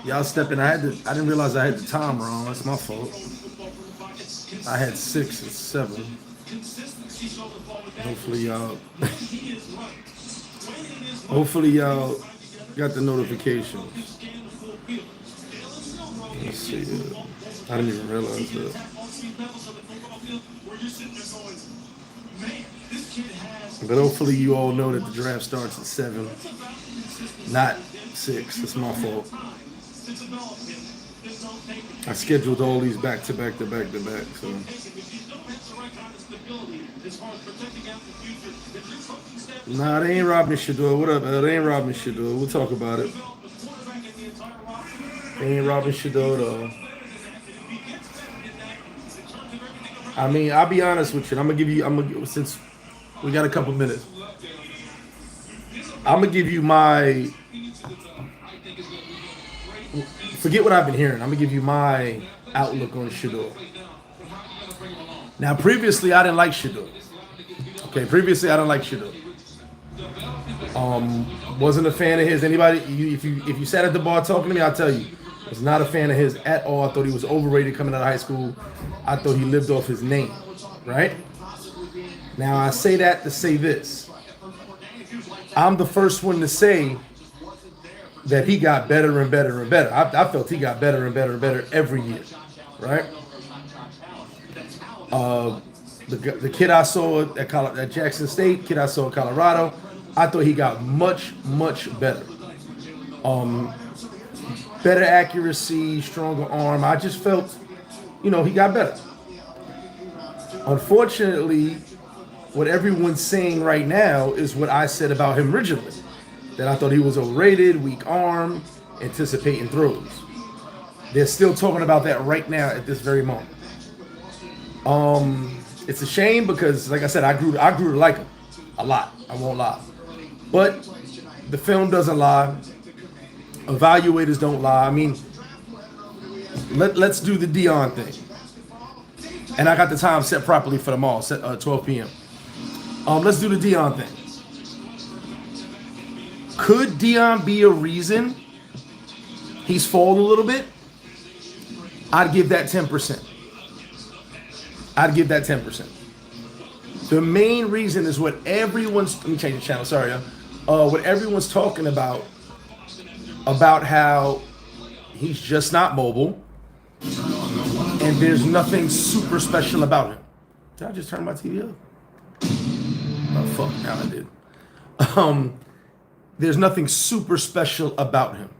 Y'all stepping. I didn't realize I had the time wrong. That's my fault. I had 6 and 7. Hopefully y'all. Hopefully y'all got the notifications. Let's see. I didn't even realize that. But hopefully you all know that the draft starts at 7, not 6. It's my fault. I scheduled all these back to back to back to back. So. Nah, they ain't robbing Shedeur. What up, They ain't robbing Shedeur. We'll talk about it. They ain't robbing Shedeur though. I mean, I'll be honest with you. Since we got a couple minutes, I'm gonna give you my. Forget what I've been hearing. I'm gonna give you my outlook on Shedeur. Now, previously I didn't like Shedeur. Okay, previously I didn't like Shedeur. Wasn't a fan of his. Anybody? If you sat at the bar talking to me, I'll tell you, was not a fan of his at all. I thought he was overrated coming out of high school. I thought he lived off his name, right? Now I say that to say this. I'm the first one to say that he got better and better and better. I felt he got better and better and better every year, right? The kid I saw at Jackson State, kid I saw at Colorado, I thought he got much, much better. Better accuracy, stronger arm. I just felt, he got better. Unfortunately, what everyone's saying right now is what I said about him originally. That I thought he was overrated, weak arm, anticipating throws. They're still talking about that right now at this very moment. It's a shame because, like I said, I grew to like him a lot. I won't lie. But the film doesn't lie. Evaluators don't lie. I mean, let's do the Dion thing. And I got the time set properly for them all, set 12 p.m. Let's do the Dion thing. Could Dion be a reason he's fallen a little bit? I'd give that 10%. I'd give that 10%. The main reason is what everyone's, let me change the channel, sorry, what everyone's talking about how he's just not mobile and there's nothing super special about him. Did I just turn my TV off? Oh, fuck, now I did. There's nothing super special about him.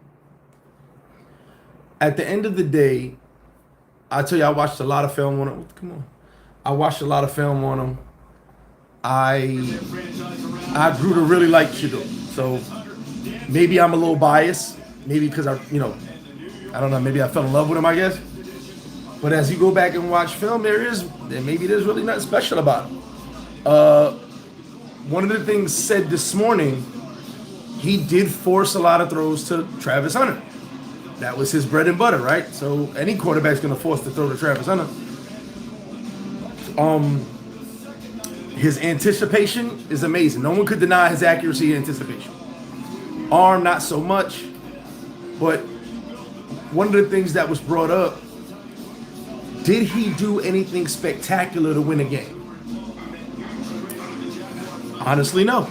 At the end of the day, I tell you, I watched a lot of film on him. Come on. I watched a lot of film on him. I grew to really like Shedeur. So maybe I'm a little biased. Maybe because I don't know, maybe I fell in love with him, I guess. But as you go back and watch film, maybe there's really nothing special about him. One of the things said this morning, he did force a lot of throws to Travis Hunter. That was his bread and butter, right? So any quarterback's going to force the throw to Travis Hunter. His anticipation is amazing. No one could deny his accuracy and anticipation. Arm, not so much. But one of the things that was brought up, did he do anything spectacular to win a game? Honestly, no.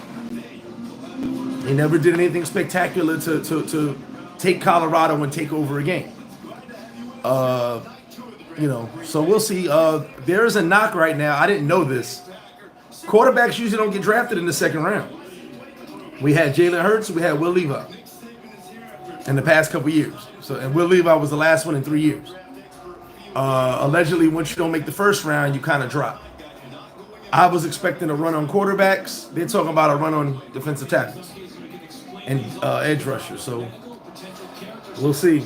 He never did anything spectacular to take Colorado and take over a game. So we'll see. There is a knock right now. I didn't know this. Quarterbacks usually don't get drafted in the second round. We had Jalen Hurts. We had Will Levi in the past couple years. And Will Levi was the last one in 3 years. Allegedly, once you don't make the first round, you kind of drop. I was expecting a run on quarterbacks. They're talking about a run on defensive tackles and edge rushers. So we'll see.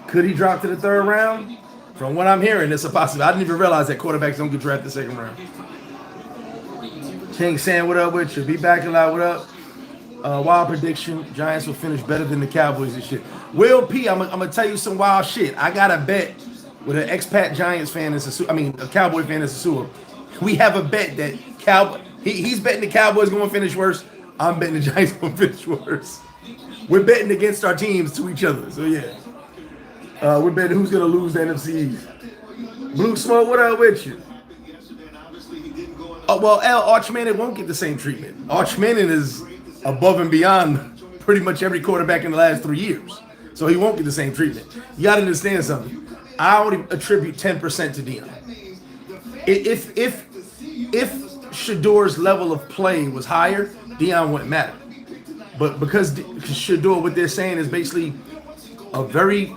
Could he drop to the third round? From what I'm hearing, it's a possibility. I didn't even realize that quarterbacks don't get drafted the second round. King Sam, what up with you? Be back a lot, what up? Wild prediction, Giants will finish better than the Cowboys and shit. Will P, I'm going to tell you some wild shit. I got a bet with an expat Giants fan, a Cowboy fan in Sosua. We have a bet that He's betting the Cowboys going to finish worse. I'm betting the Giants going to finish worse. We're betting against our teams to each other. So, yeah. We're betting who's going to lose the NFC East. Blue Smoke, what up with you? Oh, well, Arch Manning won't get the same treatment. Arch Manning is above and beyond pretty much every quarterback in the last 3 years. So he won't get the same treatment. You got to understand something. I only attribute 10% to Dion. If Shedeur's level of play was higher, Dion wouldn't matter. But because Shedeur, what they're saying is basically a very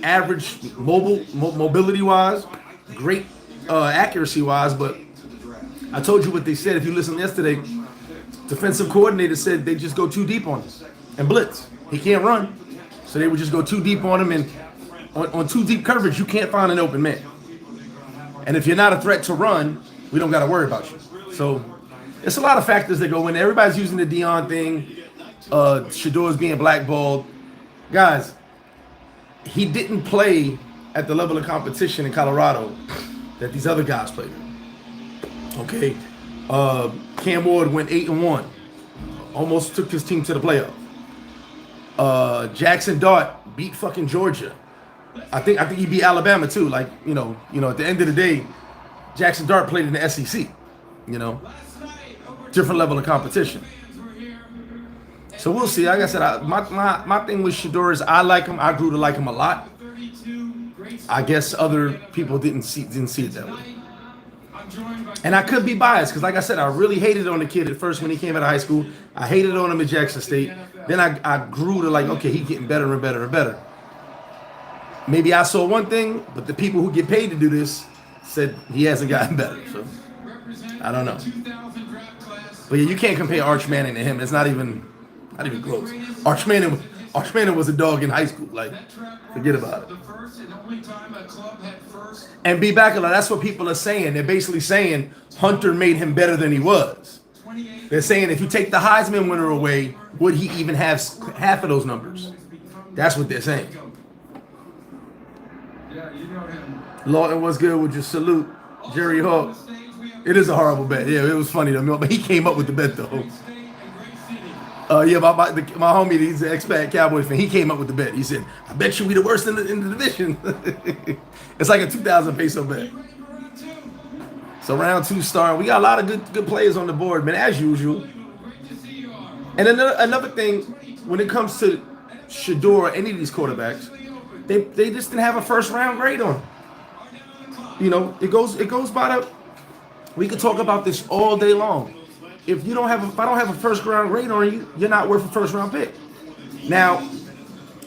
average mobility-wise, great accuracy-wise, but I told you what they said. If you listened yesterday, defensive coordinator said they just go too deep on him and blitz. He can't run, so they would just go too deep on him, and on too deep coverage, you can't find an open man. And if you're not a threat to run, we don't got to worry about you. So it's a lot of factors that go in there. Everybody's using the Dion thing. Shedeur's being blackballed. Guys, he didn't play at the level of competition in Colorado that these other guys played. Okay, Cam Ward went 8-1, almost took his team to the playoff. Jackson Dart beat fucking Georgia. I think he beat Alabama too. Like you know, at the end of the day, Jackson Dart played in the SEC. You know, different level of competition. So we'll see. Like I said, my thing with Shedeur is I like him. I grew to like him a lot. I guess other people didn't see it that way. And I could be biased because, like I said, I really hated on the kid at first when he came out of high school. I hated on him at Jackson State. Then I grew to like, okay, he's getting better and better and better. Maybe I saw one thing, but the people who get paid to do this said he hasn't gotten better. So I don't know. But yeah, you can't compare Arch Manning to him. It's not even close. Arch Manning was a dog in high school. Like, forget about it. And be back a lot. That's what people are saying. They're basically saying Hunter made him better than he was. They're saying if you take the Heisman winner away, would he even have half of those numbers? That's what they're saying. Lawton, what's good? Would you salute Jerry Hawk? It is a horrible bet. Yeah, it was funny though. But he came up with the bet though. Yeah, my homie, he's an expat Cowboys fan. He came up with the bet. He said, "I bet you we the worst in the division." It's like a 2,000 peso bet. So round 2 starting. We got a lot of good players on the board, man, as usual. And another thing, when it comes to Shedeur or any of these quarterbacks, they just didn't have a first round grade on them. You know, it goes by the. We could talk about this all day long. If I don't have a first round grade on you, you're not worth a first round pick. Now,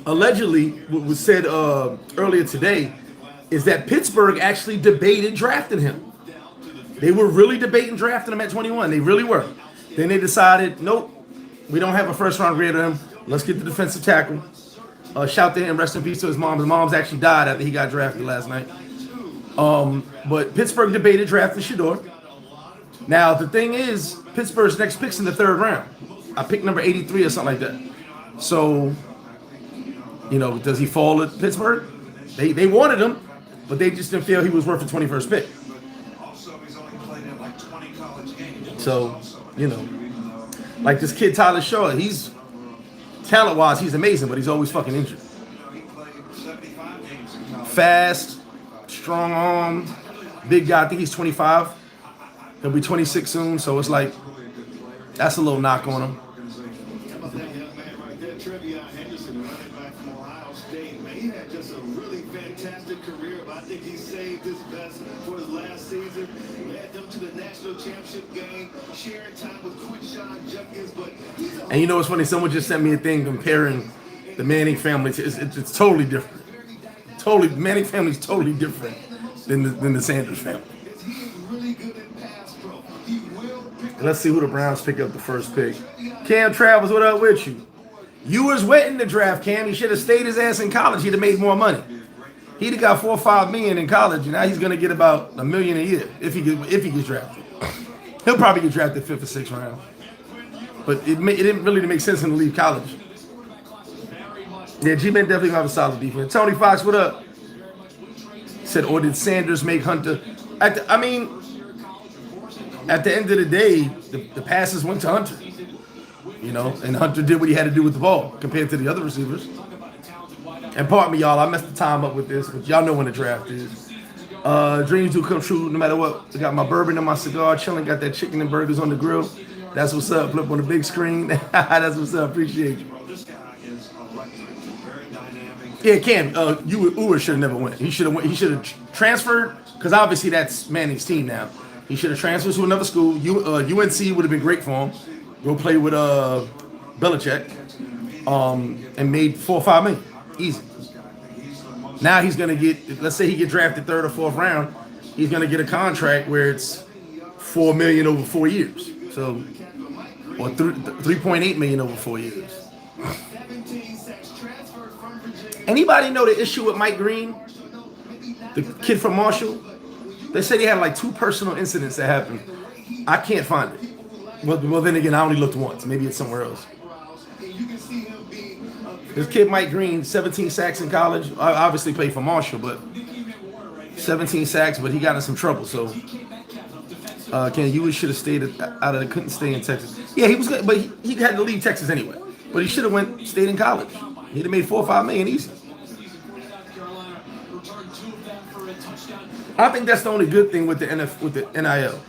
allegedly, what was said earlier today is that Pittsburgh actually debated drafting him. They were really debating drafting him at 21. They really were. Then they decided, nope, we don't have a first round grade on him. Let's get the defensive tackle. Shout to him, rest in peace to his mom. His mom's actually died after he got drafted last night. But Pittsburgh debated drafting Shedeur. Now, the thing is, Pittsburgh's next pick's in the 3rd round. I picked number 83 or something like that. So, you know, does he fall at Pittsburgh? They wanted him, but they just didn't feel he was worth the 21st pick. So, you know, like this kid Tyler Shaw, he's talent-wise, he's amazing, but he's always fucking injured. Fast, strong arm, big guy. I think he's 25. He'll be 26 soon, so it's like, that's a little knock on him. He had just a really fantastic career, but I think he saved his best for his last season. Led them to the national championship game, sharing time with Quinshawn Judkins. And you know what's funny? Someone just sent me a thing comparing the Manning family. It's totally different. The Manning family is totally different than the Sanders family. Let's see who the Browns pick up the first pick. Cam Travels, what up with you? You was waiting to draft Cam. He should have stayed his ass in college. He'd have made more money. He'd have got $4 or $5 million in college, and now he's gonna get about $1 million a year if he gets drafted. He'll probably get drafted 5th or 6th round. But it didn't really make sense for him to leave college. Yeah, G-Man definitely gonna have a solid defense. Tony Fox, what up? Said, or did Sanders make Hunter? I mean, at the end of the day, the passes went to Hunter. You know, and Hunter did what he had to do with the ball compared to the other receivers. And pardon me, y'all, I messed the time up with this, but y'all know when the draft is. Dreams do come true no matter what. I got my bourbon and my cigar chilling, got that chicken and burgers on the grill. That's what's up. Flip on the big screen. That's what's up. Appreciate you. Yeah, Cam, Uwer should have never went. He should have went. He should have transferred, because obviously that's Manning's team now. He should have transferred to another school. UNC would have been great for him. Go play with Belichick, and made $4 or $5 million. Easy. Now he's gonna get, let's say he get drafted 3rd or 4th round, he's gonna get a contract where it's $4 million over 4 years. So, or $3.8 million over 4 years. Anybody know the issue with Mike Green, the kid from Marshall? They said he had like 2 personal incidents that happened. I can't find it. Well, then again, I only looked once. Maybe it's somewhere else. This kid, Mike Green, 17 sacks in college. I obviously played for Marshall, but 17 sacks, but he got in some trouble. So, you should have stayed out of the, couldn't stay in Texas. Yeah, he was good, but he had to leave Texas anyway. But he should have stayed in college. He'd have made $4 or $5 million easy. I think that's the only good thing with the NIL.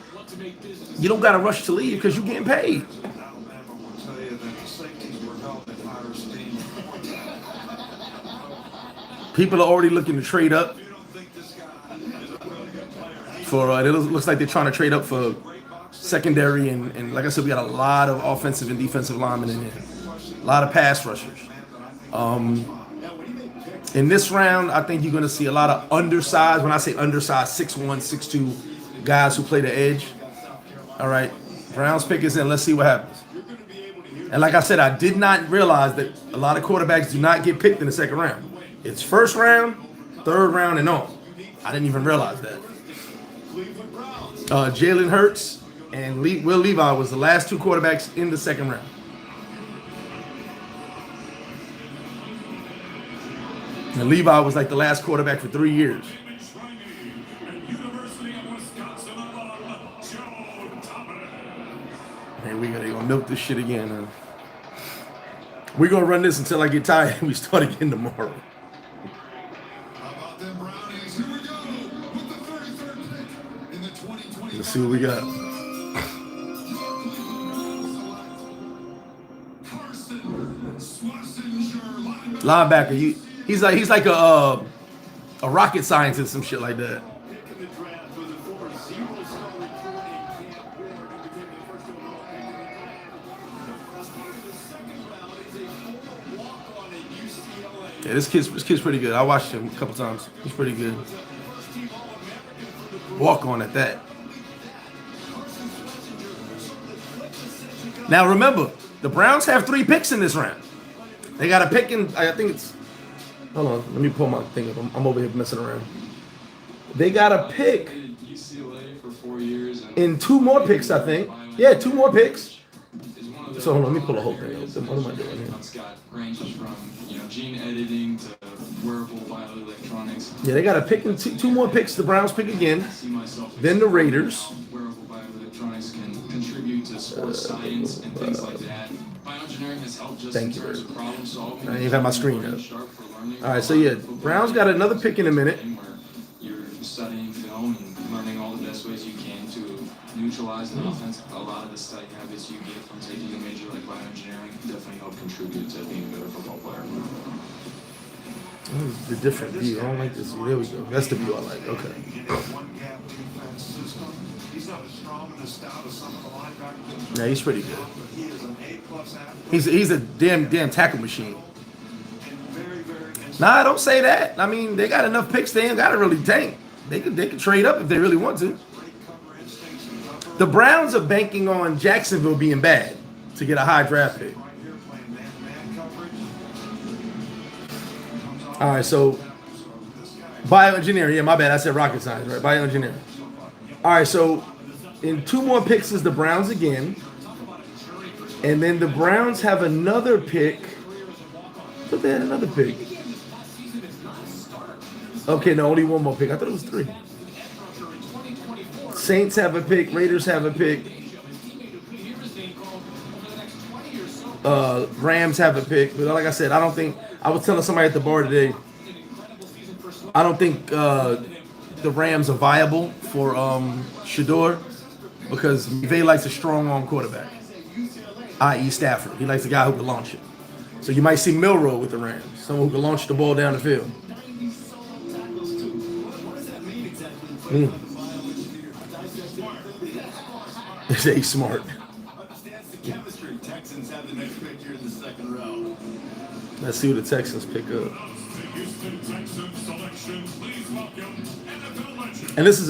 You don't got to rush to leave because you're getting paid. People are already looking to trade up for. It looks like they're trying to trade up for secondary, and like I said, we got a lot of offensive and defensive linemen in here. A lot of pass rushers. In this round, I think you're going to see a lot of undersized. When I say undersized, 6'1", 6'2" guys who play the edge. All right, Browns pick is in. Let's see what happens. And like I said, I did not realize that a lot of quarterbacks do not get picked in the 2nd round. It's 1st round, 3rd round, and on. I didn't even realize that. Jalen Hurts and Will Levi was the last 2 quarterbacks in the 2nd round. And Levi was like the last quarterback for 3 years. And we're gonna milk this shit again. We're gonna run this until I get tired and we start again tomorrow. Let's see what we got. Linebacker, he's like a rocket scientist, some shit like that. Yeah, this kid's pretty good. I watched him a couple times. He's pretty good. Walk on at that. Now remember, the Browns have 3 picks in this round. They got a pick in, I think it's, hold on, let me pull my thing up. I'm over here messing around. They got a pick in 2 more picks, I think. Yeah, 2 more picks. So hold on, let me pull the whole thing up. What am I doing here? Gene editing to wearable bioelectronics. Yeah, they got a pick in 2 more picks. The Browns pick again. Then the Raiders. Wearable bioelectronics can contribute to sports science and things like that. Bioengineering has helped just in terms of problem solving. I didn't even have my screen up. All right, so yeah, Browns got another pick in a minute. You're studying film and learning all the best ways you can to neutralize the offense. A lot of the study habits you get from taking a major like bioengineering definitely help contribute to being a better football player. The different view. I don't like this view. There we go. That's the view I like. Okay. Yeah, he's pretty good. He's a damn tackle machine. Nah, don't say that. I mean, they got enough picks. They ain't got to really tank. They could trade up if they really want to. The Browns are banking on Jacksonville being bad to get a high draft pick. All right, so bioengineering. Yeah, my bad. I said rocket science, right? Bioengineering. All right, so in 2 more picks is the Browns again. And then the Browns have another pick. I thought they had another pick. Okay, no, only 1 more pick. I thought it was 3. Saints have a pick. Raiders have a pick. Rams have a pick. But like I said, I don't think. I was telling somebody at the bar today, I don't think the Rams are viable for Shedeur because McVay likes a strong arm quarterback, i.e. Stafford. He likes a guy who can launch it. So you might see Milroe with the Rams, someone who can launch the ball down the field. They smart. Let's see who the Texans pick up. And this is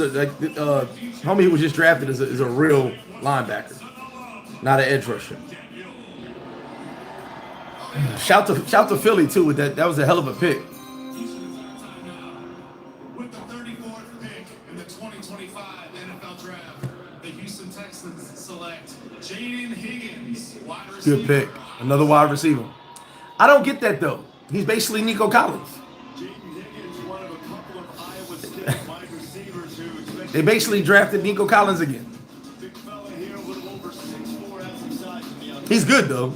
homie who was just drafted is a real linebacker, not an edge rusher. Shout to Philly too with that. That was a hell of a pick. With the 34th pick in the 2025 NFL Draft, the Houston Texans select Jaden Higgins, wide receiver. Good pick. Another wide receiver. I don't get that though. He's basically Nico Collins. They basically drafted Nico Collins again. He's good though.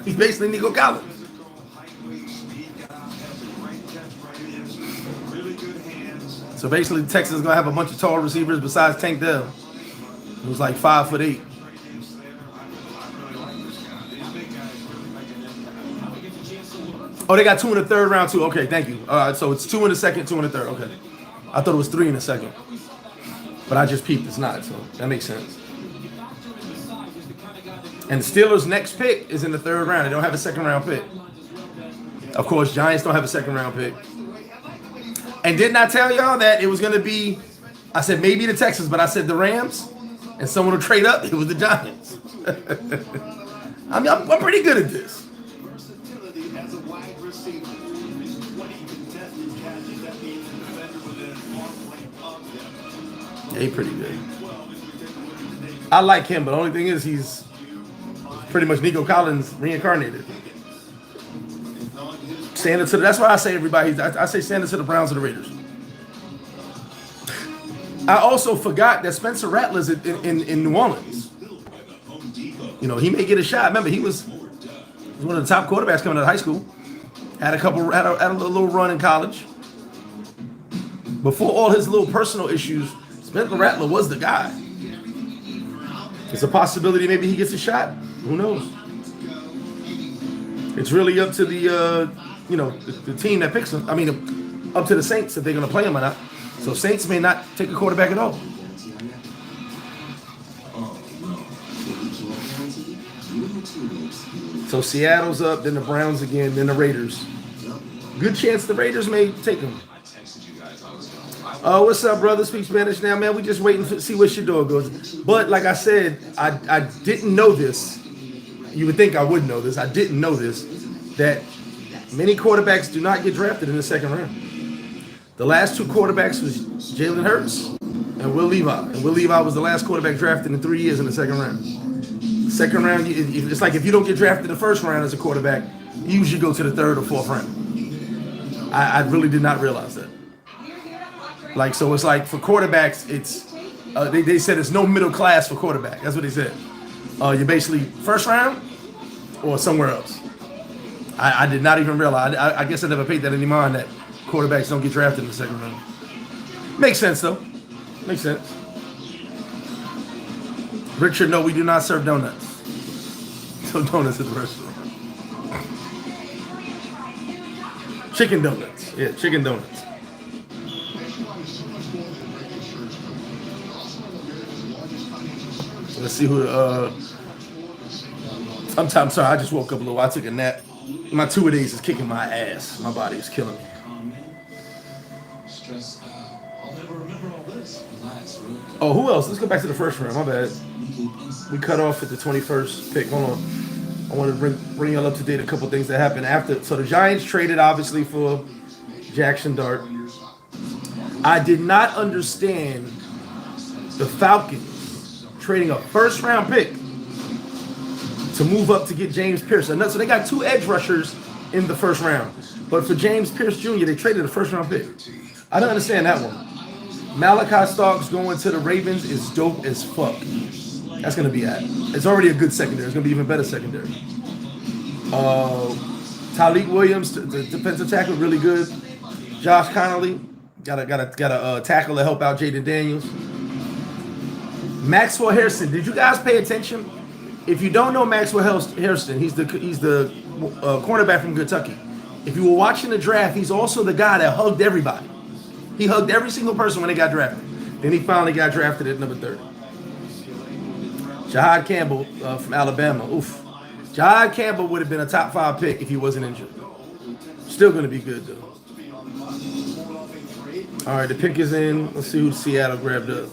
He's basically Nico Collins. So basically, Texas is gonna have a bunch of tall receivers besides Tank Dell, who's like 5'8". Oh, they got 2 in the third round too. Okay, thank you. So it's 2 in the second, 2 in the third. Okay, I thought it was 3 in the second, but I just peeped. It's not, so that makes sense. And the Steelers' next pick is in the third round. They don't have a second round pick. Of course, Giants don't have a second round pick. And didn't I tell y'all that it was going to be, I said maybe the Texans, but I said the Rams, and someone will trade up. It was the Giants. I mean, I'm pretty good at this. Yeah, he's pretty good. I like him, but the only thing is he's pretty much Nico Collins reincarnated. That's why I say everybody. I say send it to the Browns or the Raiders. I also forgot that Spencer Rattler's in New Orleans. You know, he may get a shot. Remember, he was one of the top quarterbacks coming out of high school. Had a little run in college. Before all his little personal issues, Spencer Rattler was the guy. It's a possibility maybe he gets a shot. Who knows? It's really up to the the team that picks him. I mean, up to the Saints if they're going to play him or not. So Saints may not take a quarterback at all. So Seattle's up, then the Browns again, then the Raiders. Good chance the Raiders may take him. What's up, brother? Speak Spanish now, man. We just waiting to see where Shedeur goes. But like I said, I didn't know this. You would think I would know this. I didn't know this, that many quarterbacks do not get drafted in the second round. The last 2 quarterbacks was Jalen Hurts and Will Levi. And Will Levi was the last quarterback drafted in 3 years in the second round. Second round, it's like if you don't get drafted in the first round as a quarterback, you usually go to the 3rd or 4th round. I really did not realize that. Like, so it's like for quarterbacks, it's they said it's no middle class for quarterback. That's what they said. You're basically first round or somewhere else. I did not even realize. I guess I never paid that any mind that quarterbacks don't get drafted in the second round. Makes sense, though. Makes sense. Richard, no, we do not serve donuts. So donuts at the restaurant. Chicken donuts. Yeah, chicken donuts. Let's see who I'm sorry, I just woke up a little. I took a nap. My 2 days is kicking my ass. My body is killing me. Oh, who else? Let's go back to the first round. My bad. We cut off at the 21st pick. Hold on. I want to bring y'all up to date a couple things that happened after. So the Giants traded, obviously, for Jackson Dart. I did not understand the Falcons trading a first-round pick to move up to get James Pierce. So they got 2 edge rushers in the first round. But for James Pierce Jr., they traded a first-round pick. I don't understand that one. Malachi Starks going to the Ravens is dope as fuck. That's gonna be at. It's already a good secondary. It's gonna be even better secondary. Tyleek Williams, the defensive tackle, really good. Josh Connolly, got a tackle to help out Jaden Daniels. Maxwell Hairston, did you guys pay attention? If you don't know Maxwell Hairston, he's the cornerback from Kentucky. If you were watching the draft, he's also the guy that hugged everybody. He hugged every single person when they got drafted. Then he finally got drafted at number 30. Jahad Campbell from Alabama. Oof. Jahad Campbell would have been a top 5 pick if he wasn't injured. Still going to be good, though. All right, the pick is in. Let's see who Seattle grabbed up.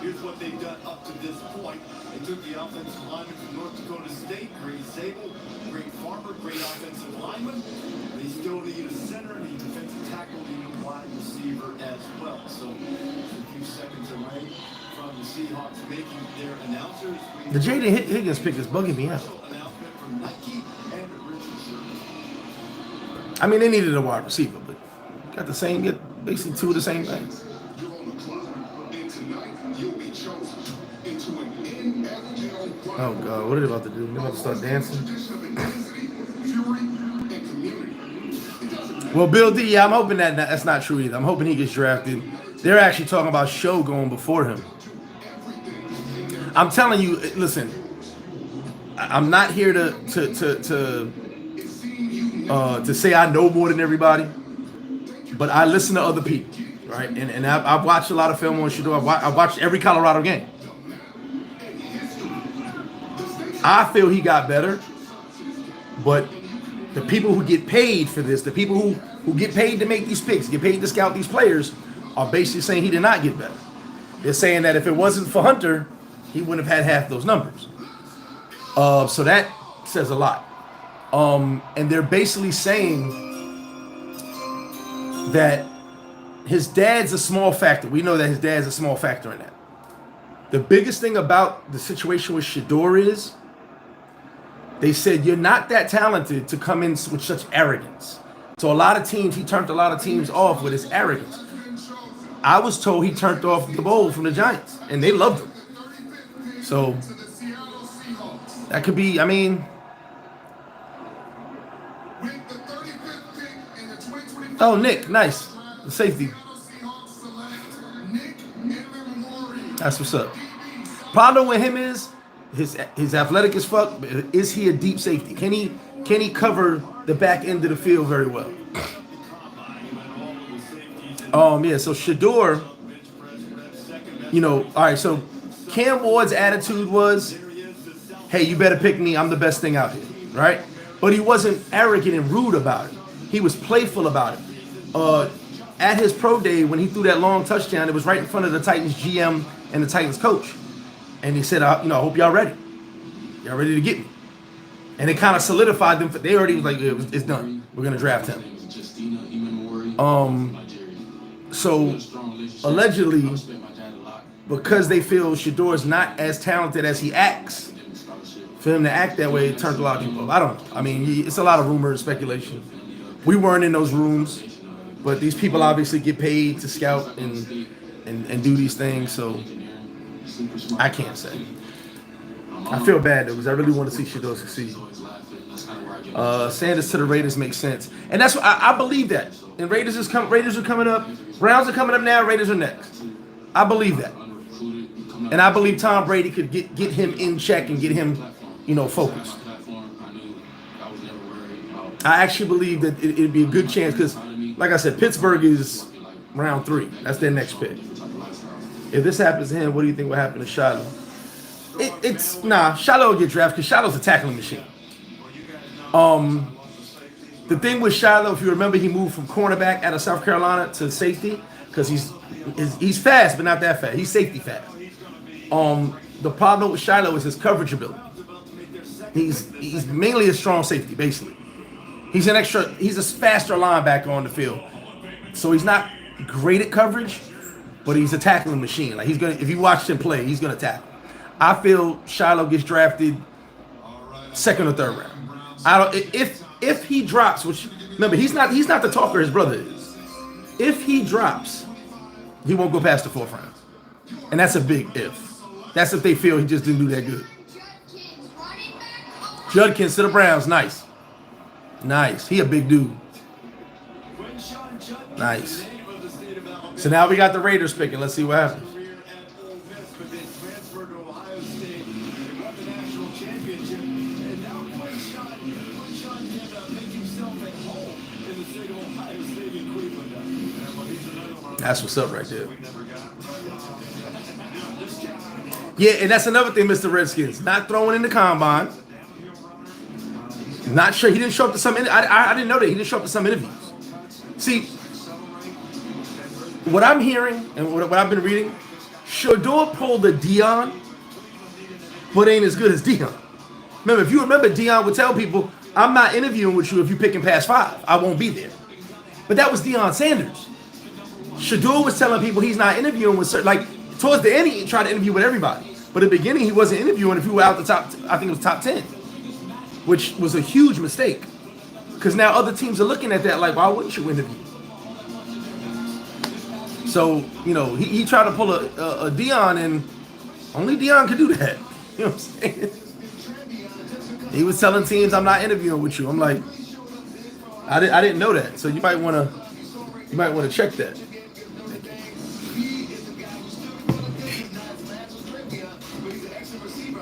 Here's what they've done up to this point. They took the offensive lineman from North Dakota State, Greg Zabel, great farmer, great offensive lineman. They still need a center, need a defensive tackle, need a wide receiver as well. So a few seconds away from the Seahawks making their announcers. The Jaden Higgins pick is bugging me out. Announcement from Nike and Richardson. I mean, they needed a wide receiver, but got basically two of the same things. Oh God, what are they about to do? They're about to start dancing. Well, Bill D, yeah, I'm hoping that's not true either. I'm hoping he gets drafted. They're actually talking about Show going before him. I'm telling you, listen, I'm not here to say I know more than everybody, but I listen to other people, right? And I've watched a lot of film on Shedeur. I've watched every Colorado game. I feel he got better, but the people who get paid for this, the people who get paid to make these picks, get paid to scout these players, are basically saying he did not get better. They're saying that if it wasn't for Hunter, he wouldn't have had half those numbers. So that says a lot. And they're basically saying that his dad's a small factor. We know that his dad's a small factor in that. The biggest thing about the situation with Shedeur is they said you're not that talented to come in with such arrogance. So a lot of teams, he turned a lot of teams off with his arrogance. I was told he turned off the bowl from the Giants, and they loved him. So that could be, I mean. Oh, Nick, nice. The safety. That's what's up. Problem with him is his athletic as fuck. Is he a deep safety? Can he cover the back end of the field very well? Yeah. So Shedeur, all right. So Cam Ward's attitude was, "Hey, you better pick me. I'm the best thing out here," right? But he wasn't arrogant and rude about it. He was playful about it. At his pro day, when he threw that long touchdown, it was right in front of the Titans GM and the Titans coach. And he said, I hope y'all ready. Y'all ready to get me. And it kind of solidified them. They already was like, it's done. We're going to draft him. So, allegedly, because they feel Shedeur is not as talented as he acts, for him to act that way, it turned a lot of people off. I don't know. I mean, it's a lot of rumors, speculation. We weren't in those rooms, but these people obviously get paid to scout and do these things, so I can't say. I feel bad though, because I really want to see Shedeur succeed. Sanders to the Raiders makes sense, and that's what I believe that. And Raiders are coming up. Browns are coming up now. Raiders are next. I believe that, and I believe Tom Brady could get him in check and get him, focused. I actually believe that it'd be a good chance because, like I said, Pittsburgh is round 3. That's their next pick. If this happens to him, what do you think will happen to Shiloh? Shiloh will get drafted because Shiloh's a tackling machine. The thing with Shiloh, if you remember, he moved from cornerback out of South Carolina to safety because he's fast, but not that fast. He's safety fast. The problem with Shiloh is his coverage ability. He's mainly a strong safety, basically. He's a faster linebacker on the field. So he's not great at coverage, but he's a tackling machine. Like if you watch him play, he's gonna tackle. I feel Shiloh gets drafted 2nd or 3rd round. If he drops, which remember he's not the talker his brother is. If he drops, he won't go past the 4th round. And that's a big if. That's if they feel he just didn't do that good. Judkins to the Browns. Nice. Nice. He a big dude. Nice. So now we got the Raiders picking. Let's see what happens. That's what's up right there. Yeah, and that's another thing, Mr. Redskins. Not throwing in the combine. Not sure. He didn't show up to some. I didn't know that. He didn't show up to some interviews. See, what I'm hearing and what I've been reading, Shedeur pulled a Dion, but ain't as good as Dion. Remember, if you remember, Dion would tell people, I'm not interviewing with you if you're picking past 5. I won't be there. But that was Deion Sanders. Shedeur was telling people he's not interviewing with certain, like, towards the end, he tried to interview with everybody. But at the beginning, he wasn't interviewing if you were out the top, I think it was top 10, which was a huge mistake. Because now other teams are looking at that like, why wouldn't you interview? So, you know, he tried to pull a Dion, and only Dion could do that. You know what I'm saying? He was telling teams, I'm not interviewing with you. I'm like, I didn't know that. So you might want to check that.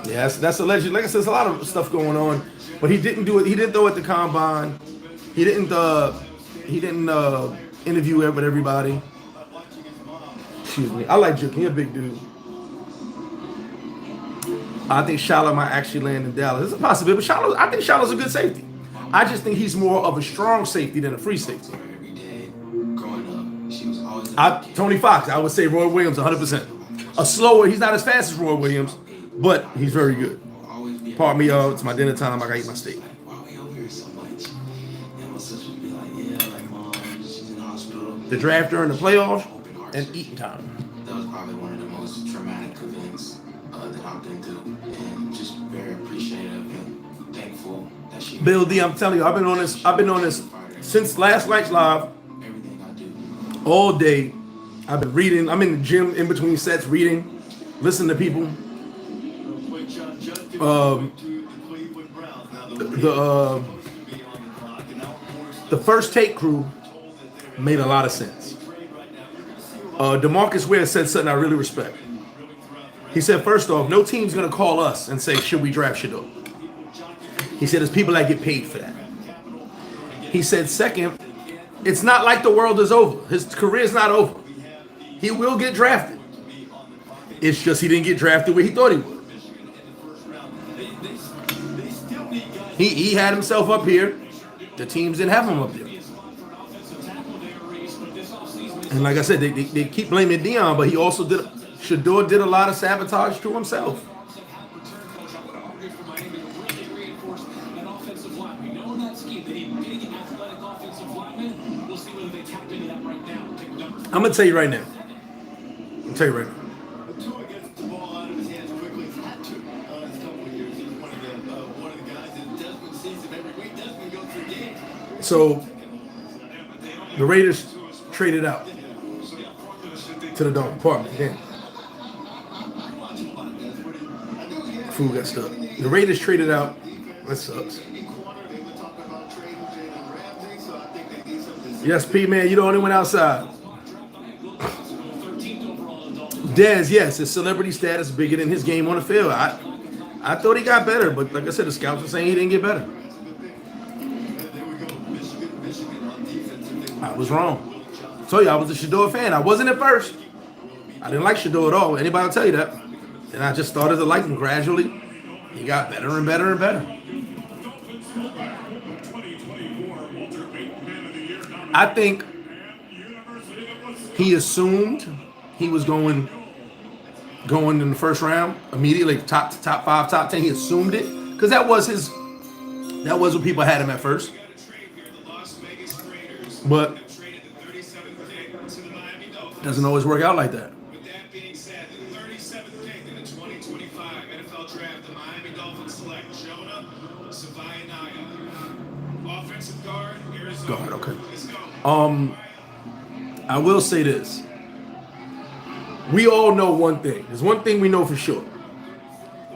Yeah, that's alleged. Like I said, there's a lot of stuff going on, but he didn't do it. He didn't throw at the combine. He didn't interview with everybody. Excuse me. I like Juke. He's a big dude. I think Shallow might actually land in Dallas. It's a possibility, but I think Shallow's a good safety. I just think he's more of a strong safety than a free safety. Tony Fox, I would say Roy Williams 100%. A slower, he's not as fast as Roy Williams, but he's very good. Pardon me, y'all. It's my dinner time. I gotta eat my steak. The draft during the playoffs and eating time. That was probably one of the most traumatic events that I've been through, and just very appreciative and thankful that she. Bill D, I'm telling you, I've been on this since last night's live. Everything I do. All day. I've been reading. I'm in the gym in between sets, reading, listening to people. The first take crew made a lot of sense. DeMarcus Ware said something I really respect. He said, first off, no team's going to call us and say, should we draft Shedeur? He said, there's people that get paid for that. He said, second, it's not like the world is over. His career's not over. He will get drafted. It's just he didn't get drafted where he thought he would. He had himself up here. The teams didn't have him up there. And like I said, they keep blaming Dion, but he also Shedeur did a lot of sabotage to himself. I'm going to tell you right now. So, the Raiders traded out to the Dolphins. Pardon me, again. Food got stuck. The Raiders traded out. That sucks. Yes, P, man, you the only one outside. Dez, yes, his celebrity status is bigger than his game on the field. I thought he got better, but like I said, the scouts were saying he didn't get better. I was wrong. I told you I was a Shedeur fan. I wasn't at first. I didn't like Shedeur at all. Anybody will tell you that. And I just started to like him gradually. He got better and better and better. I think he assumed he was going in the first round immediately, top 5, top 10. He assumed it because that was what people had him at first. But it doesn't always work out like that. With that being said, the 37th pick in the 2025 NFL Draft, the Miami Dolphins select Jonah Savaianaya, offensive guard, Arizona. Guard, okay. Let's go. I will say this. We all know one thing. There's one thing we know for sure.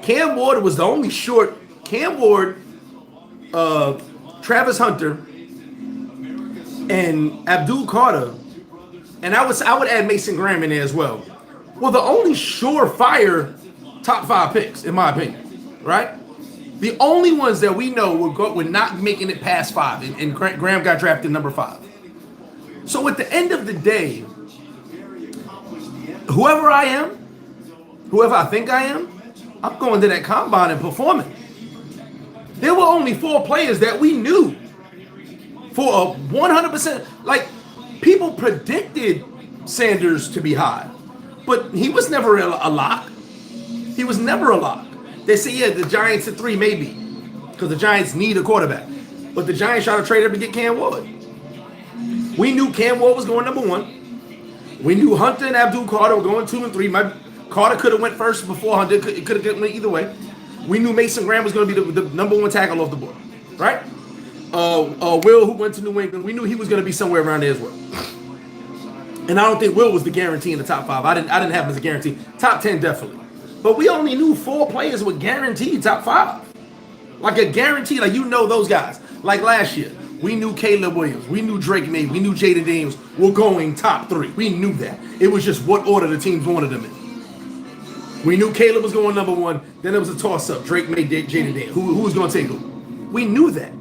Cam Ward was the only short. Cam Ward, Travis Hunter, and Abdul Carter, and I would add Mason Graham in there as well. Well, the only surefire top 5 picks, in my opinion, right? The only ones that we know were not making it past 5, and Graham got drafted number 5. So at the end of the day, whoever I am, whoever I think I am, I'm going to that combine and performing. There were only 4 players that we knew for a 100%. Like, people predicted Sanders to be high, but he was never a lock. He was never a lock. They say, yeah, the Giants at 3 maybe, because the Giants need a quarterback. But the Giants trying to trade him to get Cam Ward. We knew Cam Ward was going number 1. We knew Hunter and Abdul Carter were going 2 and 3. Carter could have went first before Hunter. It could have went either way. We knew Mason Graham was going to be the number 1 tackle off the board, right? Will, who went to New England, we knew he was going to be somewhere around there as well. And I don't think Will was the guarantee in the top 5. I didn't have him as a guarantee. Top 10 definitely. But we only knew 4 players were guaranteed top 5. Like a guarantee, like you know those guys. Like last year, we knew Caleb Williams, we knew Drake May, we knew Jaden Daniels were going top 3. We knew that. It was just what order the teams wanted them in. We knew Caleb was going number 1. Then it was a toss-up. Drake May, Jaden Daniels. Who was going to take who? We knew that.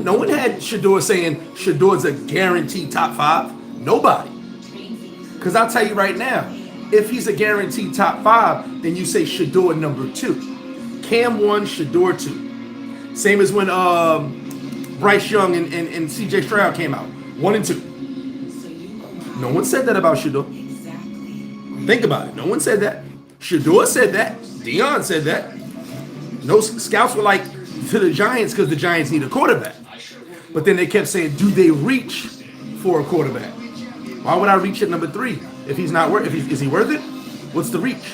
No one had Shedeur saying Shedeur's a guaranteed top 5. Nobody. Because I'll tell you right now, if he's a guaranteed top 5, then you say Shedeur number 2. Cam 1, Shedeur 2. Same as when Bryce Young and CJ Stroud came out. 1 and 2. No one said that about Shedeur. Think about it. No one said that. Shedeur said that. Deion said that. No scouts were like to the Giants because the Giants need a quarterback. But then they kept saying, do they reach for a quarterback? Why would I reach at number 3 if he's not worth? Is he worth it? What's the reach?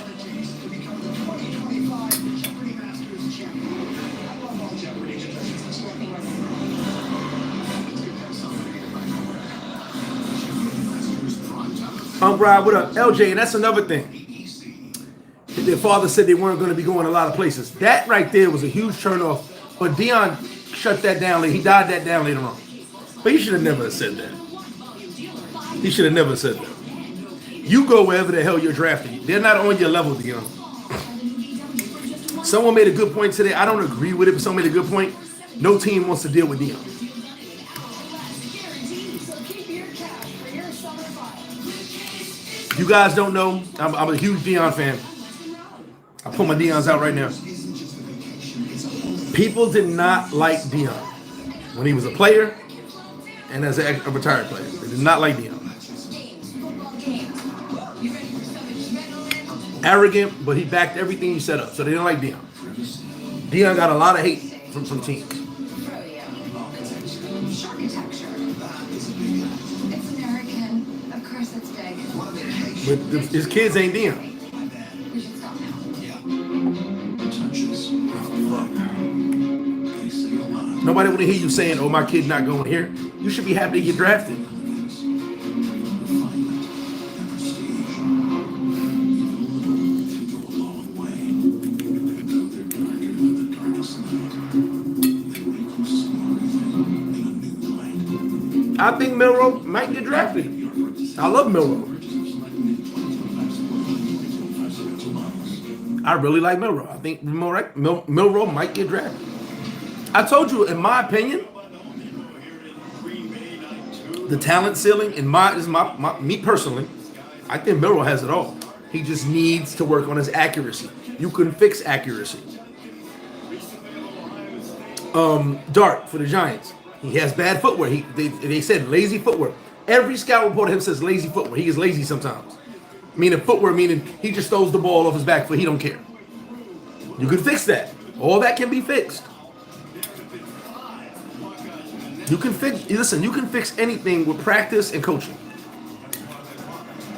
Rob, what up? LJ, and that's another thing. Their father said they weren't going to be going a lot of places. That right there was a huge turnoff. But Deion shut that down later. He died that down later on. But he should have never said that. He should have never said that. You go wherever the hell you're drafted. They're not on your level, Deion. Someone made a good point today. I don't agree with it, but someone made a good point. No team wants to deal with Deion. You guys don't know, I'm a huge Deion fan. I pull my Deons out right now. People did not like Deion when he was a player and as a retired player. They did not like Deion. Arrogant, but he backed everything he set up, so they didn't like Deion. Deion got a lot of hate from teams. But his kids ain't Deion. Nobody want to hear you saying, oh, my kid's not going here. You should be happy to get drafted. I think Milroe might get drafted. I love Milroe. I really like Milroe. I think Milroe might get drafted. I told you, in my opinion, the talent ceiling, me personally, I think Milroe has it all. He just needs to work on his accuracy. You can fix accuracy. Dart for the Giants. He has bad footwear. They said lazy footwear. Every scout report of him says lazy footwear. He is lazy sometimes. Meaning footwear, meaning he just throws the ball off his back foot. He don't care. You can fix that. All that can be fixed. You can fix anything with practice and coaching.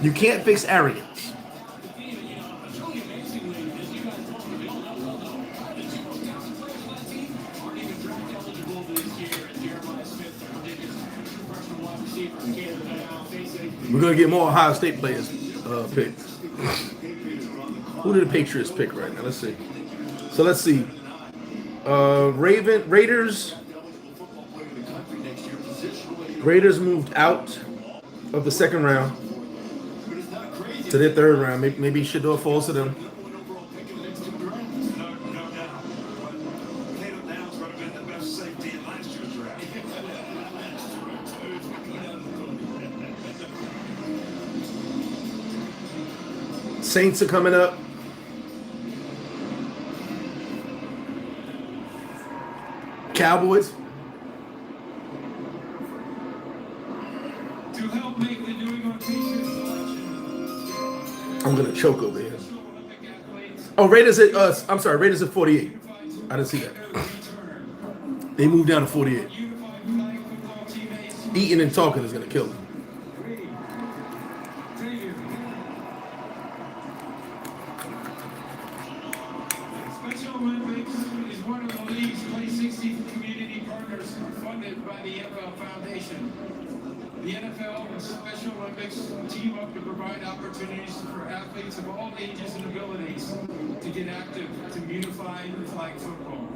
You can't fix arrogance. We're gonna get more Ohio State players picked. Who did the Patriots pick right now? Let's see. So let's see. Raiders. Raiders moved out of the second round to their third round. Maybe Shedeur falls to them. Saints are coming up. Cowboys. To help make the New England Patriots selection. I'm gonna choke over here. Oh, Raiders at I'm sorry, Raiders at 48. I didn't see that. They moved down to 48. Eating and talking is gonna kill them. Special Olympics is one of the league's 2060 community partners funded by the NFL Foundation. The NFL and Special Olympics team up to provide opportunities for athletes of all ages and abilities to get active to unified flag football.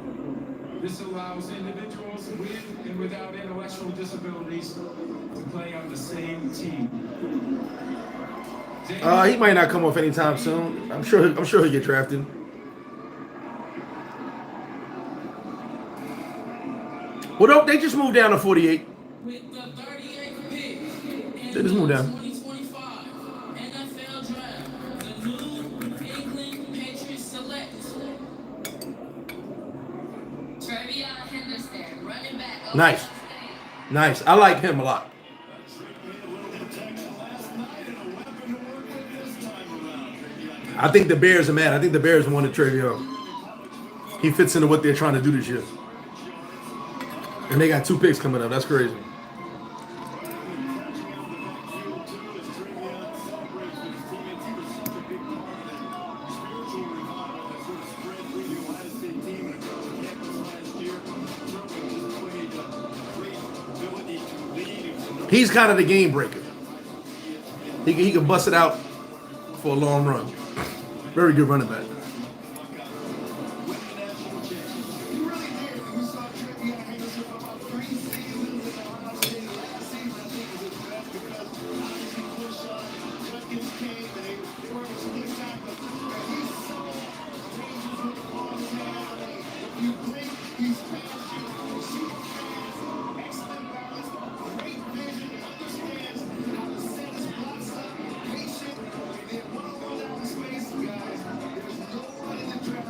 This allows individuals with and without intellectual disabilities to play on the same team. He might not come off anytime soon. I'm sure he'll get drafted. Well, don't they just moved down to 48? With the 38th pick in They just moved down. 2025 NFL Draft, the New England Patriots select Trevion Henderson, running back. Nice. Nice. I like him a lot. I think the Bears are mad. I think the Bears wanted Trevion. He fits into what they're trying to do this year. And they got 2 picks coming up. That's crazy. He's kind of the game breaker. He can bust it out for a long run. Very good running back.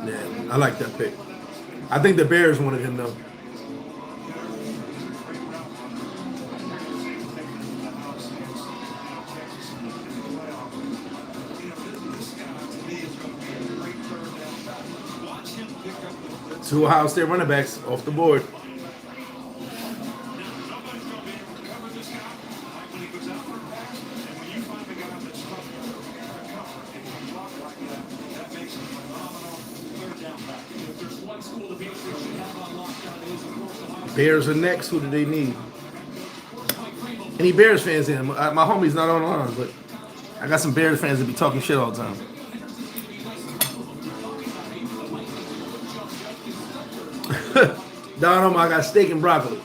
Yeah, I like that pick. I think the Bears wanted him though. Two Ohio State running backs off the board. Bears are next. Who do they need? Any Bears fans in? My homie's not online, but I got some Bears fans that be talking shit all the time. Don, I got steak and broccoli.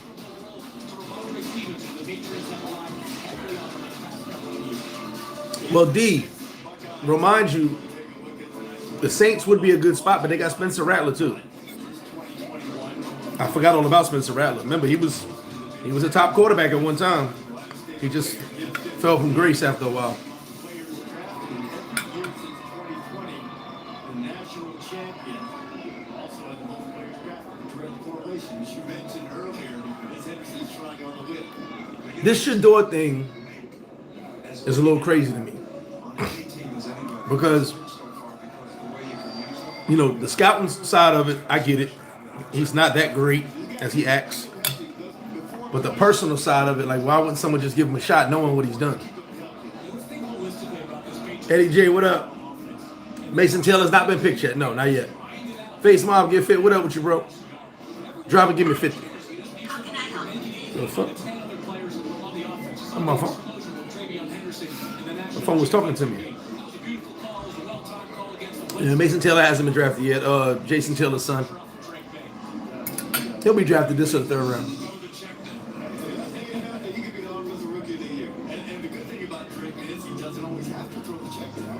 Well, D, remind you, the Saints would be a good spot, but they got Spencer Rattler too. I forgot all about Spencer Rattler. Remember, he was a top quarterback at one time. He just fell from grace after a while. This Shedeur thing is a little crazy to me because, you know, the scouting side of it, I get it. He's not that great as he acts. But the personal side of it, like, why wouldn't someone just give him a shot knowing what he's done? Eddie J, what up? Mason Taylor's not been picked yet. No, not yet. Face Mob, get fit. What up with you, bro? Drive and give me 50. What the fuck? I'm my phone. phone was talking to me. Yeah, Mason Taylor hasn't been drafted yet. Jason Taylor's son. He'll be drafted this or the third round. He could be on as a rookie of the year. And the good thing about Drake is he doesn't always have to throw the check down.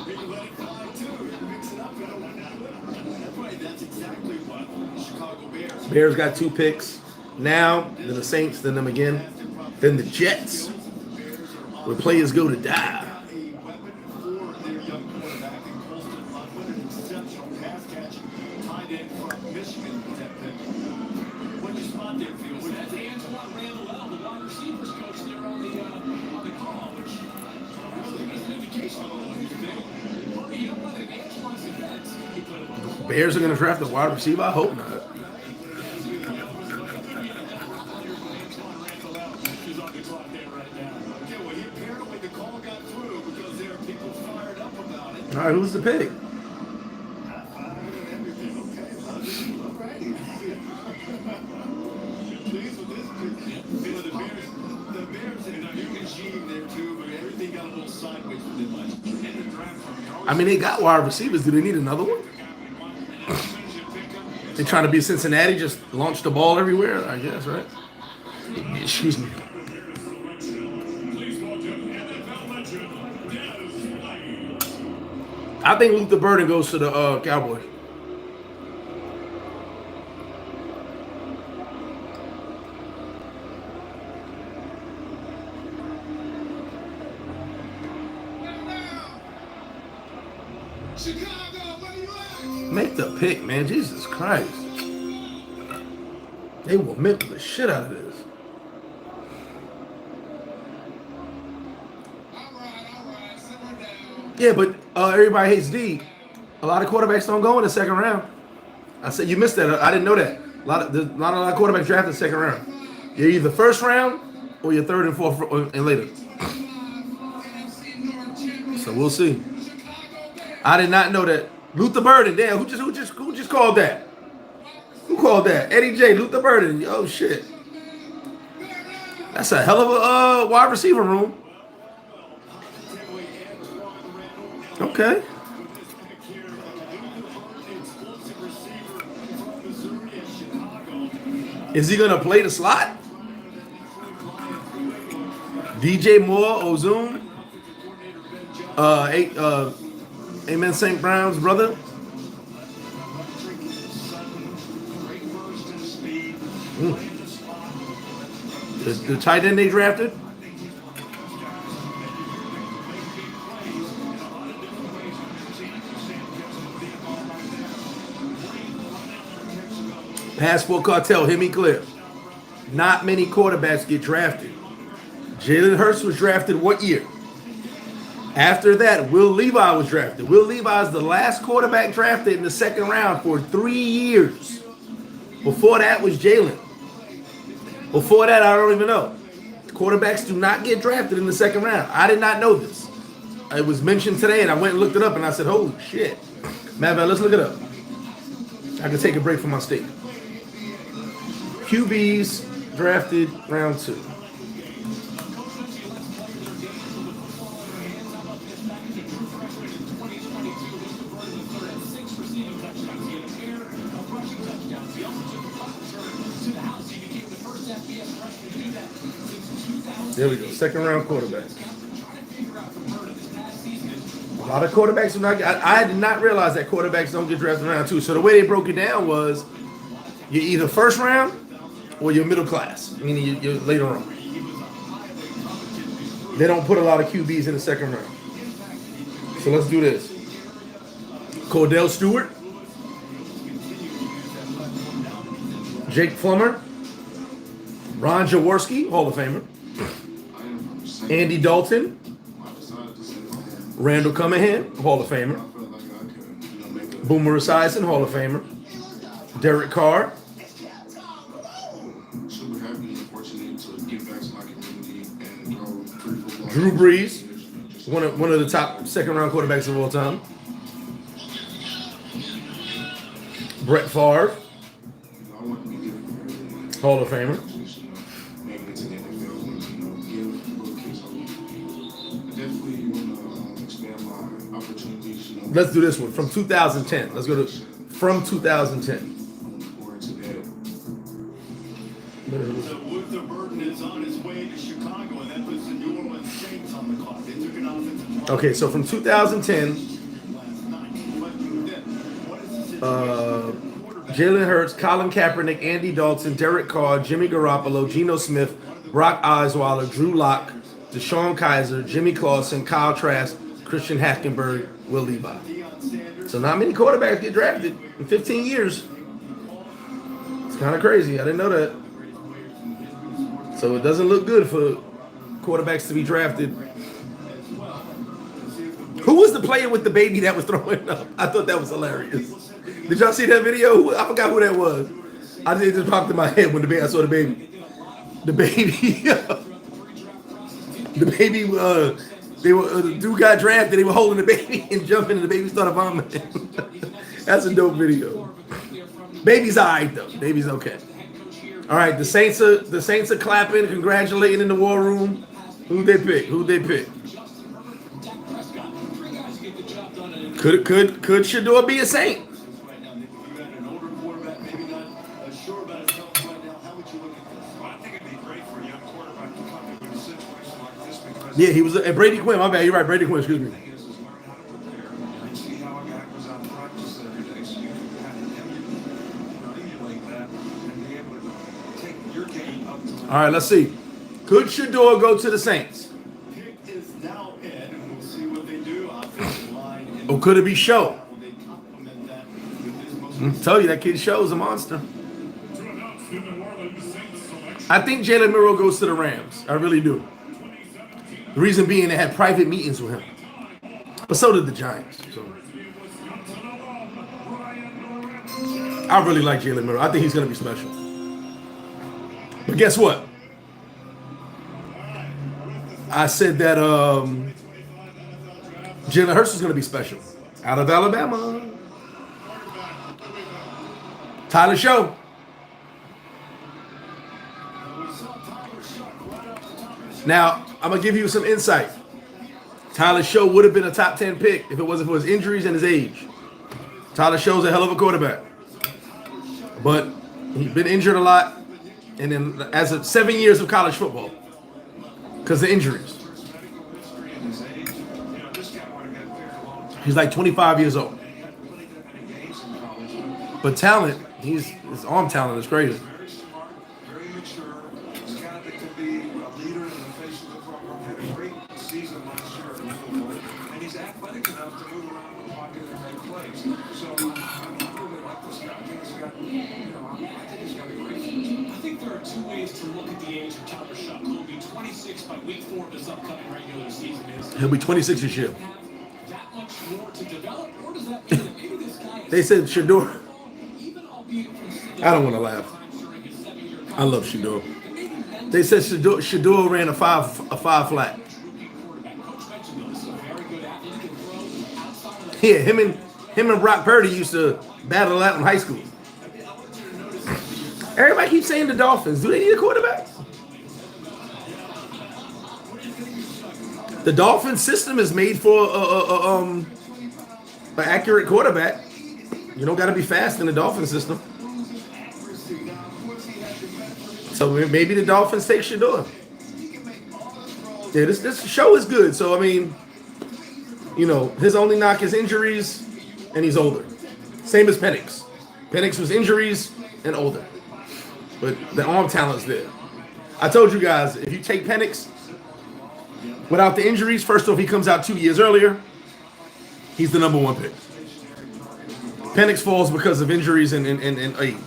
He can let it fly too. He can mix it up. That's right. That's exactly what the Chicago Bears. Bears got 2 picks. Now, then the Saints, then them again. Then the Jets, where players go to die. A weapon for their young quarterback in Colston Lockwood, an exceptional pass catch tied in from Michigan with that pick. What do you spot there, Field? Was that Antoine Randall, the wide receivers coach there on the call, which is an indication of what he's doing. Well, you know what? If Antoine's events, he put it on the Bears are going to draft a wide receiver? I hope not. He's on the clock there right now. Okay, well, apparently the call got through because there are people fired up about it. All right, who's the pick? Everything okay, bud? All right. Pleased with this pick. You know, the Bears had a new regime there too, but everything got a little sideways with them last year. And the draft from I mean, they got wide receivers. Do they need another one? They trying to be Cincinnati, just launch the ball everywhere, I guess, right? Excuse me. I think Luther Burden goes to the Cowboys. Chicago, where you at? Make the pick, man. Jesus Christ. They will milk the shit out of this. All right, simmer down. Yeah, but everybody hates D. A lot of quarterbacks don't go in the second round. I said you missed that. I didn't know that. There's not a lot of quarterbacks drafted in the second round. You're either first round or you're third and fourth and later. So we'll see. I did not know that. Luther Burden, damn, who just called that? Who called that? Eddie J, Luther Burden. Oh shit. That's a hell of a wide receiver room. Okay. Is he gonna play the slot? DJ Moore, Ozune, Amen St. Brown's brother. The tight end they drafted. Passport Cartel, hear me clear. Not many quarterbacks get drafted. Jalen Hurts was drafted what year? After that, Will Levi was drafted. Will Levi is the last quarterback drafted in the second round for 3 years. Before that was Jalen. Before that, I don't even know. Quarterbacks do not get drafted in the second round. I did not know this. It was mentioned today, and I went and looked it up, and I said, holy shit. Man, let's look it up. I can take a break from my statement. QBs drafted round 2. There we go. Second round quarterbacks. A lot of quarterbacks do not get. I did not realize that quarterbacks don't get drafted in round 2. So the way they broke it down was you're either first round or you're middle class, meaning you're later on. They don't put a lot of QBs in the second round. So let's do this. Cordell Stewart, Jake Plummer, Ron Jaworski, Hall of Famer, Andy Dalton, Randall Cunningham, Hall of Famer, Boomer Esiason, Hall of Famer, Derek Carr, Drew Brees, one of the top second round quarterbacks of all time, Brett Favre, Hall of Famer. opportunities, you know. Let's do this one from 2010. Let's go to from 2010. So Luther Burden is on his way to Chicago, and that puts the New Orleans Saints on the clock. They took an offensive line Okay, so from 2010, last night. But then, what is the situation? Jalen Hurts, Colin Kaepernick, Andy Dalton, Derek Carr, Jimmy Garoppolo, Geno Smith, Brock Osweiler, Drew Lock, Deshaun Kaiser, Jimmy Clausen, Kyle Trask, Christian Hackenberg, Will Levi. So not many quarterbacks get drafted in 15 years. It's kind of crazy. I didn't know that. So it doesn't look good for quarterbacks to be drafted. Who was the player with the baby that was throwing up? I thought that was hilarious. Did y'all see that video? I forgot who that was. I think it just popped in my head when I saw the baby. The baby. The dude got drafted. They were holding the baby and jumping, and the baby started vomiting. That's a dope video. Baby's alright though. Baby's okay. All right, the Saints are clapping, congratulating in the war room. Who'd they pick? Could Shedeur be a Saint? Yeah, he was. And Brady Quinn, my bad. You're right, Brady Quinn. Excuse me. All right, let's see. Could Shedeur go to the Saints? Pick is now in, and we'll see what they do. Offensive line. Or could it be Show? Will they complement that with his most I tell you, that kid Show's a monster. I think Jalen Murrow goes to the Rams. I really do. The reason being they had private meetings with him. But so did the Giants. So. I really like Jalen Murrow. I think he's going to be special. But guess what? I said that Jalen Hurts is going to be special. Out of Alabama. Tyler Show. Now, I'm going to give you some insight. Tyler Show would have been a top 10 pick if it wasn't for his injuries and his age. Tyler Show's a hell of a quarterback. But he's been injured a lot. And then as of 7 years of college football. Because of injuries. He's like 25 years old. But talent, his arm talent is crazy. Very mature. He's a guy that could be a leader in the face of the program. Had a great season last year in football. And he's athletic enough to move around the pocket and make plays. So I really like this guy. I think he's got, I think he's got a great future. I think there are two ways to look at the age of Tyler Shough. He'll be 26 by week 4 of his upcoming regular season. He'll be 26 this year. That much more to develop, or does that mean that maybe this guy is They said Shedeur. even albeit from I don't want to laugh. I love Shedeur. They said Shedeur ran a five flat. Yeah, him and Brock Purdy used to battle out in high school. Everybody keeps saying the Dolphins. Do they need a quarterback? The Dolphins system is made for an accurate quarterback. You don't got to be fast in the Dolphins system. So maybe the Dolphins take Shedeur. Yeah, this show is good. So, I mean, his only knock is injuries, and he's older. Same as Penix. Penix was injuries and older. But the arm talent's there. I told you guys, if you take Penix without the injuries, first off, he comes out 2 years earlier. He's the number 1 pick. Penix falls because of injuries and age.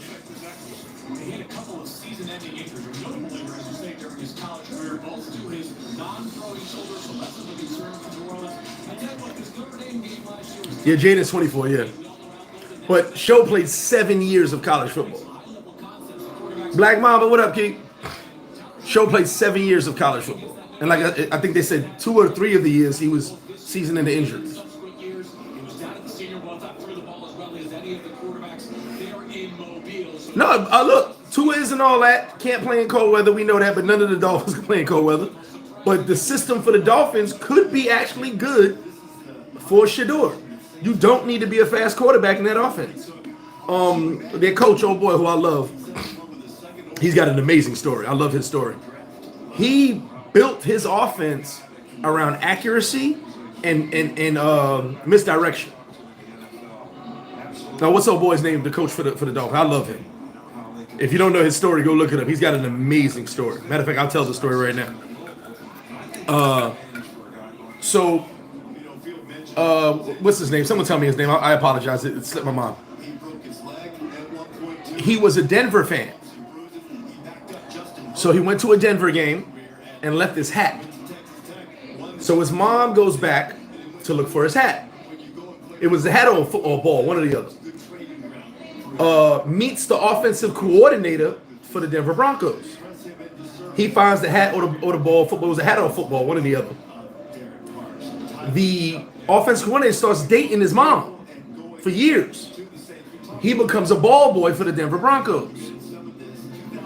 He had a couple of season-ending injuries, notable injuries, you say, during his college career, both to his non-throwing shoulder, so less of a concern for New Orleans. And then, look, his Notre Dame game last year was... Yeah, Jaden's 24, yeah. But Show played 7 years of college football. Black Mamba, what up, Keith? Show played 7 years of college football. And like I think they said 2 or 3 of the years he was seasoned into injuries. No, look, Tua isn't all that. Can't play in cold weather. We know that, but none of the Dolphins can play in cold weather. But the system for the Dolphins could be actually good for Shedeur. You don't need to be a fast quarterback in that offense. Their coach, oh boy, who I love, he's got an amazing story. I love his story. He built his offense around accuracy and misdirection. Now, what's old boy's name? The coach for the Dolphins. I love him. If you don't know his story, go look it up. He's got an amazing story. Matter of fact, I'll tell the story right now. What's his name? Someone tell me his name. I apologize. It slipped my mind. He was a Denver fan. So he went to a Denver game and left his hat. So his mom goes back to look for his hat. It was a hat or a football ball, one or the other. Meets the offensive coordinator for the Denver Broncos. He finds the hat or the ball, football. It was a hat or a football, one or the other. The offensive coordinator starts dating his mom for years. He becomes a ball boy for the Denver Broncos.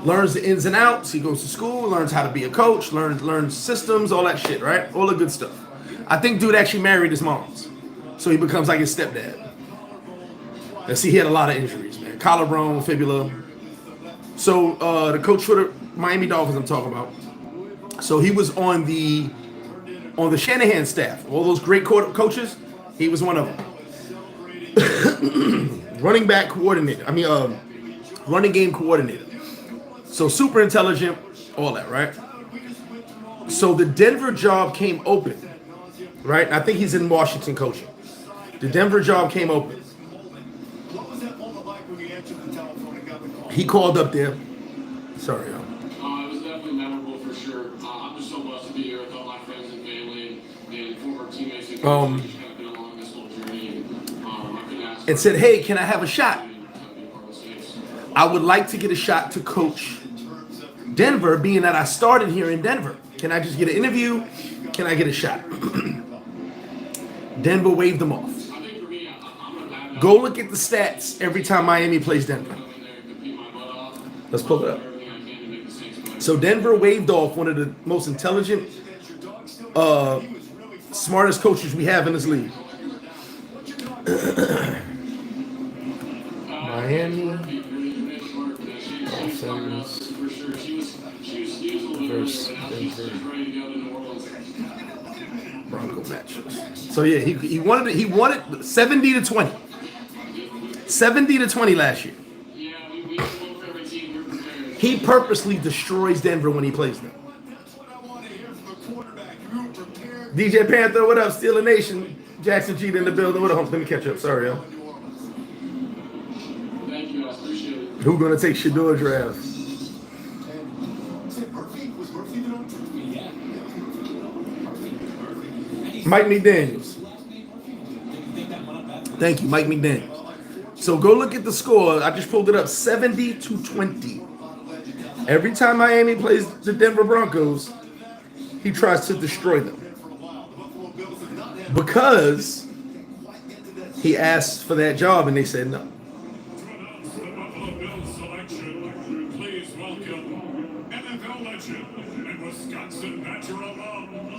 Learns the ins and outs. He goes to school, learns how to be a coach, learns systems, all that shit, right? All the good stuff. I think dude actually married his mom's. So he becomes like his stepdad. And see, he had a lot of injuries, man. Collarbone, fibula. So the coach for the Miami Dolphins I'm talking about. So he was on the Shanahan staff. All those great coaches, he was one of them. Running back coordinator. Running game coordinator. So super intelligent, all that, right? So the Denver job came open, right? I think he's in Washington coaching. The Denver job came open. He called up there. Sorry, y'all. It was definitely memorable for sure. I'm just so blessed to be here with all my friends and family and former teammates and coaches who've kind of been along this whole journey. And said, hey, can I have a shot? I would like to get a shot to coach Denver, being that I started here in Denver. Can I just get an interview? Can I get a shot? Denver waved them off. Go look at the stats every time Miami plays Denver. Let's pull it up. So Denver waved off one of the most intelligent, smartest coaches we have in this league. Miami Dolphins versus Denver Bronco matches. So yeah, he wanted 70 to 20. 70 to 20 last year. He purposely destroys Denver when he plays them. DJ Panther, what up? Steeler Nation. Jackson Cheat in the building. What up? Let me catch up. Sorry, yo. Thank you, I appreciate it. Who gonna take Shedeur draft? Mike McDaniels. Thank you, Mike McDaniels. So go look at the score. I just pulled it up. 70 to 20. Every time Miami plays the Denver Broncos, he tries to destroy them. Because he asked for that job and they said no. Please welcome NFL legend and Wisconsin natural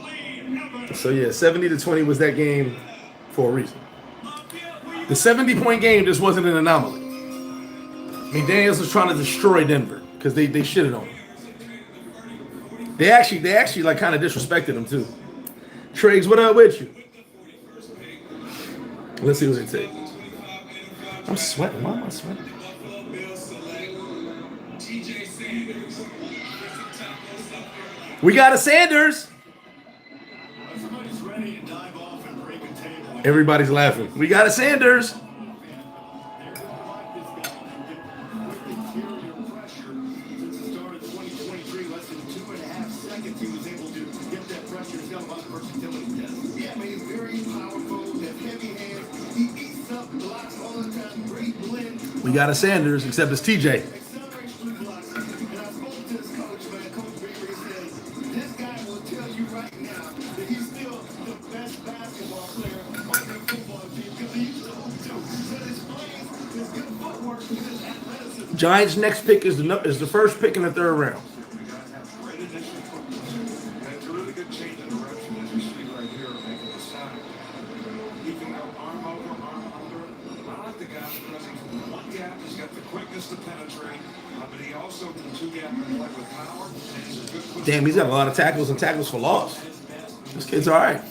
Lee Evans. So yeah, 70 to 20 was that game for a reason. The 70-point game just wasn't an anomaly. McDaniels was trying to destroy Denver because they shitted on him. They actually like kind of disrespected him too. Triggs, what up with you? Let's see what they take. I'm sweating. Why am I sweating? We got a Sanders. Everybody's laughing. We got a Sanders. We got a Sanders, except it's TJ. Giants' next pick is the first pick in the third round. It's a really good change in direction as you see right here, making the sign. He can back. He's got the quickness to penetrate, but he also can two-gap and play with power. And he's a good push. Damn, he's got a lot of tackles and tackles for loss. This kid's all right.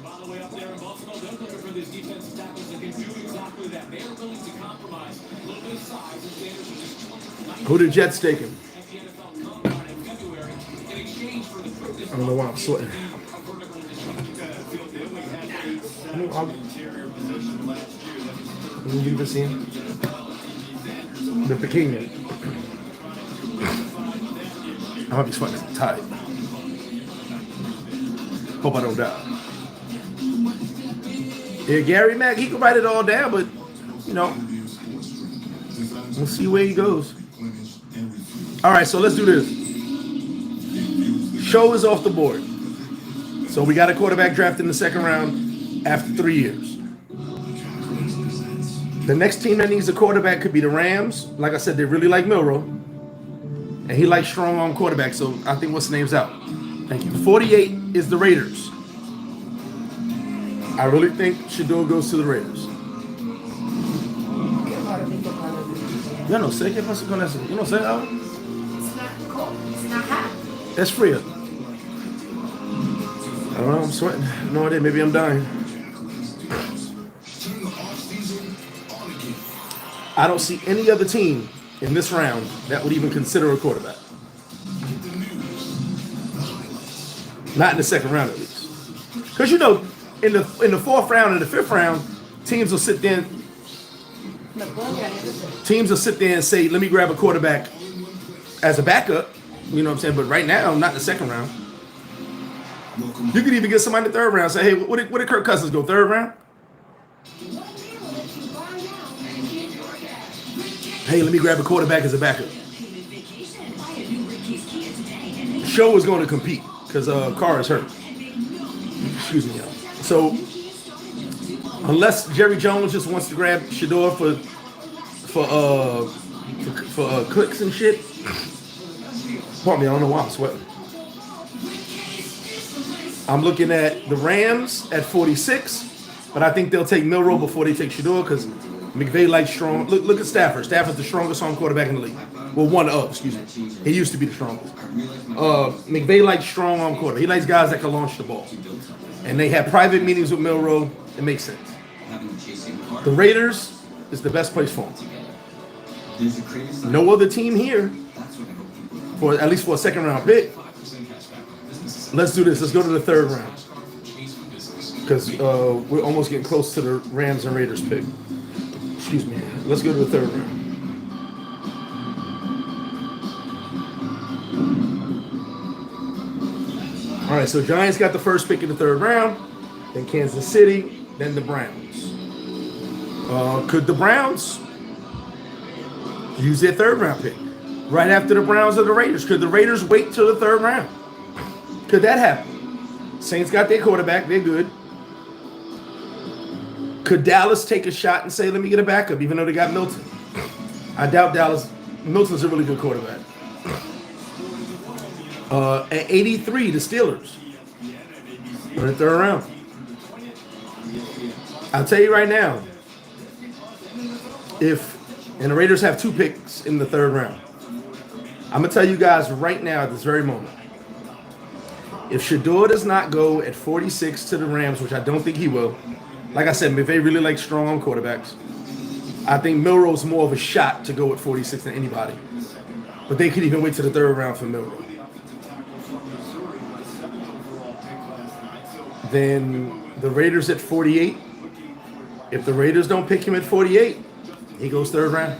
By the way, up there in Buffalo, they're looking for these defensive tackles that can do exactly that. They are willing to compromise a little bit of size and Sanders are just 29 Who did Jets take him? at the NFL Combine in February in exchange for the quickness. I don't know why I'm sweating. Let me give this in. The Peking. I'll be sweating tight. Hope I don't die. Yeah, Gary Mack, he can write it all down, but you know, we'll see where he goes. All right, so let's do this. Show is off the board. So we got a quarterback drafted in the second round after 3 years. The next team that needs a quarterback could be the Rams. Like I said, they really like Milroe. And he likes strong arm quarterbacks, so I think what's the name's out. Thank you. 48 is the Raiders. I really think Shedeur goes to the Raiders. Yo no sé qué pasó con eso. Yo no sé ahora. It's not cold. It's not hot. That's free. I don't know, I'm sweating. No idea, maybe I'm dying. I don't see any other team in this round that would even consider a quarterback. Not in the second round, at least. Because you know, in the fourth round and the fifth round, teams will sit there. Teams will sit there and say, "Let me grab a quarterback as a backup." You know what I'm saying? But right now, not in the second round. You could even get somebody in the third round. Say, "Hey, what did Kirk Cousins go? Third round? Hey, let me grab a quarterback as a backup." Show is going to compete because Carr is hurt. Excuse me, y'all. So unless Jerry Jones just wants to grab Shedeur for clicks and shit, pardon me, I don't know why I'm sweating. I'm looking at the Rams at 46, but I think they'll take Milroe before they take Shedeur because McVay likes strong. Look at Stafford. Stafford's the strongest arm quarterback in the league. Well, one of, excuse me. He used to be the strongest. McVay likes strong arm quarterback. He likes guys that can launch the ball. And they have private meetings with Milroe. It makes sense. The Raiders is the best place for him. No other team here, for at least for a second round pick. Let's do this. Let's go to the third round. Because we're almost getting close to the Rams and Raiders pick. Excuse me. Let's go to the third round. All right, so Giants got the first pick in the third round, then Kansas City, then the Browns. Could the Browns use their third round pick right after the Browns or the Raiders? Could the Raiders wait till the third round? Could that happen? Saints got their quarterback, they're good. Could Dallas take a shot and say, let me get a backup, even though they got Milton? I doubt Dallas. Milton's a really good quarterback. At 83, the Steelers. In the third round. I'll tell you right now, and the Raiders have 2 picks in the third round. I'm going to tell you guys right now at this very moment, if Shedeur does not go at 46 to the Rams, which I don't think he will, like I said, McVay really likes strong arm quarterbacks. I think Milroe's more of a shot to go at 46 than anybody. But they could even wait to the third round for Milroe. Then the Raiders at 48. If the Raiders don't pick him at 48, he goes third round.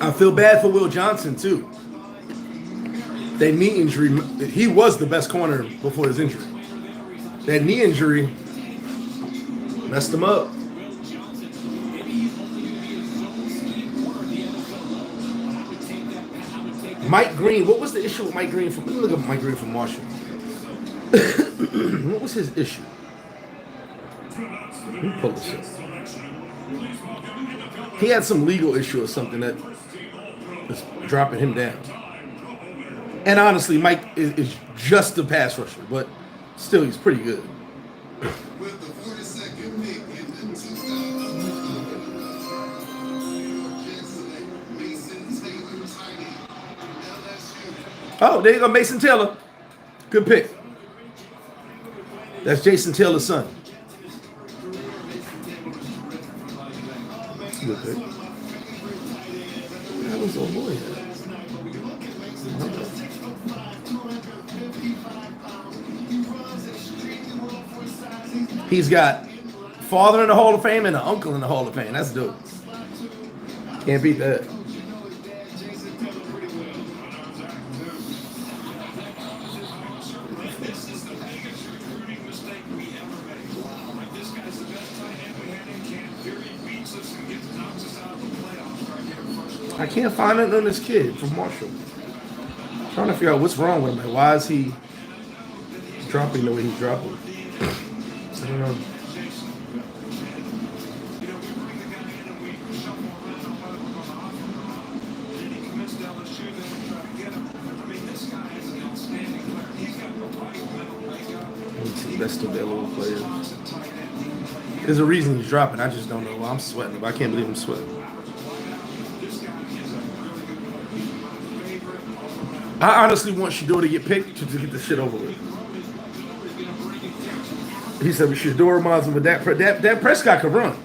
I feel bad for Will Johnson, too. That knee injury, he was the best corner before his injury. That knee injury messed him up. Mike Green, what was the issue with Mike Green from? Let me look at Mike Green from Washington. What was his issue? Let me pull this up. He had some legal issue or something that was dropping him down. And honestly, Mike is just a pass rusher, but still, he's pretty good. With the 42nd pick in the 2000 Mason Taylor Tiny, LSU. Oh, there you go, Mason Taylor. Good pick. That's Jason Taylor's son. Good pick. That was old boy. He's got father in the Hall of Fame and an uncle in the Hall of Fame. That's dope. Can't beat that. I can't find it on this kid from Marshall. I'm trying to figure out what's wrong with him. Like, why is he dropping the way he's dropping? I don't know. Best available player. There's a reason he's dropping. I just don't know. I'm sweating. I can't believe I'm sweating. I honestly want Shedeur to get picked to get this shit over with. He said Shedeur reminds him of that Prescott could run.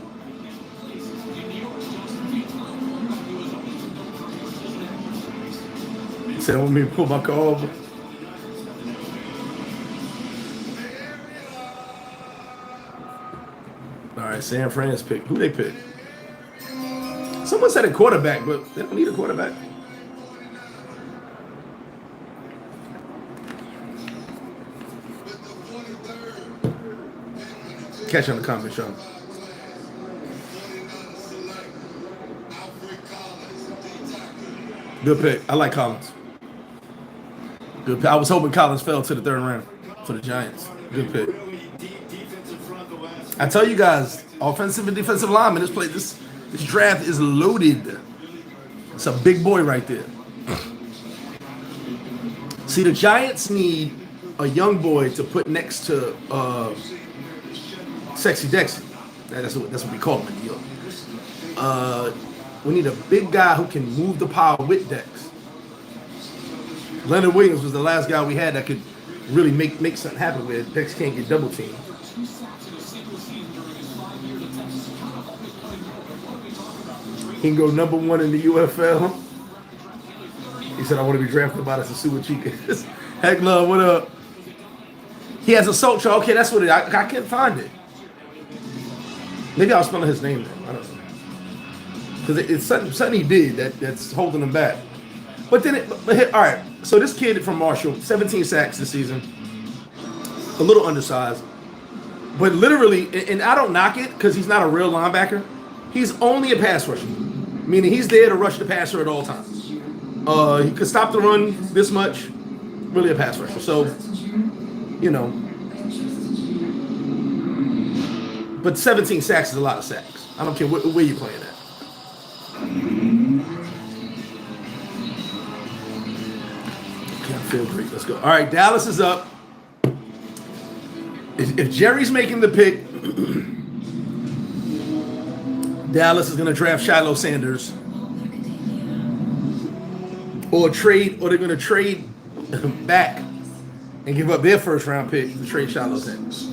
He said, I want me to pull my car over. All right, San Fran's pick. Who they pick? Someone said a quarterback, but they don't need a quarterback. Catch on the comment, Sean. Good pick. I like Collins. Good pick. I was hoping Collins fell to the third round for the Giants. Good pick. I tell you guys, offensive and defensive linemen, this draft is loaded. It's a big boy right there. See, the Giants need a young boy to put next to Sexy Dexy. That's what we call him in New York. We need a big guy who can move the power with Dex. Leonard Williams was the last guy we had that could really make something happen where Dex can't get double teamed. He can go #1 in the UFL. He said, I want to be drafted by the Sosua Chicas. Heck love, what up? He has a soul chart. Okay, that's what it is. I can't find it. Maybe I was spelling his name wrong. I don't know. Because it's something he did that's holding him back. But then, all right. So this kid from Marshall, 17 sacks this season. A little undersized. But literally, and I don't knock it because he's not a real linebacker. He's only a pass rusher. Meaning he's there to rush the passer at all times. He could stop the run this much. Really a pass rusher. So, you know. But 17 sacks is a lot of sacks. I don't care where you're playing at. Can't feel great. Let's go. All right, Dallas is up. If Jerry's making the pick, Dallas is going to draft Shiloh Sanders. Or they're going to trade back and give up their first round pick to trade Shiloh Sanders.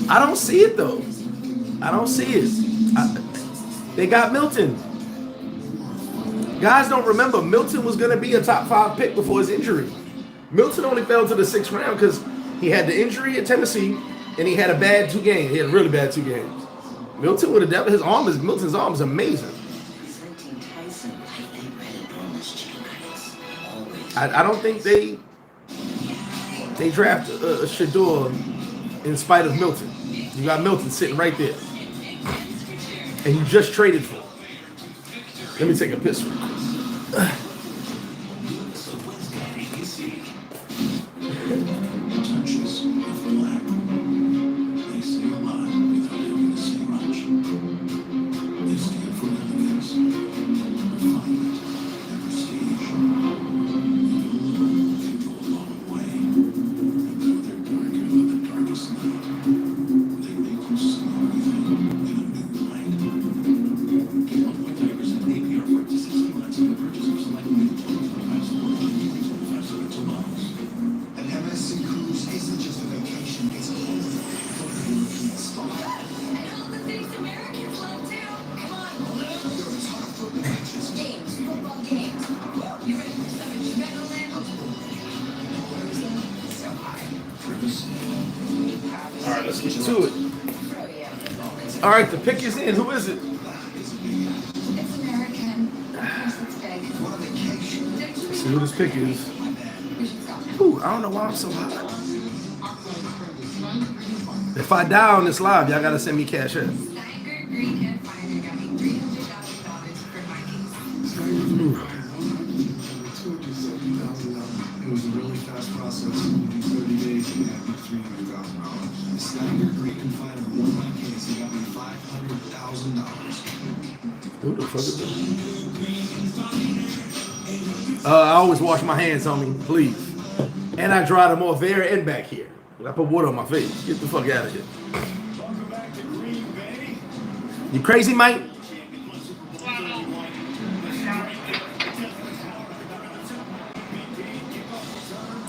I don't see it though. I don't see it. They got Milton. Guys don't remember, Milton was going to be a top 5 pick before his injury. Milton only fell to the 6th round because he had the injury at Tennessee and he had a bad 2 games. He had really bad 2 games. Milton would have done Milton's arm is amazing. I don't think they draft a Shedeur in spite of Milton. You got Milton sitting right there. And you just traded for him. Let me take a piss real quick. let's get to it. All right, the pick is in. Who is it? It's American. Of course it's big. Let's see who this pick is. Ooh, I don't know why I'm so hot. If I die on this live, y'all gotta send me cash in. Steiger, Green, and Finder got me $300,000 for Vikings. It was a really fast process. In 30 days, he had me $300,000. Steiger, Green, and Finder won my case. He got me $500,000. Who the fuck is this? I always wash my hands, homie, please. And I dry them off there and back here. I put water on my face. Get the fuck out of here. You crazy, Mike?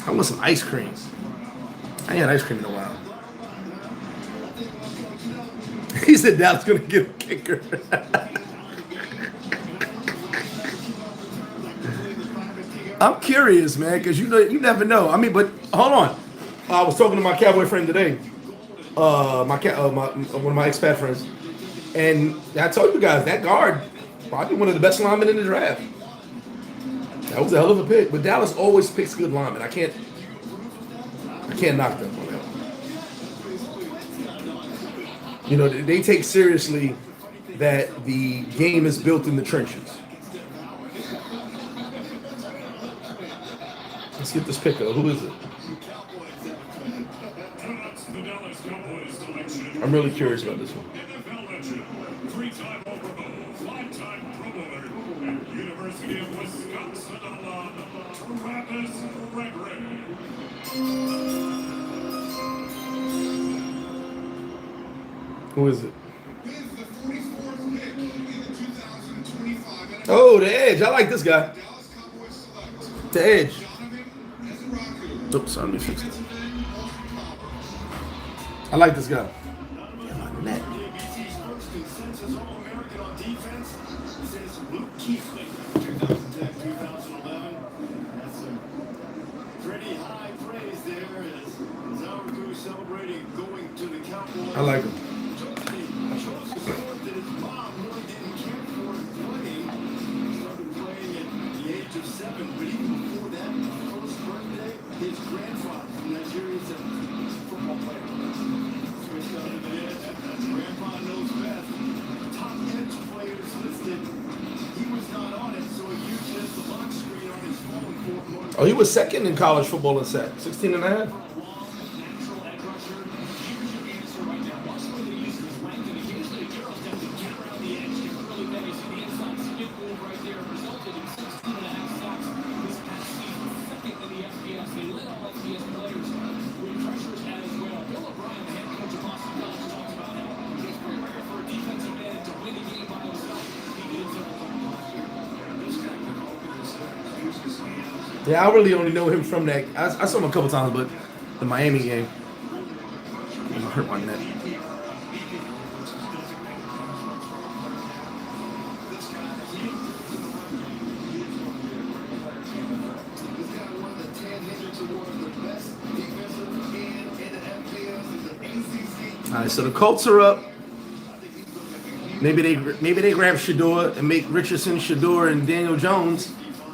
I want some ice cream. I ain't had ice cream in a while. He said Dallas gonna get a kicker. I'm curious, man, because you never know. I mean, but hold on. I was talking to my Cowboy friend today, one of my expat friends, and I told you guys that guard probably one of the best linemen in the draft. That was a hell of a pick. But Dallas always picks good linemen. I can't knock them on that. You know, they take seriously that the game is built in the trenches. Let's get this pick up. Who is it? I'm really curious about this one. Who is it? Oh, the Edge. I like this guy. The Edge. Oops, sorry, let me fix it. I like this guy. Net. I like him. His grandfather from Nigeria is a football player. Grandpa knows best. Top edge players listed. He was not on it, so he used it as the lock screen on his phone. Oh, he was second in college football in sacks, 16 and a half. Yeah, I really only know him from that. I saw him a couple times, but the Miami game. I hurt my neck. All right, so the Colts are up. Maybe they grab Shedeur and make Richardson, Shedeur, and Daniel Jones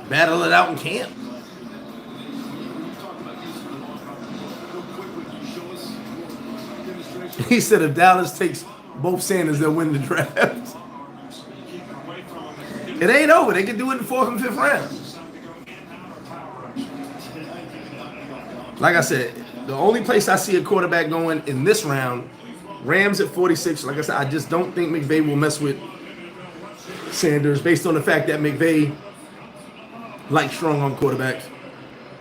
battle it out in camp. He said if Dallas takes both Sanders, they'll win the draft. It ain't over. They can do it in the 4th and 5th round. Like I said, the only place I see a quarterback going in this round, Rams at 46. Like I said, I just don't think McVay will mess with Sanders based on the fact that McVay likes strong-arm quarterbacks.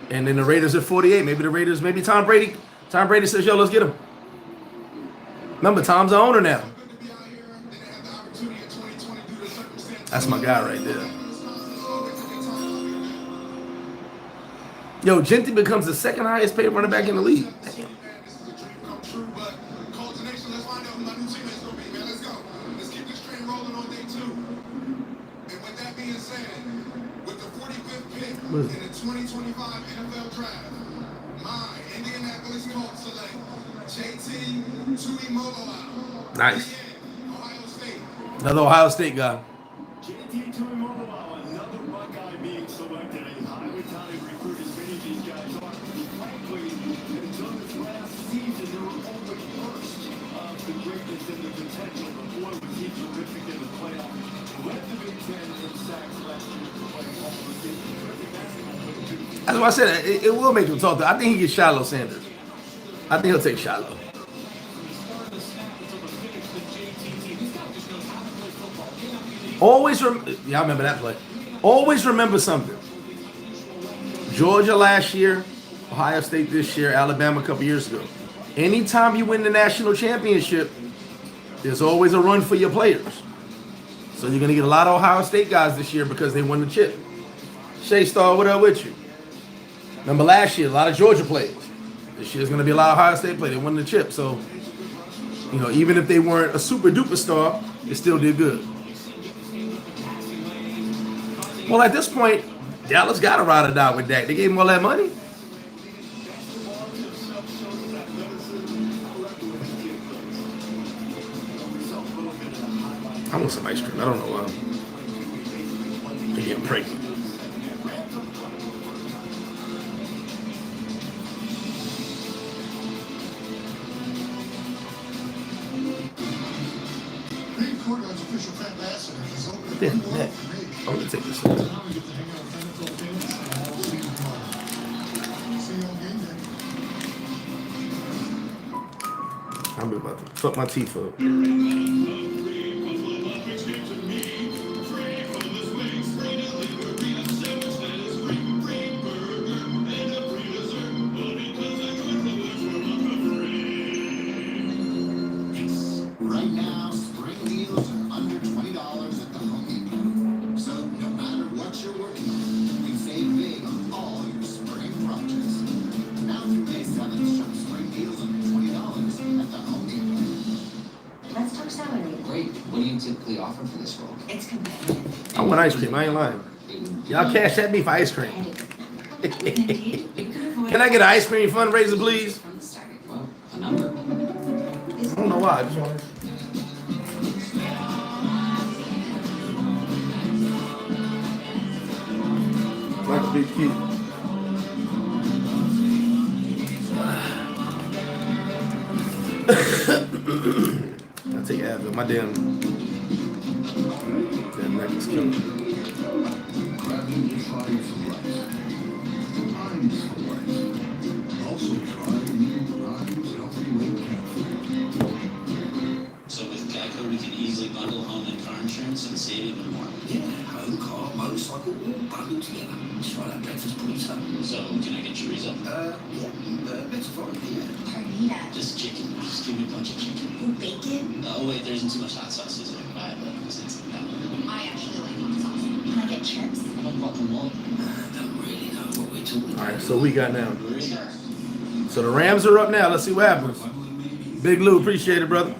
And then the Raiders at 48. Maybe Tom Brady says, yo, let's get him. Remember, Tom's the owner now. That's my guy right there. Yo, Gentry becomes the 2nd highest paid running back in the league. Damn. In the 2025 NFL Draft, my Indianapolis Colts select JT Nice. Another Ohio State guy. JT Tuimoloau, another Buckeye being selected. A highly touted recruit, as many of these guys are. Frankly, until this last season, they were only first of the greatness and the potential. The boy was he terrific in the playoff. Led the Big Ten in sacks last year for playing all the games. Terrific basketball player, too. That's why I said it will make him talk. I think he gets Shiloh Sanders. I think he'll take Shiloh. Always yeah, I remember that play. Always remember something. Georgia last year, Ohio State this year, Alabama a couple years ago. Anytime you win the national championship, there's always a run for your players. So you're gonna get a lot of Ohio State guys this year because they won the chip. Shea Star, what up with you? Remember last year, a lot of Georgia players. This year's gonna be a lot of Ohio State players. They won the chip, so you know, even if they weren't a super duper star, they still did good. Well, at this point, Dallas got to ride or die with Dak. They gave him all that money. I want some ice cream. I don't know why. They getting pregnant. Damn, Nick. I'm gonna take this one. I'm about to fuck my teeth up. Right now, spring deals are under $20 at the Home Depot. So no matter what you're working on, we save big on all your spring projects. Now through May 7th, shop spring deals under $20 at the Home Depot. Let's talk salary. Great. What do you typically offer for this role? It's competitive. I want ice cream. I ain't lying. Y'all cash at me for ice cream. Indeed, you could avoid Can I get an ice cream fundraiser, please? from the start. Well, a number. I don't know why. I just want to. Like a big kid. I take Advil. My damn neck is killing me. So with Geico, we can easily bundle home and car insurance and save even more. Yeah, home, car, motorcycle, all bundled together. Let's try that breakfast pizza. So can I get chorizo? Metaphorically, yeah. Carnita. Just chicken. Just give me a bunch of chicken. Ooh, bacon. Oh wait, there isn't too much hot sauce, is there? I since no. I actually like hot sauce. Can I get chips? How about guacamole? I don't really know what we're talking All about. right, so we got now. Sure. So the Rams are up now. Let's see what happens. Big Lou, appreciate it, brother.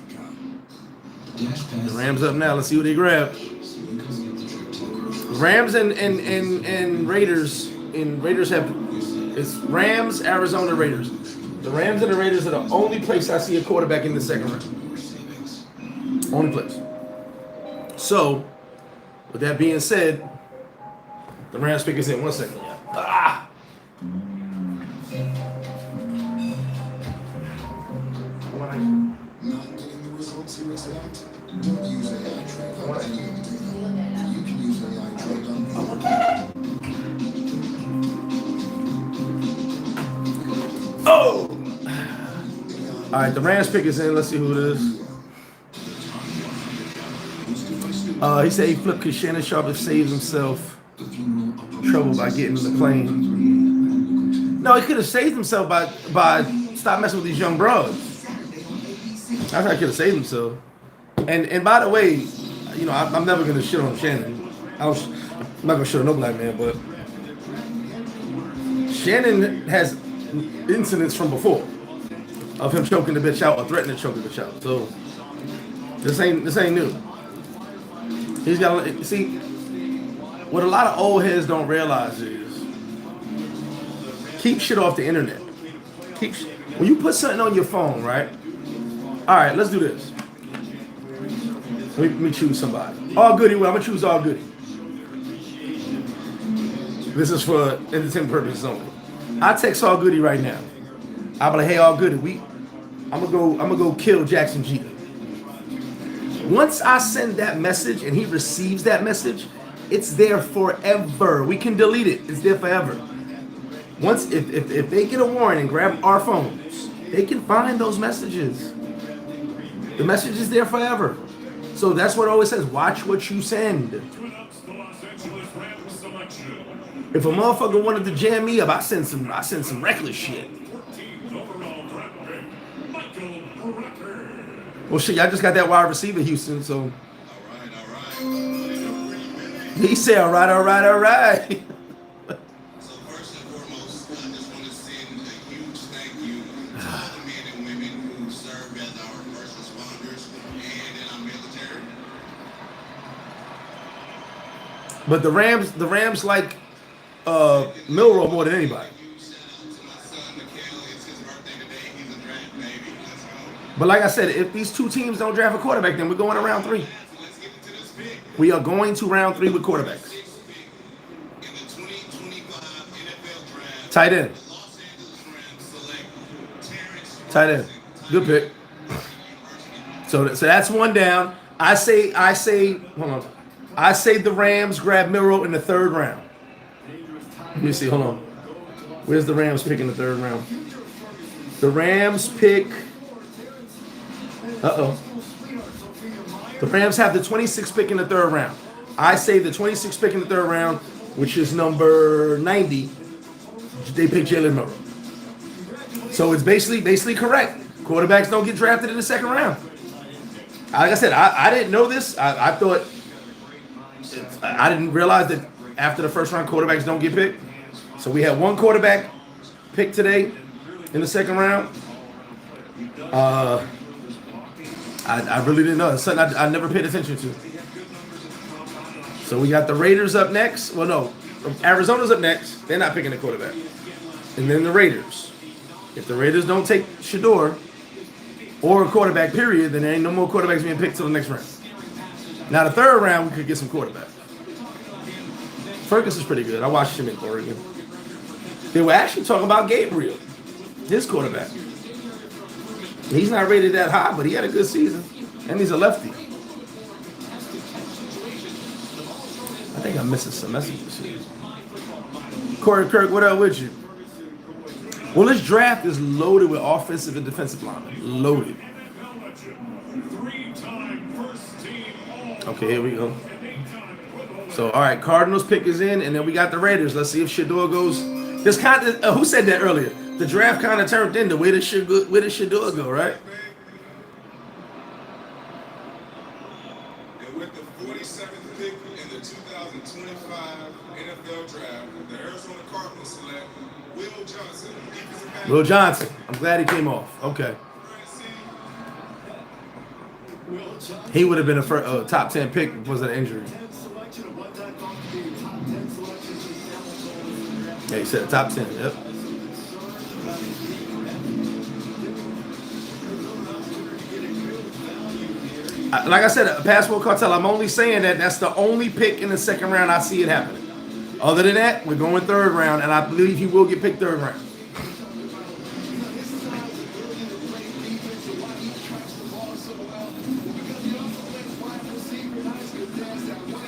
The Rams up now. Let's see what they grab. Rams and Raiders. And Raiders have it's Rams, Arizona, Raiders. The Rams and the Raiders are the only place I see a quarterback in the second round. Only place. So, with that being said, the Rams pick is in 1 second. Ah! Not getting the results you expect? Don't use AI trade on any of the data. You can use AI trade on Oh! All right, the Rams pick is in. Let's see who it is. He said he flipped because Shannon Sharp saved himself trouble by getting in the plane. No, he could have saved himself by stop messing with these young bros. That's how he could have saved himself. And by the way, you know, I'm never gonna shit on Shannon. I'm not gonna shit on no black man, but Shannon has incidents from before of him choking the bitch out or threatening to choke the bitch out. So this ain't new. He's got see what a lot of old heads don't realize is keep shit off the internet. When you put something on your phone, right? All right, let's do this. Let me choose somebody. All Goody. Well, I'm gonna choose All Goody. This is for entertainment purposes only. I text All Goody right now. I'm like, hey, All Goody, I'm gonna go kill Jackson Jeter. Once I send that message and he receives that message, it's there forever. We can delete it. It's there forever. Once if they get a warrant and grab our phones, they can find those messages. The message is there forever. So that's what it always says. Watch what you send. If a motherfucker wanted to jam me up, I send some reckless shit. Well, shit, y'all just got that wide receiver, Houston. So he said, all right. So first and foremost, I just want to send a huge thank you to all the men and women who serve as our first responders and in our military. But the Rams like Milroe more than anybody. But like I said, if these two teams don't draft a quarterback, then we're going to round 3. We are going to round 3 with quarterbacks. Tight end. Tight end. Good pick. So that's one down. I say, hold on. I say the Rams grab Milroe in the 3rd round. Let me see, hold on. Where's the Rams pick in the 3rd round? The Rams pick. The Rams have the 26th pick in the 3rd round. I say the 26th pick in the 3rd round, which is number 90. They pick Jalen Milroe. So it's basically correct. Quarterbacks don't get drafted in the 2nd round. Like I said, I didn't know this. I thought I didn't realize that after the 1st round, quarterbacks don't get picked. So we had one quarterback picked today in the 2nd round. I really didn't know. It's something I never paid attention to. So we got the Raiders up next. Well, no, Arizona's up next. They're not picking a quarterback. And then the Raiders. If the Raiders don't take Shedeur or a quarterback, period, then there ain't no more quarterbacks being picked till the next round. Now, the 3rd round, we could get some quarterbacks. Ferguson's pretty good. I watched him in Oregon. They were actually talking about Gabriel, his quarterback. He's not rated that high, but he had a good season. And he's a lefty. I think I'm missing some messages here. Corey Kirk, what up with you? Well, this draft is loaded with offensive and defensive linemen. Loaded. Okay, here we go. So, all right, Cardinals pick is in, and then we got the Raiders. Let's see if Shedeur goes. This kind of who said that earlier? The draft kind of turned into where did Shedeur go, right? And with the 47th pick in the 2025 NFL draft, the Arizona Cardinals select Will Johnson. Will Johnson. I'm glad he came off. Okay. He would have been a top 10 pick if it wasn't an injury. Yeah, he said top 10. Yep. Like I said, a passport cartel. I'm only saying that's the only pick in the 2nd round I see it happening. Other than that, we're going 3rd round, and I believe he will get picked 3rd round.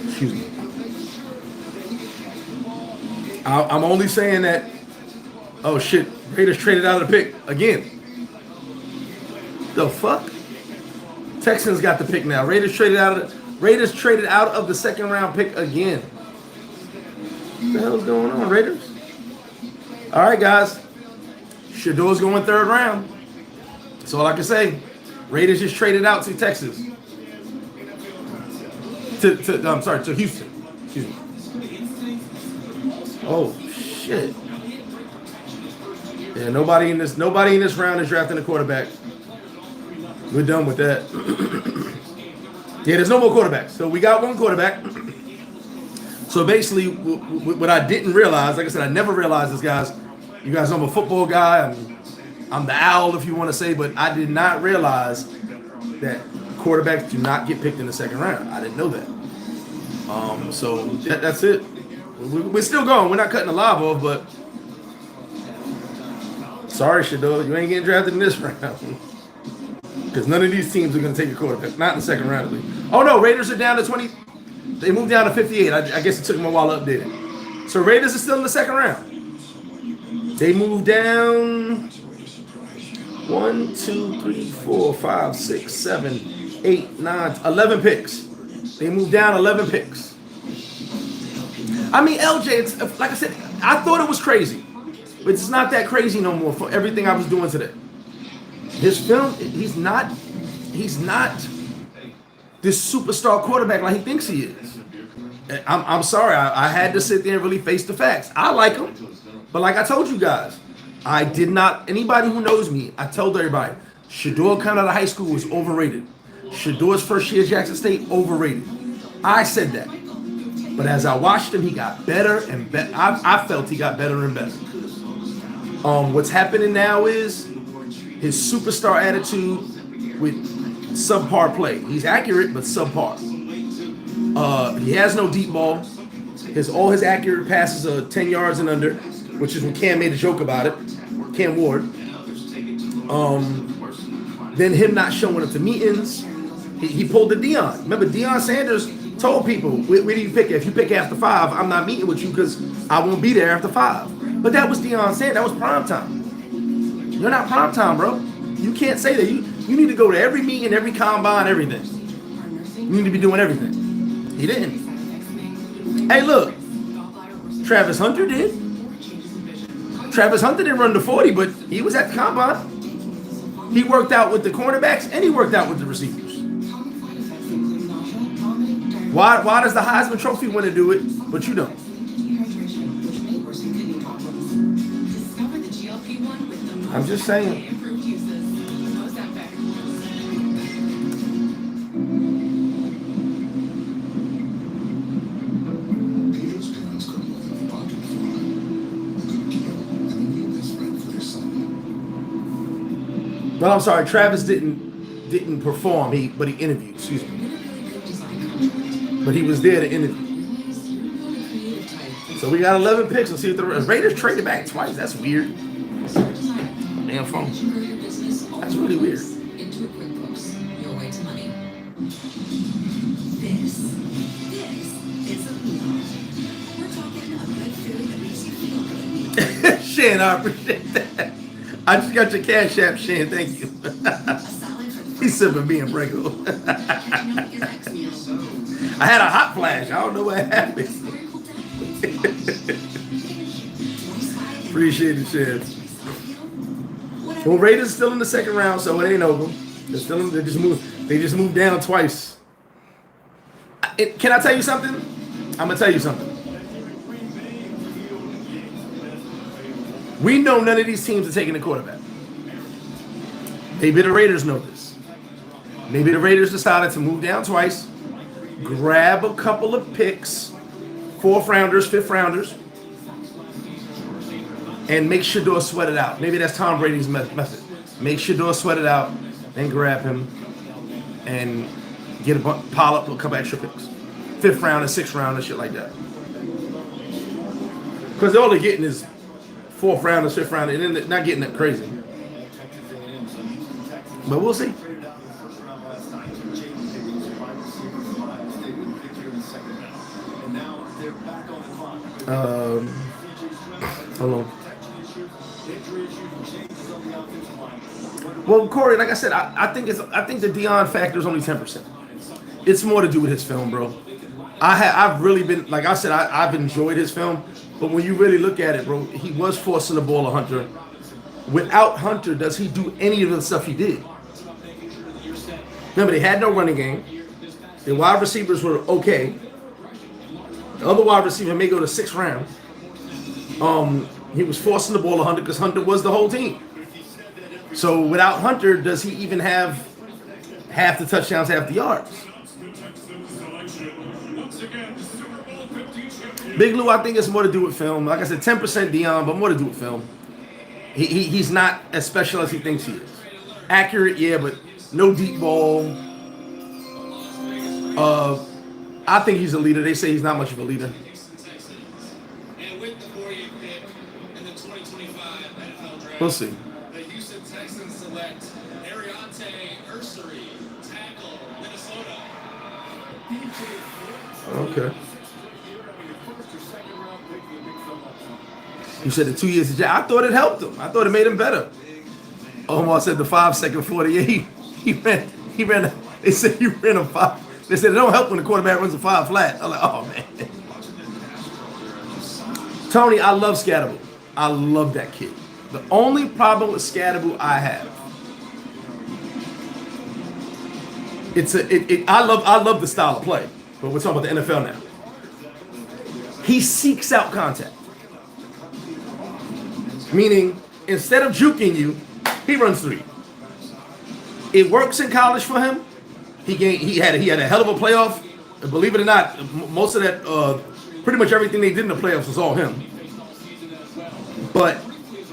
Excuse me. I'm only saying that. Oh shit! Raiders traded out of the pick again. The fuck? Texans got the pick now. Raiders traded out of the 2nd round pick again. What the hell's going on, Raiders? All right, guys. Shedeur's going 3rd round. That's all I can say. Raiders just traded out to Texas. To Houston. Excuse me. Oh shit. Yeah, nobody in this round is drafting a quarterback. We're done with that. Yeah, there's no more quarterbacks. So we got one quarterback. So basically, what I didn't realize, like I said, I never realized this, guys. You guys know I'm a football guy. I'm the owl, if you want to say, but I did not realize that quarterbacks do not get picked in the second round. I didn't know that. So that's it. We're still going. We're not cutting the live off, but sorry, Shedeur, you ain't getting drafted in this round. Because none of these teams are going to take a quarterback. Not in the second round, at least. Oh, no, Raiders are down to 20. They moved down to 58. I guess it took them a while to update it. So Raiders are still in the second round. They moved down 1, 2, 3, 4, 5, 6, 7, 8, 9, 11 picks. They moved down 11 picks. I mean, LJ, it's, like I said, I thought it was crazy. But it's not that crazy no more for everything I was doing today. His film, he's not this superstar quarterback like he thinks he is. I'm sorry, I had to sit there and really face the facts. I like him, but like I told you guys, I did not, anybody who knows me, I told everybody, Shedeur coming out of high school was overrated. Shedeur's first year at Jackson State, overrated. I said that. But as I watched him, he got better and better. I felt he got better and better. What's happening now is his superstar attitude with subpar play. He's accurate, but subpar. He has no deep ball. All his accurate passes are 10 yards and under, which is when Cam made a joke about it. Cam Ward. Then him not showing up to meetings. He pulled the Deion. Remember, Deion Sanders told people, where do you pick? If you pick after 5, I'm not meeting with you because I won't be there after 5. But that was Deion Sanders. That was prime time. You're not prime time, bro. You can't say that. You need to go to every meeting, every combine, everything. You need to be doing everything. He didn't. Hey, look. Travis Hunter did. Travis Hunter didn't run the 40, but he was at the combine. He worked out with the cornerbacks and he worked out with the receivers. Why does the Heisman Trophy winner do it, but you don't? I'm just saying. Well, I'm sorry, Travis didn't perform, but he interviewed, excuse me. But he was there to interview. So we got 11 picks. Let's see if the Raiders traded back twice. That's weird. Damn phone. That's really weird. Shan, I appreciate that. I just got your cash app, Shan. Thank you. He's sipping being Branko. I had a hot flash. I don't know what happened. Appreciate it, Shan. Well, Raiders still in the second round, so it ain't over. They're still in, they just moved down twice. Can I tell you something? I'm gonna tell you something. We know none of these teams are taking a quarterback. Maybe the Raiders know this. Maybe the Raiders decided to move down twice, grab a couple of picks, 4th rounders, 5th rounders, and make Shedeur sweat it out. Maybe that's Tom Brady's method. Make Shedeur sweat it out, then grab him and get pile up a couple extra picks. 5th round and 6th round and shit like that. Because all they're getting is 4th round and 5th round, and then they're not getting that crazy. But we'll see. Hold on. Well, Corey, like I said, I think the Deion factor is only 10%. It's more to do with his film, bro. I've really been, like I said, I've enjoyed his film, but when you really look at it, bro, he was forcing the ball to Hunter. Without Hunter, does he do any of the stuff he did? Remember, they had no running game. The wide receivers were okay. The other wide receiver may go to 6th round. He was forcing the ball to Hunter because Hunter was the whole team. So without Hunter, does he even have half the touchdowns, half the yards? Big Lou, I think it's more to do with film. Like I said, 10% Deion, but more to do with film. He's not as special as he thinks he is. Accurate, yeah, but no deep ball. I think he's a leader. They say he's not much of a leader. And with the 48th pick in the 2025 NFL Draft, We'll see. the Houston Texans select Ariante Ursery, tackle, Minnesota. Okay. You said the 2 years of jail. I thought it helped him. I thought it made him better. Almost said the 5-second 48. He ran. They said he ran a 5. They said it don't help when the quarterback runs a 5 flat. I'm like, oh man. Tony, I love Scatterable. I love that kid. The only problem with Scatterable I have, I love the style of play, but we're talking about the NFL now. He seeks out contact. Meaning, instead of juking you, he runs through you. It works in college for him. He had a hell of a playoff. And believe it or not, most of that, pretty much everything they did in the playoffs was all him. But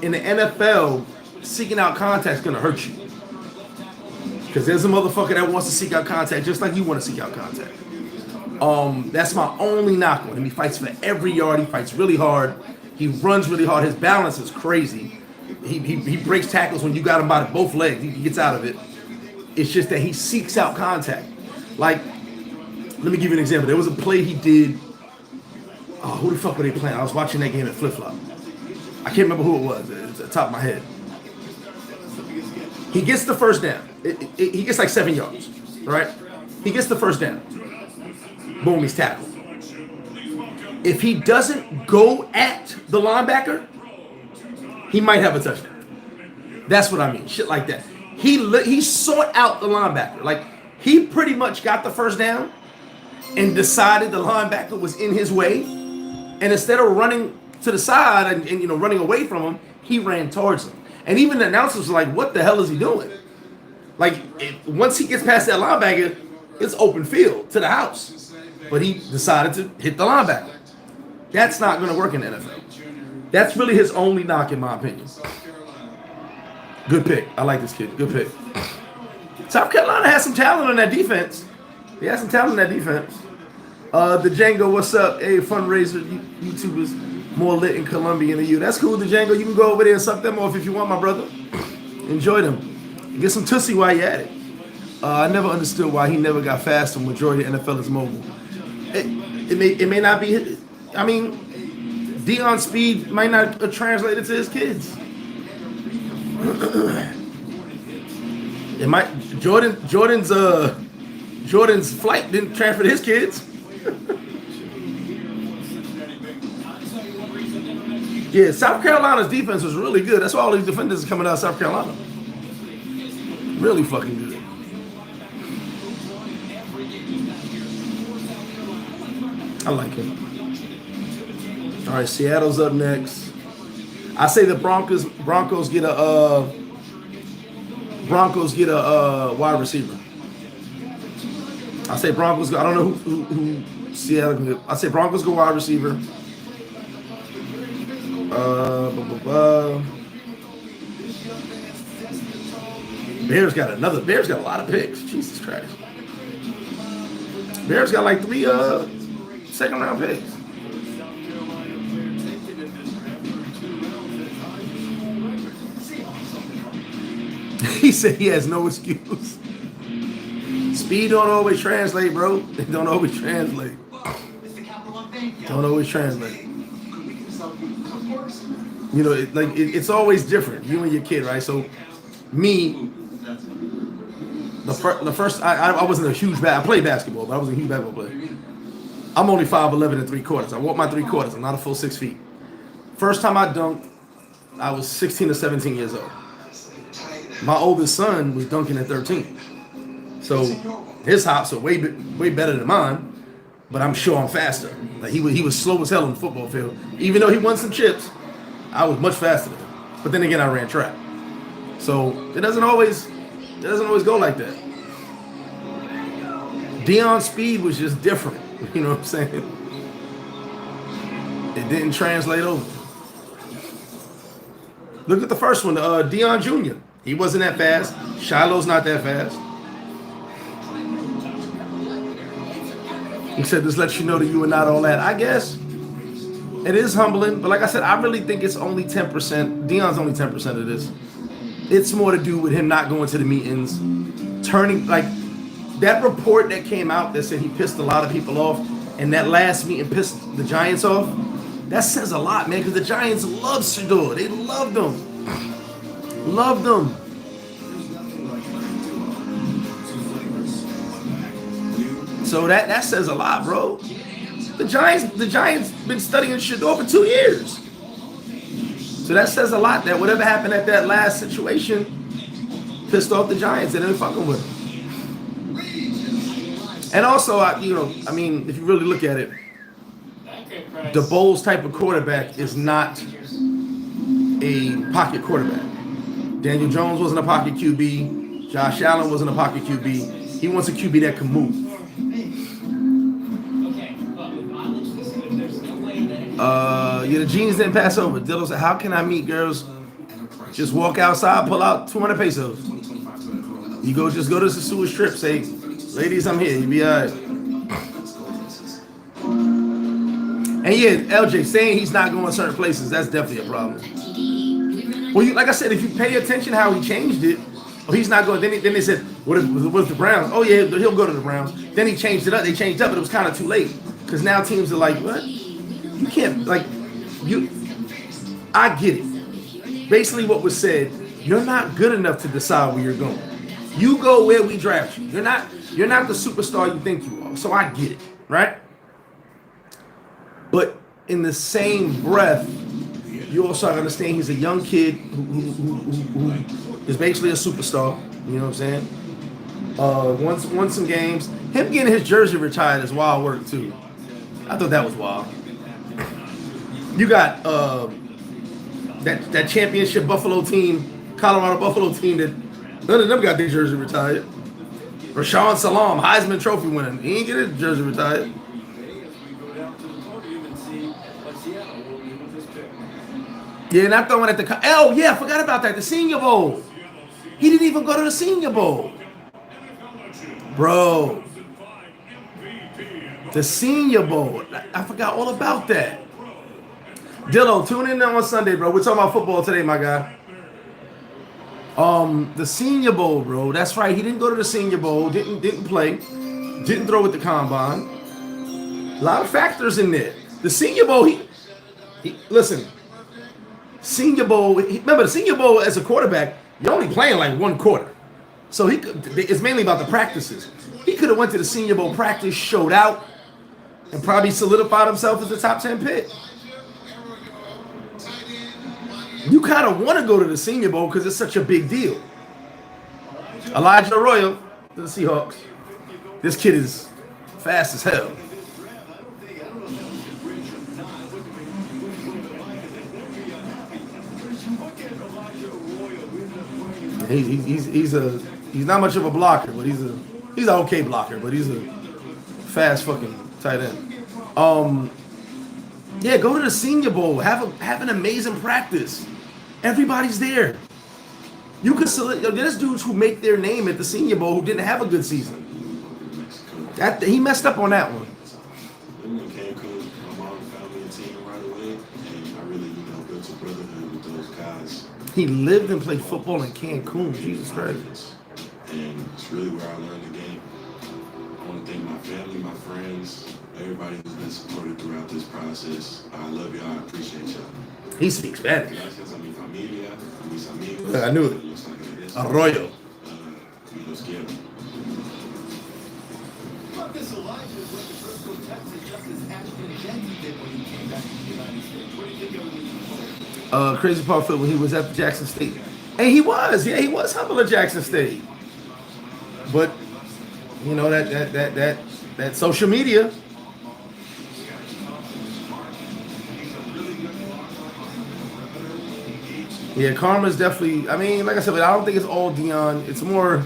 in the NFL, seeking out contact is going to hurt you. Because there's a motherfucker that wants to seek out contact just like you want to seek out contact. That's my only knock on him. He fights for every yard. He fights really hard. He runs really hard. His balance is crazy. He breaks tackles when you got him by both legs. He gets out of it. It's just that he seeks out contact. Like, let me give you an example. There was a play he did. Oh, who the fuck were they playing? I was watching that game at FlipFlop. I can't remember who it was. It's at the top of my head. He gets the first down. He gets like 7 yards, right? He gets the first down. Boom, he's tackled. If he doesn't go at the linebacker, he might have a touchdown. That's what I mean. Shit like that. He sought out the linebacker. Like, he pretty much got the first down and decided the linebacker was in his way. And instead of running to the side and running away from him, he ran towards him. And even the announcers were like, what the hell is he doing? Like, once he gets past that linebacker, it's open field to the house. But he decided to hit the linebacker. That's not going to work in the NFL. That's really his only knock, in my opinion. Good pick. I like this kid. Good pick. South Carolina has some talent on that defense. He has some talent on that defense. The Django, what's up? Hey, fundraiser. YouTubers more lit in Colombia than you. That's cool, the Django. You can go over there and suck them off if you want, my brother. Enjoy them. Get some Tootsie while you're at it. I never understood why he never got faster. Majority of NFL is mobile. It may not be. I mean, Deion's speed might not translate it to his kids. It might. Jordan's flight didn't transfer to his kids. Yeah, South Carolina's defense was really good. That's why all these defenders are coming out of South Carolina. Really fucking good. I like him. All right, Seattle's up next. I say the Broncos get a wide receiver. I say Broncos. I don't know who Seattle can get. I say Broncos go wide receiver. Bears got a lot of picks. Jesus Christ. Bears got like 3 second round picks. He said he has no excuse. Speed don't always translate, bro. It don't always translate. Don't always translate. You know, it's always different. You and your kid, right? So, me, the first, I wasn't a huge I played basketball, but I wasn't a huge basketball player. I'm only 5'11" and 3/4. I walk my 3/4. I'm not a full 6 feet. First time I dunked, I was 16 or 17 years old. My oldest son was dunking at 13. So his hops are way better than mine, but I'm sure I'm faster. Like he was slow as hell on the football field. Even though he won some chips, I was much faster than him. But then again, I ran track. So it doesn't always go like that. Deion's speed was just different. You know what I'm saying? It didn't translate over. Look at the first one, Deion Jr. He wasn't that fast. Shiloh's not that fast. He said, this lets you know that you are not all that. I guess it is humbling, but like I said, I really think it's only 10%. Dion's only 10% of this. It's more to do with him not going to the meetings, turning, like, that report that came out that said he pissed a lot of people off, and that last meeting pissed the Giants off. That says a lot, man, because the Giants love Shedeur. They loved him. Loved him. So that says a lot, bro. The Giants been studying Shedeur for 2 years. So that says a lot that whatever happened at that last situation pissed off the Giants. They didn't fucking with him. And also, I mean, if you really look at it, the Bowles type of quarterback is not a pocket quarterback. Daniel Jones wasn't a pocket QB. Josh Allen wasn't a pocket QB. He wants a QB that can move. The jeans didn't pass over. Dillo said, how can I meet girls? Just walk outside, pull out 200 pesos. Just go to the Sosua strip, say, ladies, I'm here. You be all right. And yeah, LJ, saying he's not going certain places, that's definitely a problem. Well, like I said, if you pay attention how he changed it, he's not going. Then they said, what if the Browns? Oh, yeah, he'll go to the Browns. Then he changed it up. They changed up, but it was kind of too late. Because now teams are like, what? You can't, like, I get it. Basically what was said, you're not good enough to decide where you're going. You go where we draft you. You're not the superstar you think you are. So I get it, right? But in the same breath, you also have to understand he's a young kid who is basically a superstar. You know what I'm saying? Won some games. Him getting his jersey retired is wild work too. I thought that was wild. You got that championship Buffalo team, Colorado Buffalo team that none of them got their jersey retired. Rashawn Salam, Heisman Trophy winner. He ain't get his jersey retired. Yeah, not throwing at the... Oh, yeah, I forgot about that. The Senior Bowl. He didn't even go to the Senior Bowl. Bro. The Senior Bowl. I forgot all about that. Dillo, tune in on Sunday, bro. We're talking about football today, my guy. The Senior Bowl, bro. That's right. He didn't go to the Senior Bowl. Didn't play. Didn't throw with the combine. A lot of factors in there. The Senior Bowl, listen. Senior Bowl, remember the Senior Bowl as a quarterback, you're only playing like one quarter. So it's mainly about the practices. He could have went to the Senior Bowl practice, showed out, and probably solidified himself as the top 10 pick. You kind of want to go to the Senior Bowl because it's such a big deal. Elijah Arroyo to the Seahawks. This kid is fast as hell. He's not much of a blocker, but he's an okay blocker, but he's a fast fucking tight end. Yeah, go to the Senior Bowl. Have an amazing practice. Everybody's there. You could select. There's dudes who make their name at the Senior Bowl who didn't have a good season. He messed up on that one. He lived and played football in Cancun. Jesus Christ. And it's really where I learned the game. I want to thank my family, my friends, everybody who's been supported throughout this process. I love y'all. I appreciate y'all. He speaks Spanish. Yeah, I knew it. Arroyo. Crazy part for when he was at Jackson State. And he was humble at Jackson State. But you know that social media. Yeah, karma's definitely, I mean, like I said, but I don't think it's all Dion. It's more,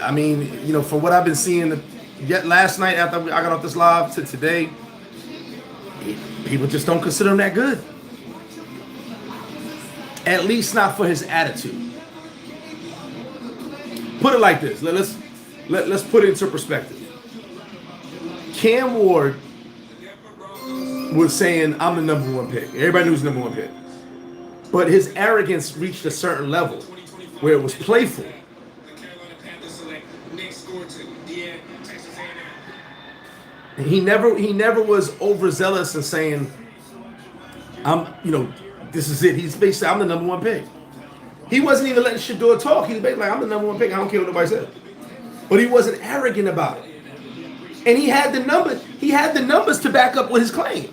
I mean, you know, from what I've been seeing yet last night after I got off this live to today, people just don't consider him that good. At least not for his attitude. Put it like this. Let's put it into perspective. Cam Ward was saying, I'm the number one pick. Everybody knew he was the number one pick. But his arrogance reached a certain level where it was playful. He never was overzealous in saying, this is it. He's basically, I'm the number one pick. He wasn't even letting Shedeur talk. He was basically like, I'm the number one pick. I don't care what nobody said. But he wasn't arrogant about it. And he had the numbers to back up with his claim.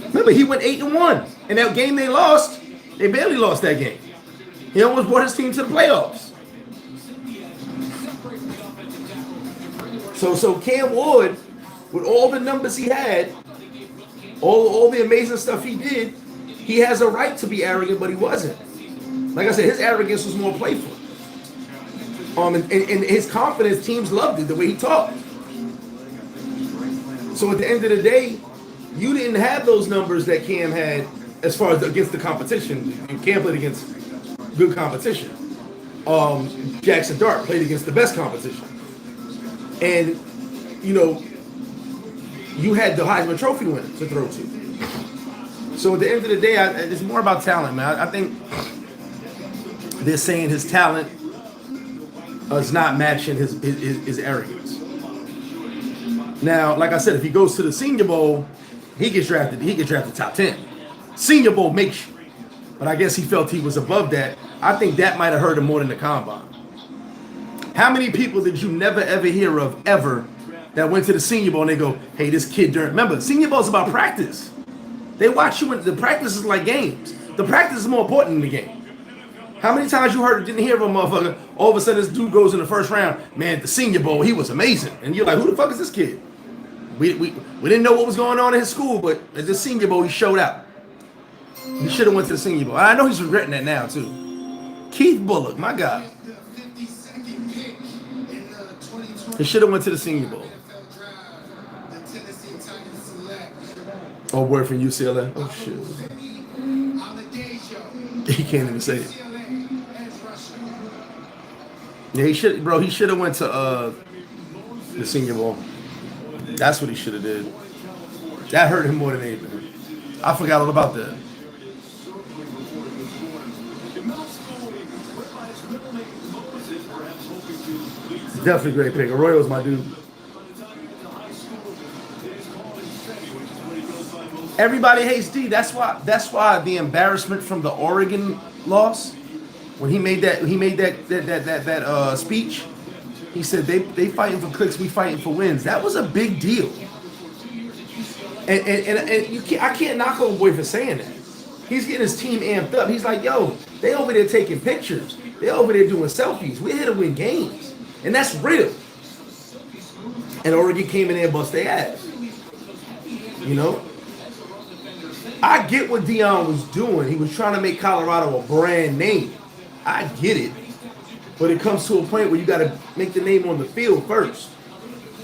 Remember, he went 8-1. And that game they lost, they barely lost that game. He almost brought his team to the playoffs. So Cam Ward, with all the numbers he had, all the amazing stuff he did, he has a right to be arrogant, but he wasn't. Like I said, his arrogance was more playful. And his confidence, teams loved it, the way he talked. So at the end of the day, you didn't have those numbers that Cam had as far as against the competition. And Cam played against good competition. Jackson Dart played against the best competition. And, you had the Heisman Trophy winner to throw to. So at the end of the day, it's more about talent, man. I think they're saying his talent is not matching his arrogance. Now, like I said, if he goes to the Senior Bowl, he gets drafted. He gets drafted top 10. Senior Bowl makes you. But I guess he felt he was above that. I think that might have hurt him more than the combine. How many people did you never ever hear of ever that went to the Senior Bowl and they go, hey, this kid during, remember, Senior Bowl is about practice. They watch you, the practice is like games. The practice is more important than the game. How many times you didn't hear of a motherfucker, all of a sudden this dude goes in the first round, man, the Senior Bowl, he was amazing. And you're like, who the fuck is this kid? We didn't know what was going on in his school, but at the Senior Bowl, he showed out. He should have went to the Senior Bowl. I know he's regretting that now, too. Keith Bullock, my God. He should have went to the Senior Bowl. Oh, word from UCLA. Oh, shit. He can't even say it. Yeah, he should have went to the Senior Bowl. That's what he should have did. That hurt him more than anything. I forgot all about that. Definitely great pick. Arroyo's my dude. Everybody hates D. That's why the embarrassment from the Oregon loss, when he made that speech, he said they fighting for clicks, we fighting for wins. That was a big deal. And I can't knock on boy for saying that. He's getting his team amped up. He's like, yo, they over there taking pictures. They over there doing selfies. We're here to win games. And that's real. And Oregon came in there and bust their ass. I get what Deion was doing. He was trying to make Colorado a brand name. I get it. But it comes to a point where you got to make the name on the field first.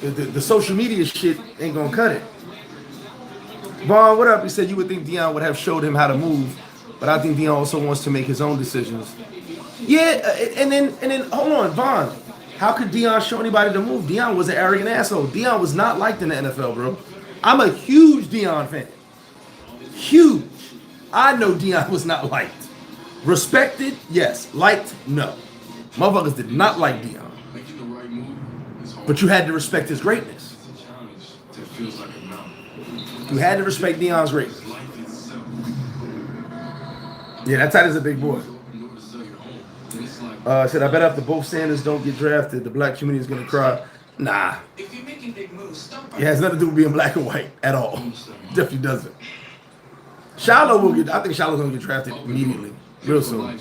The social media shit ain't going to cut it. Vaughn, what up? He said you would think Deion would have showed him how to move, but I think Deion also wants to make his own decisions. Yeah, and then hold on, Vaughn. How could Deion show anybody to move? Deion was an arrogant asshole. Deion was not liked in the NFL, bro. I'm a huge Deion fan. Huge. I know Deion was not liked. Respected, yes. Liked, no. Motherfuckers did not like Deion. But you had to respect his greatness. You had to respect Deion's greatness. Yeah, that tight is a big boy. Said, I bet after both Sanders don't get drafted, the black community is going to cry. Nah. It has nothing to do with being black and white at all. Definitely doesn't. Shiloh will get, I think Shiloh's going to get drafted immediately, real soon.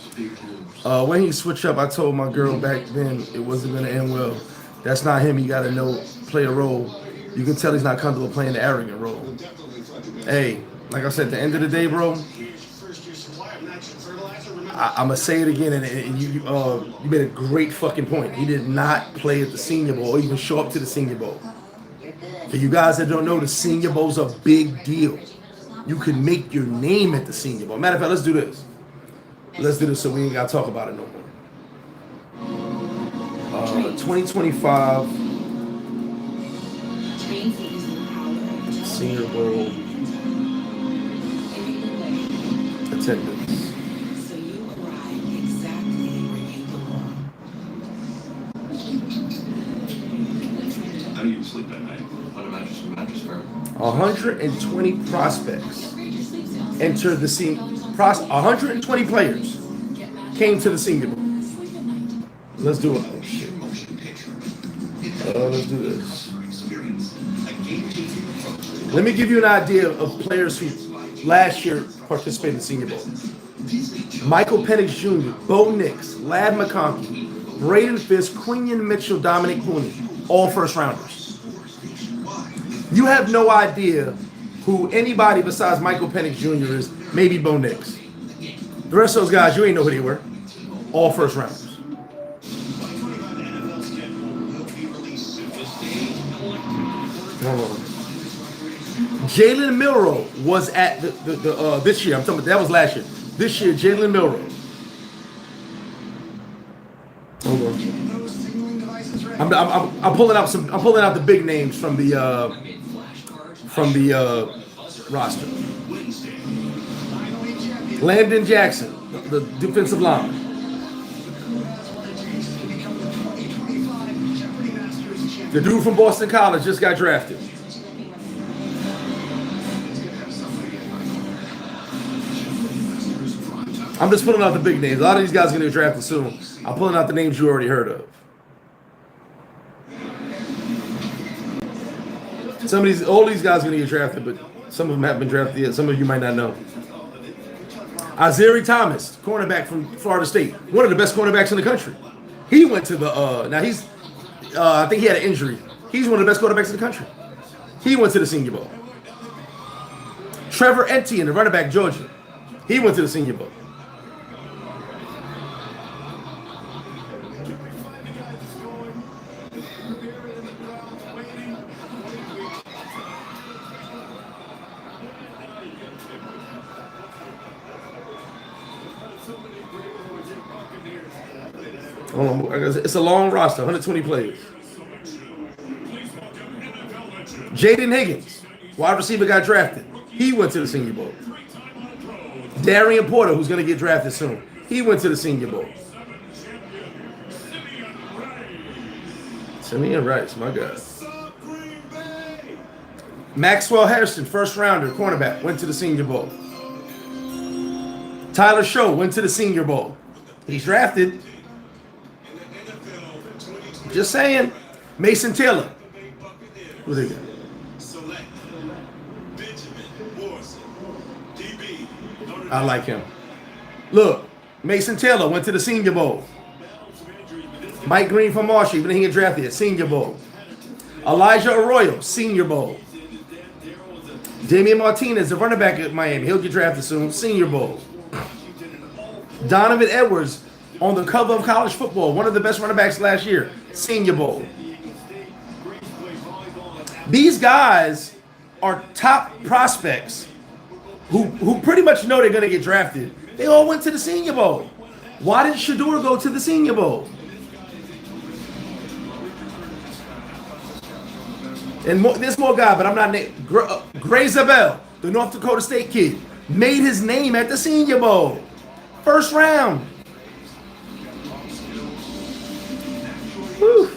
When he switched up, I told my girl back then it wasn't going to end well. That's not him. You got to play a role. You can tell he's not comfortable playing the arrogant role. Hey, like I said, at the end of the day, bro, I'm going to say it again, and you made a great fucking point. He did not play at the Senior Bowl or even show up to the Senior Bowl. For you guys that don't know, the Senior Bowl's a big deal. You can make your name at the Senior Bowl. Matter of fact, let's do this. Let's do this so we ain't got to talk about it no more. 2025 Senior Bowl attendance. So you arrive exactly where you belong. How do you sleep at night? On a mattress firm? 120 prospects entered the senior. 120 players came to the Senior Bowl. Let's do it. Oh, shit. Let's do this. Let me give you an idea of players who last year participated in the Senior Bowl. Michael Penix Jr., Bo Nix, Ladd McConkey, Braden Fisk, Quinion Mitchell, Dominic Cooney, all first rounders. You have no idea who anybody besides Michael Penix Jr. is, maybe Bo Nix. The rest of those guys, you ain't know who they were. All first rounders. Hold on. Jalen Milroe was at the this year. I'm talking about that was last year. This year, Jalen Milroe. Hold on. I'm pulling out some. I'm pulling out the big names from the roster. Landon Jackson, the defensive lineman. The dude from Boston College just got drafted. I'm just pulling out the big names. A lot of these guys are going to get drafted soon. I'm pulling out the names you already heard of. All these guys are going to get drafted, but some of them haven't been drafted yet. Some of you might not know. Isaiah Thomas, cornerback from Florida State, one of the best cornerbacks in the country. He went to the now he's I think he had an injury. He's one of the best quarterbacks in the country. He went to the Senior Bowl. Trevor Etienne, the running back, Georgia. He went to the Senior Bowl. It's a long roster, 120 players. Jaden Higgins, wide receiver, got drafted. He went to the Senior Bowl. Darian Porter, who's going to get drafted soon, he went to the Senior Bowl. Simeon Rice, my God. Maxwell Harrison, first rounder, cornerback, went to the Senior Bowl. Tyler Show went to the Senior Bowl. He's drafted. Just saying. Mason Taylor. Who they got? I like him. Look, Mason Taylor went to the Senior Bowl. Mike Green from Marshall, even he get drafted at Senior Bowl. Elijah Arroyo, Senior Bowl. Damian Martinez, the running back at Miami, he'll get drafted soon, Senior Bowl. Donovan Edwards, on the cover of College Football, one of the best running backs last year, Senior Bowl. These guys are top prospects who pretty much know they're going to get drafted. They all went to the Senior Bowl. Why did Shedeur go to the Senior Bowl? And there's more guy, but I'm not named. Gray Zabel, the North Dakota State kid, made his name at the Senior Bowl. First round. Whew.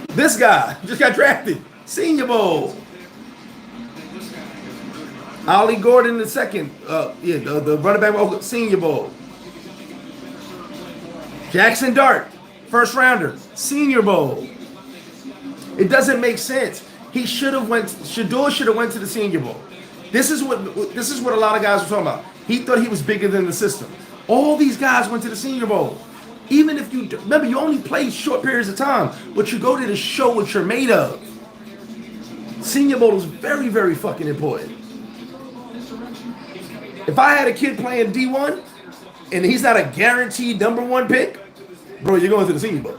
This guy just got drafted. Senior Bowl. Ollie Gordon the second. The running back, Senior Bowl. Jackson Dart, first rounder, Senior Bowl. It doesn't make sense. He should have went. Shedeur should have went to the Senior Bowl. This is what a lot of guys were talking about. He thought he was bigger than the system. All these guys went to the Senior Bowl. Even if you remember, you only play short periods of time, but you go there to show what you're made of. Senior Bowl is very, very fucking important. If I had a kid playing D1 and he's not a guaranteed #1 pick, bro, you're going to the Senior Bowl.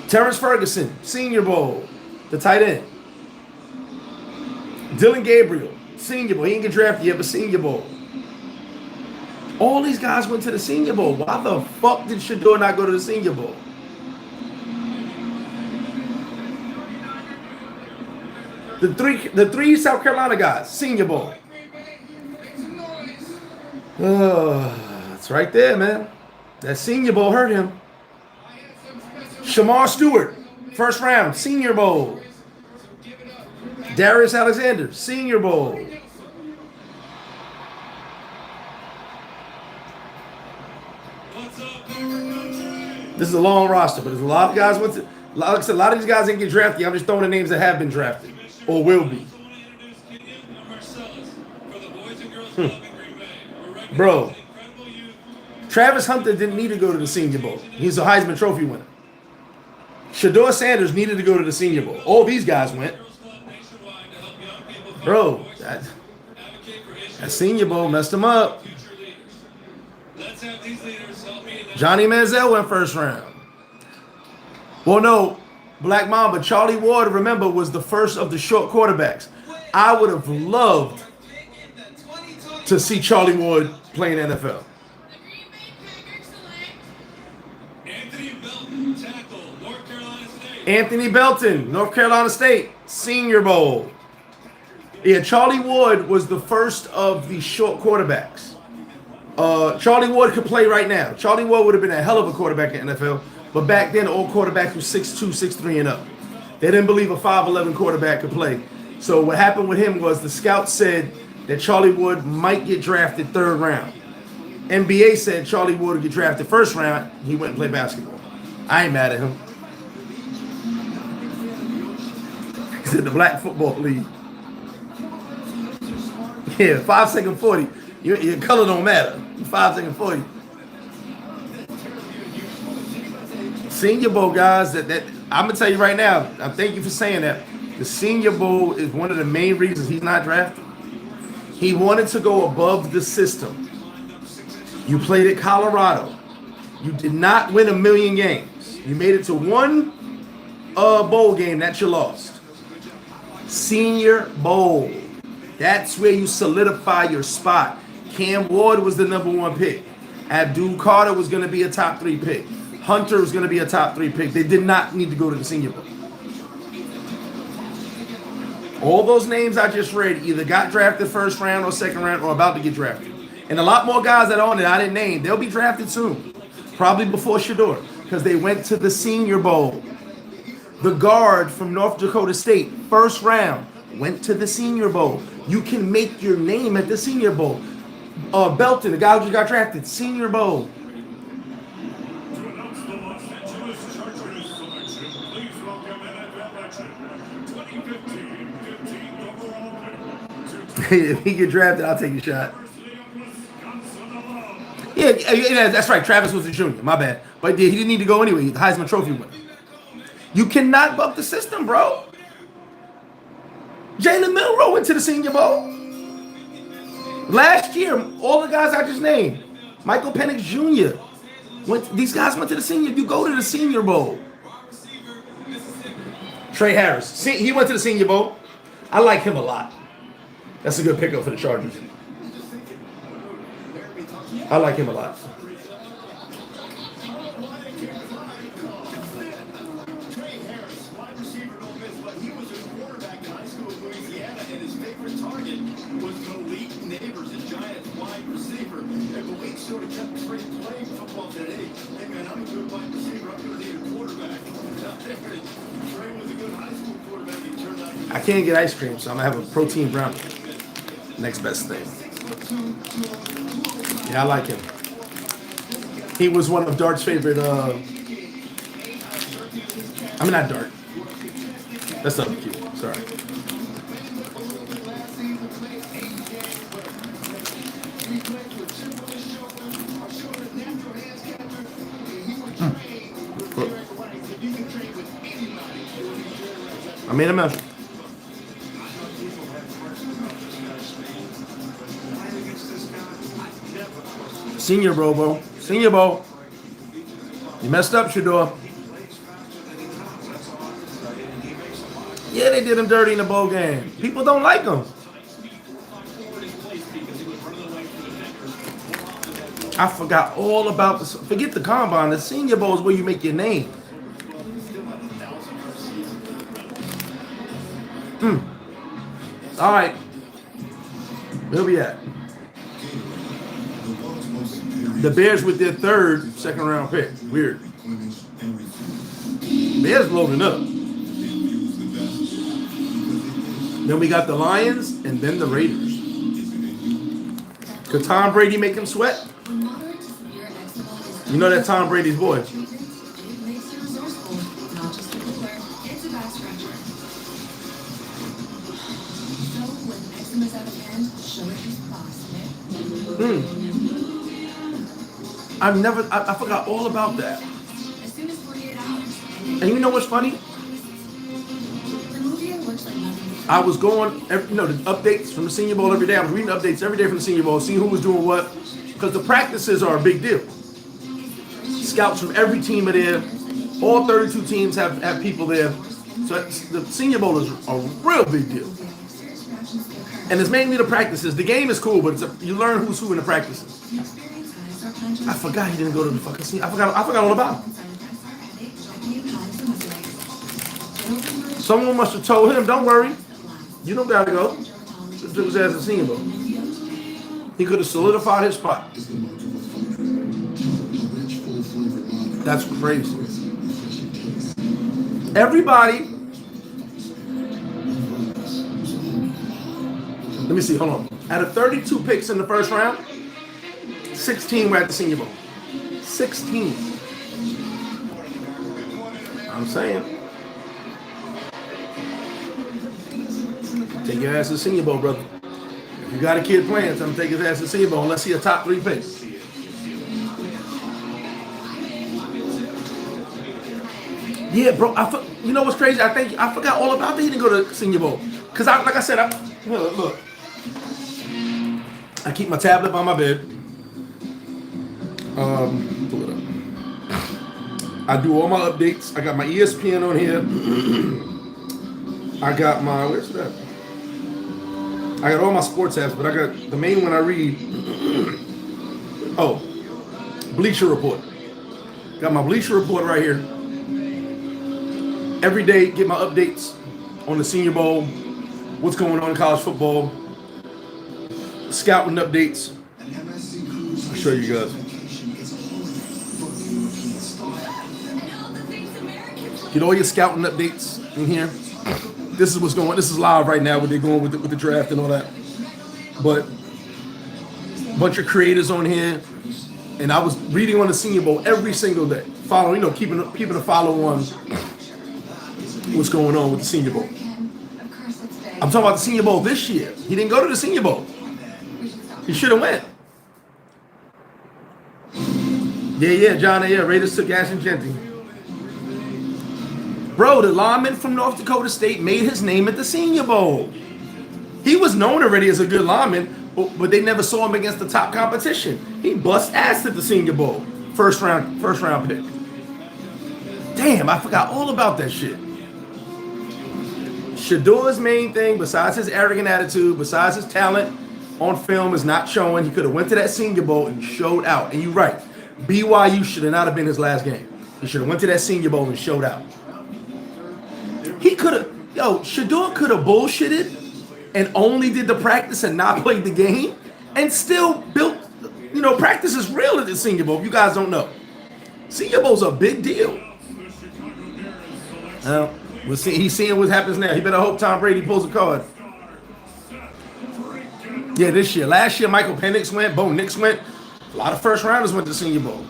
Terrence Ferguson, Senior Bowl, the tight end. Dylan Gabriel, Senior Bowl. He didn't get drafted yet, but Senior Bowl. All these guys went to the Senior Bowl. Why the fuck did Shedeur not go to the Senior Bowl? The three South Carolina guys, Senior Bowl. It's right there, man. That Senior Bowl hurt him. Shamar Stewart, first round, Senior Bowl. Darius Alexander, Senior Bowl. This is a long roster, but there's a lot of guys went to. Like I said, a lot of these guys didn't get drafted. I'm just throwing the names that have been drafted or will be. Bro, Travis Hunter didn't need to go to the Senior Bowl. He's a Heisman Trophy winner. Shedeur Sanders needed to go to the Senior Bowl. All these guys went. Bro, that Senior Bowl messed him up. Johnny Manziel went first round. Well, no, Black Mamba, Charlie Ward, remember, was the first of the short quarterbacks. I would have loved to see Charlie Ward play in the NFL. Anthony Belton, North Carolina State, Senior Bowl. Yeah, Charlie Ward was the first of the short quarterbacks. Charlie Ward could play right now. Charlie Ward would have been a hell of a quarterback in the NFL, but back then all quarterbacks were 6'2", 6'3", and up. They didn't believe a 5'11" quarterback could play. So what happened with him was the scouts said that Charlie Ward might get drafted third round. NBA said Charlie Ward would get drafted first round. He went and played basketball. I ain't mad at him. He's in the Black Football League. Yeah, 5 second 40. Your color don't matter. 5 second 40. Senior Bowl, guys. That I'm gonna tell you right now. I thank you for saying that. The Senior Bowl is one of the main reasons he's not drafted. He wanted to go above the system. You played at Colorado. You did not win 1,000,000 games. You made it to one bowl game that you lost. Senior Bowl. That's where you solidify your spot. Cam Ward was the #1 pick. Abdul Carter was going to be a top 3 pick. Hunter was going to be a top 3 pick. They did not need to go to the Senior Bowl. All those names I just read either got drafted first round or second round or about to get drafted. And a lot more guys that are on it I didn't name. They'll be drafted soon. Probably before Shedeur because they went to the Senior Bowl. The guard from North Dakota State, first round, went to the Senior Bowl. You can make your name at the Senior Bowl. Belton, the guy who just got drafted, Senior Bowl. If he get drafted, I'll take a shot. Yeah, that's right. Travis was a junior. My bad. But he didn't need to go anyway. He's the Heisman Trophy winner. You cannot buck the system, bro. Jalen Milroe went to the Senior Bowl. Last year, all the guys I just named, Michael Penix Jr. These guys went to the Senior. You go to the Senior Bowl. Trey Harris, he went to the Senior Bowl. I like him a lot. That's a good pickup for the Chargers. I like him a lot. I can't get ice cream, so I'm gonna have a protein brownie. Next best thing. Yeah, I like him. He was one of Dart's favorite. I mean, not Dart. That's not cute. Sorry. I made a measure. Senior Bowl, bro. Senior Bowl. You messed up, Shedeur. Yeah, they did him dirty in the bowl game. People don't like him. I forgot all about this. Forget the combine. The Senior Bowl is where you make your name. All right. Where we at? The Bears with their third second-round pick. Weird. Bears loading up. Then we got the Lions and then the Raiders. Could Tom Brady make him sweat? You know that Tom Brady's boy. I forgot all about that. And you know what's funny? I was going, the updates from the Senior Bowl every day. I was reading updates every day from the Senior Bowl, seeing who was doing what, because the practices are a big deal. Scouts from every team are there. All 32 teams have people there. So the Senior Bowl is a real big deal. And it's mainly the practices. The game is cool, but you learn who's who in the practices. I forgot he didn't go to the fucking Senior. I forgot all about him. Someone must have told him, don't worry. You don't gotta go. Took his ass to Senior Bowl. He could have solidified his spot. That's crazy. Everybody. Let me see, hold on. Out of 32 picks in the first round, 16 were at the Senior Bowl. 16. I'm saying. Take your ass to the Senior Bowl, brother. If you got a kid playing, tell him to take his ass to the Senior Bowl unless he a top 3 pick. Yeah, bro. You know what's crazy? I forgot all about that he didn't go to the Senior Bowl. Because, like I said, look. I keep my tablet by my bed. Pull it up. I do all my updates. I got my ESPN on here. I got my, where's that? I got all my sports apps, but I got the main one I read. Oh, Bleacher Report. Got my Bleacher Report right here. Every day, get my updates on the Senior Bowl, what's going on in college football, scouting updates. I'll show you guys. Get all your scouting updates in here. This is what's going on. This is live right now, what they're going with the draft and all that. But a bunch of creators on here. And I was reading on the Senior Bowl every single day. Following, keeping a follow on what's going on with the Senior Bowl. I'm talking about the Senior Bowl this year. He didn't go to the Senior Bowl. He should have went. Yeah, John. Yeah, Raiders took Ashton Genty. Bro, the lineman from North Dakota State made his name at the Senior Bowl. He was known already as a good lineman, but they never saw him against the top competition. He bust ass at the Senior Bowl. First round pick. Damn, I forgot all about that shit. Shedeur's main thing, besides his arrogant attitude, besides his talent on film, is not showing. He could have went to that Senior Bowl and showed out. And you're right. BYU should have not have been his last game. He should have went to that Senior Bowl and showed out. He could have, Shedeur could have bullshitted and only did the practice and not played the game and still built, practice is real at the Senior Bowl. If you guys don't know. Senior Bowl's a big deal. We'll see. He's seeing what happens now. He better hope Tom Brady pulls a card. Yeah, this year. Last year, Michael Penix went. Bo Nix went. A lot of first rounders went to the Senior Bowl.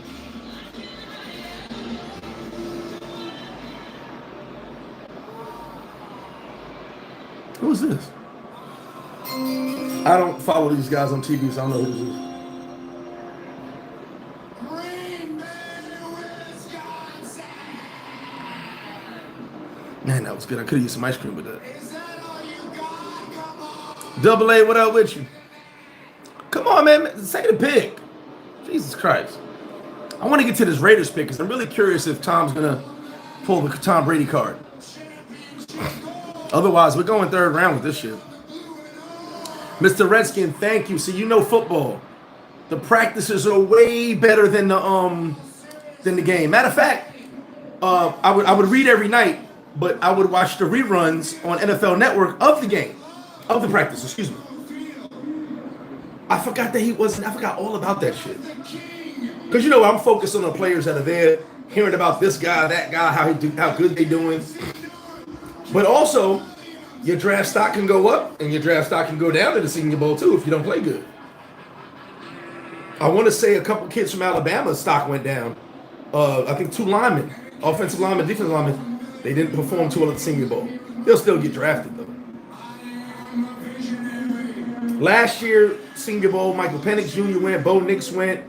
Who is this? I don't follow these guys on TV, so I don't know who this is. Man, that was good. I could have used some ice cream with that. Double A, what up with you? Come on, man. Say the pick. Jesus Christ. I want to get to this Raiders pick because I'm really curious if Tom's going to pull the Tom Brady card. Otherwise, we're going third round with this shit. Mr. Redskin, thank you. See, you know football. The practices are way better than the game. Matter of fact, I would read every night, but I would watch the reruns on NFL Network of the game, of the practice. Excuse me. I forgot that he wasn't. I forgot all about that shit. Because you know I'm focused on the players that are there, hearing about this guy, that guy, how good they doing. But also, your draft stock can go up and your draft stock can go down in the Senior Bowl too if you don't play good. I want to say a couple kids from Alabama's stock went down. I think 2 linemen, offensive linemen, defensive linemen, they didn't perform too well at the Senior Bowl. They'll still get drafted though. Last year, Senior Bowl, Michael Penix Jr. went, Bo Nix went,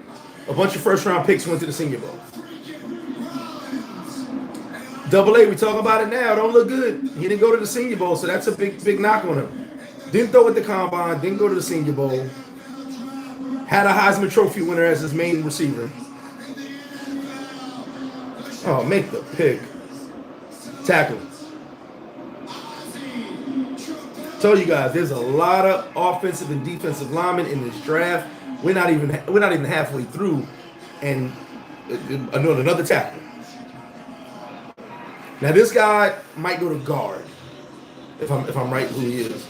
a bunch of first-round picks went to the Senior Bowl. Double A, we talk about it now. Don't look good. He didn't go to the Senior Bowl, so that's a big knock on him. Didn't throw at the Combine, didn't go to the Senior Bowl. Had a Heisman Trophy winner as his main receiver. Oh, make the pick. Tackle. Told you guys, there's a lot of offensive and defensive linemen in this draft. We're not even halfway through, and another tackle. Now this guy might go to guard, if I'm right who he is.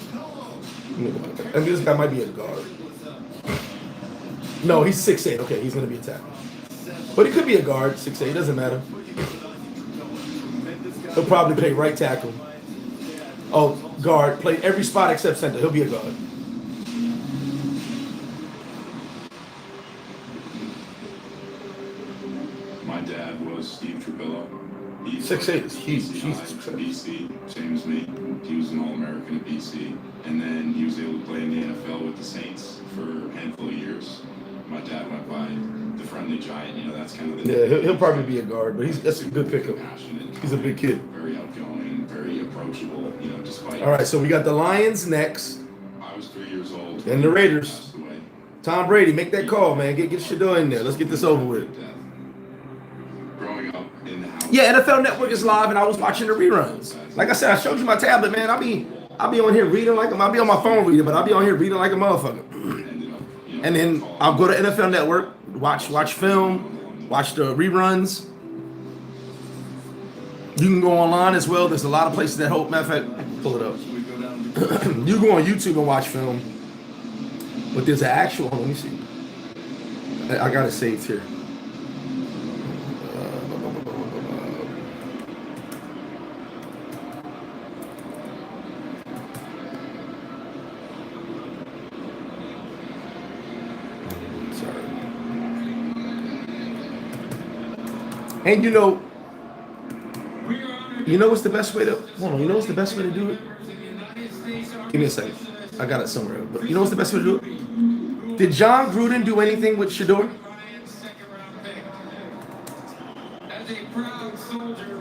And this guy might be a guard. No, he's 6'8". Okay, he's gonna be a tackle. But he could be a guard, 6'8", doesn't matter. He'll probably play right tackle. Oh, guard, play every spot except center. He'll be a guard. My dad was Steve Trubilla. 6'8" is huge. Jesus Christ. BC, same as me. He was an All-American at BC. And then he was able to play in the NFL with the Saints for a handful of years. My dad went by the friendly giant. You know, that's kind of the... Yeah, he'll probably be a guard, but that's a good pickup. He's a big kid. Very outgoing, very approachable, you know, despite... All right, so we got the Lions next. I was 3 years old. And the Raiders. Tom Brady, make that call, man. Get Shedeur in there. Let's get this over with. Growing up in the house... Yeah, NFL Network is live, and I was watching the reruns. Like I said, I showed you my tablet, man. I'll be on here reading like I'll be on my phone reading, but I'll be on here reading like a motherfucker. And then I'll go to NFL Network, watch film, watch the reruns. You can go online as well. There's a lot of places that hold. Matter of fact, pull it up. You go on YouTube and watch film. But there's an actual. Let me see. I got it saved here. And you know what's the best way to hold on? You know what's the best way to do it? Give me a second. I got it somewhere. But you know what's the best way to do it? Did John Gruden do anything with Shedeur? As a proud soldier,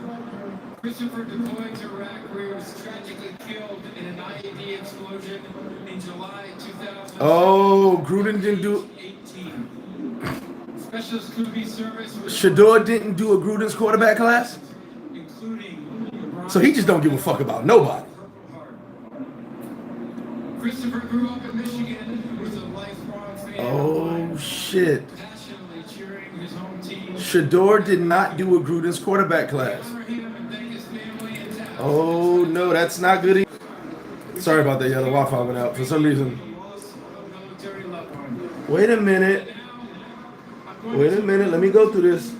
Christopher deployed to Iraq, where he was tragically killed in an IED explosion in July 2000. Oh, Gruden didn't do. Special Scooby service. Shedeur didn't do a Gruden's quarterback class, so he just don't give a fuck about nobody. Christopher grew up in Michigan, was a lifelong fan. Oh shit! Passionately cheering his home team. Shedeur did not do a Gruden's quarterback class. Oh no, that's not good. Sorry about that. Yeah, the Wi-Fi went out for some reason. Wait a minute. Let me go through this.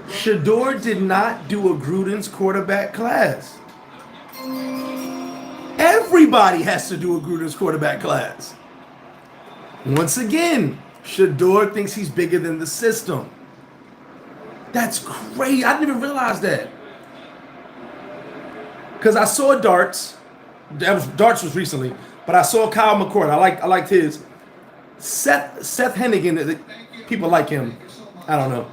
Shedeur did not do a Gruden's quarterback class. Everybody has to do a Gruden's quarterback class. Once again, Shedeur thinks he's bigger than the system. That's crazy. I didn't even realize that. Because I saw Darts. Darts was recently. But I saw Kyle McCord. I liked his. Seth Hennigan, people like him. I don't know.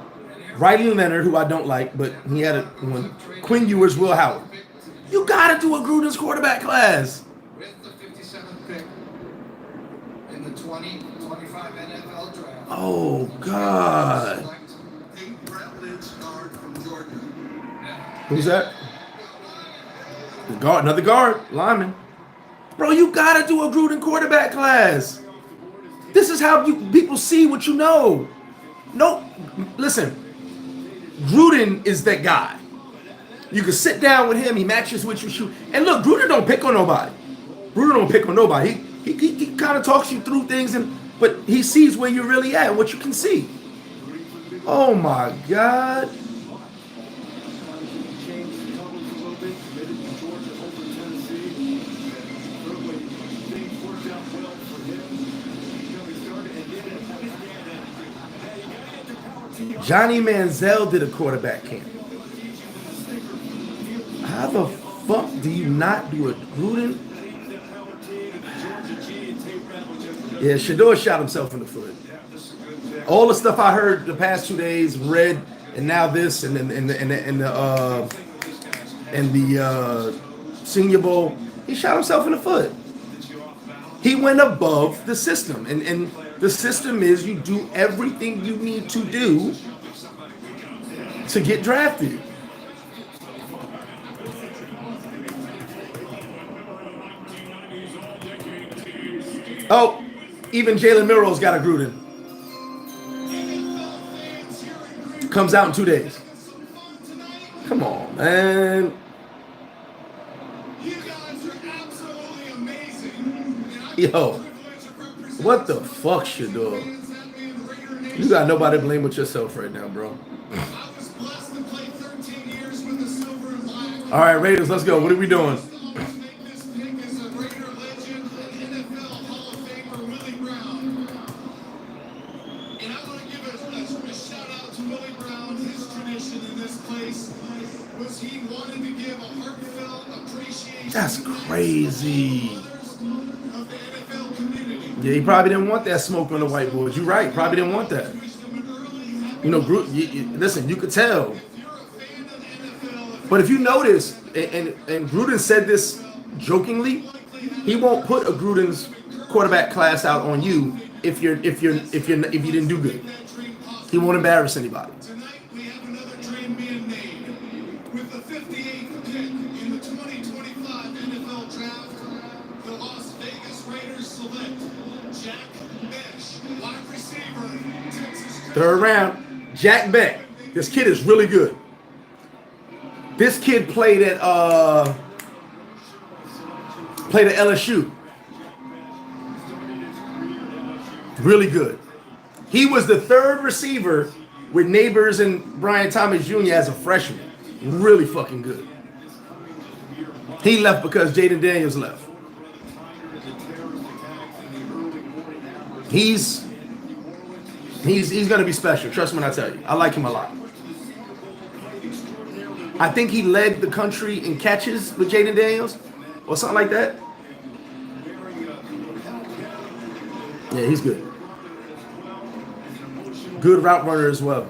Riley Leonard, who I don't like, but he had one. Quinn Ewers, Will Howard. You gotta do a Gruden's quarterback class. With the 57th pick in the 2025 NFL draft. Oh God. Who's that? Guard, another guard, lineman. Bro, you gotta do a Gruden quarterback class. This is how people see what you know. No, listen. Gruden is that guy. You can sit down with him. He matches what you shoot. And look, Gruden don't pick on nobody. Gruden don't pick on nobody. He kind of talks you through things, but he sees where you're really at, what you can see. Oh my God. Johnny Manziel did a quarterback camp. How the fuck do you not do a Gruden? Yeah, Shedeur shot himself in the foot. All the stuff I heard the past 2 days, read, and now this, and the Senior Bowl, he shot himself in the foot. He went above the system, and the system is you do everything you need to do to get drafted. Oh, even Jalen Milroe's got a Gruden. Comes out in 2 days. Come on, man. Yo, what the fuck, Shedeur? You got nobody to blame but yourself right now, bro. All right, Raiders, let's go. What are we doing? That's crazy. Yeah, he probably didn't want that smoke on the whiteboard. You're right. Probably didn't want that. You know, listen, you could tell. But if you notice, and Gruden said this jokingly, he won't put a Gruden's quarterback class out on you if you didn't do good. He won't embarrass anybody. Third round, Jack Beck. This kid is really good. This kid played at LSU. Really good. He was the third receiver with Neighbors and Brian Thomas Jr. as a freshman. Really fucking good. He left because Jaden Daniels left. He's going to be special. Trust me when I tell you. I like him a lot. I think he led the country in catches with Jaden Daniels or something like that. Yeah, he's good. Good route runner as well.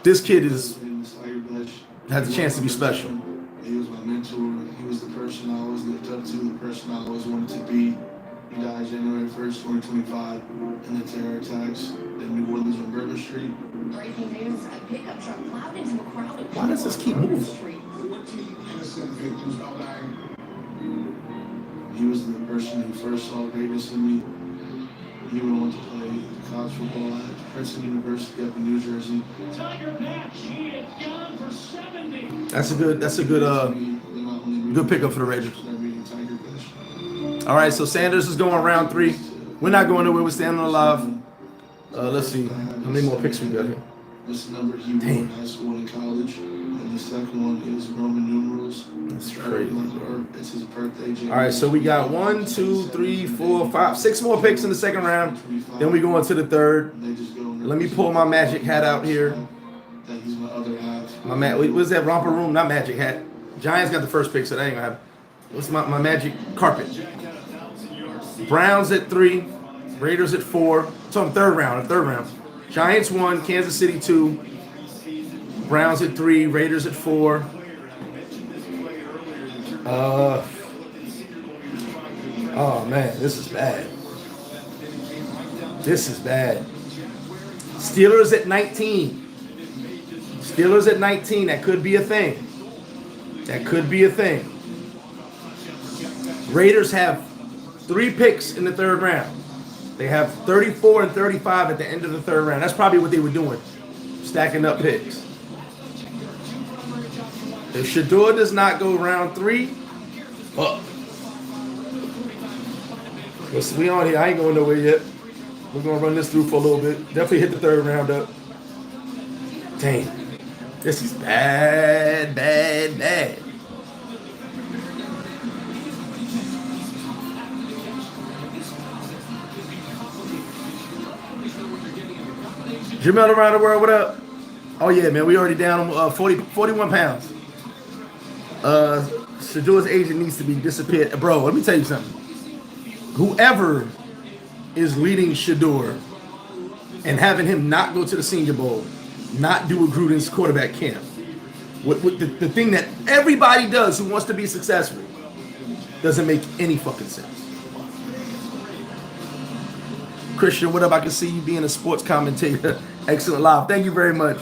This kid has a chance to be special. He was my mentor. He was the person I always looked up to, the person I always wanted to be. He died January 1st, 2025 in the terror attacks in New Orleans on Bourbon Street. Breaking news, a pickup truck plowed into a crowded Why does this keep moving? He was the person who first saw greatness in me. He went on to play college football at Princeton University up in New Jersey. That's a good pickup for the Raiders. All right, so Sanders is going round 3. We're not going nowhere. We're standing alive. Let's see how many more picks we got here. This number he wore in high school and college, and the second one is Roman numerals. That's crazy. It's his birthday. All right, so we got 1, 2, 3, 4, 5, 6 more picks in the second round. Then we go into the third. Let me pull my magic hat out here. He's my other half. What's that romper room? Not magic hat. Giants got the first pick, so that ain't gonna happen. What's my magic carpet? Browns at 3, Raiders at 4. So third round. Giants 1, Kansas City 2, Browns at 3, Raiders at 4. Oh man, this is bad. Steelers at 19. That could be a thing. That could be a thing. Raiders have 3 picks in the 3rd round. They have 34 and 35 at the end of the 3rd round. That's probably what they were doing, stacking up picks. If Shedeur does not go round 3, we on here. I ain't going nowhere yet. We're going to run this through for a little bit. Definitely hit the 3rd round up. Dang. This is bad, bad, bad. Jamel around the world, what up? Oh, yeah, man. We already down 41 pounds. Shedeur's agent needs to be disappeared. Bro, let me tell you something. Whoever is leading Shedeur and having him not go to the Senior Bowl, not do a Gruden's quarterback camp, with the thing that everybody does who wants to be successful, doesn't make any fucking sense. Christian, what up? I can see you being a sports commentator. Excellent live. Thank you very much.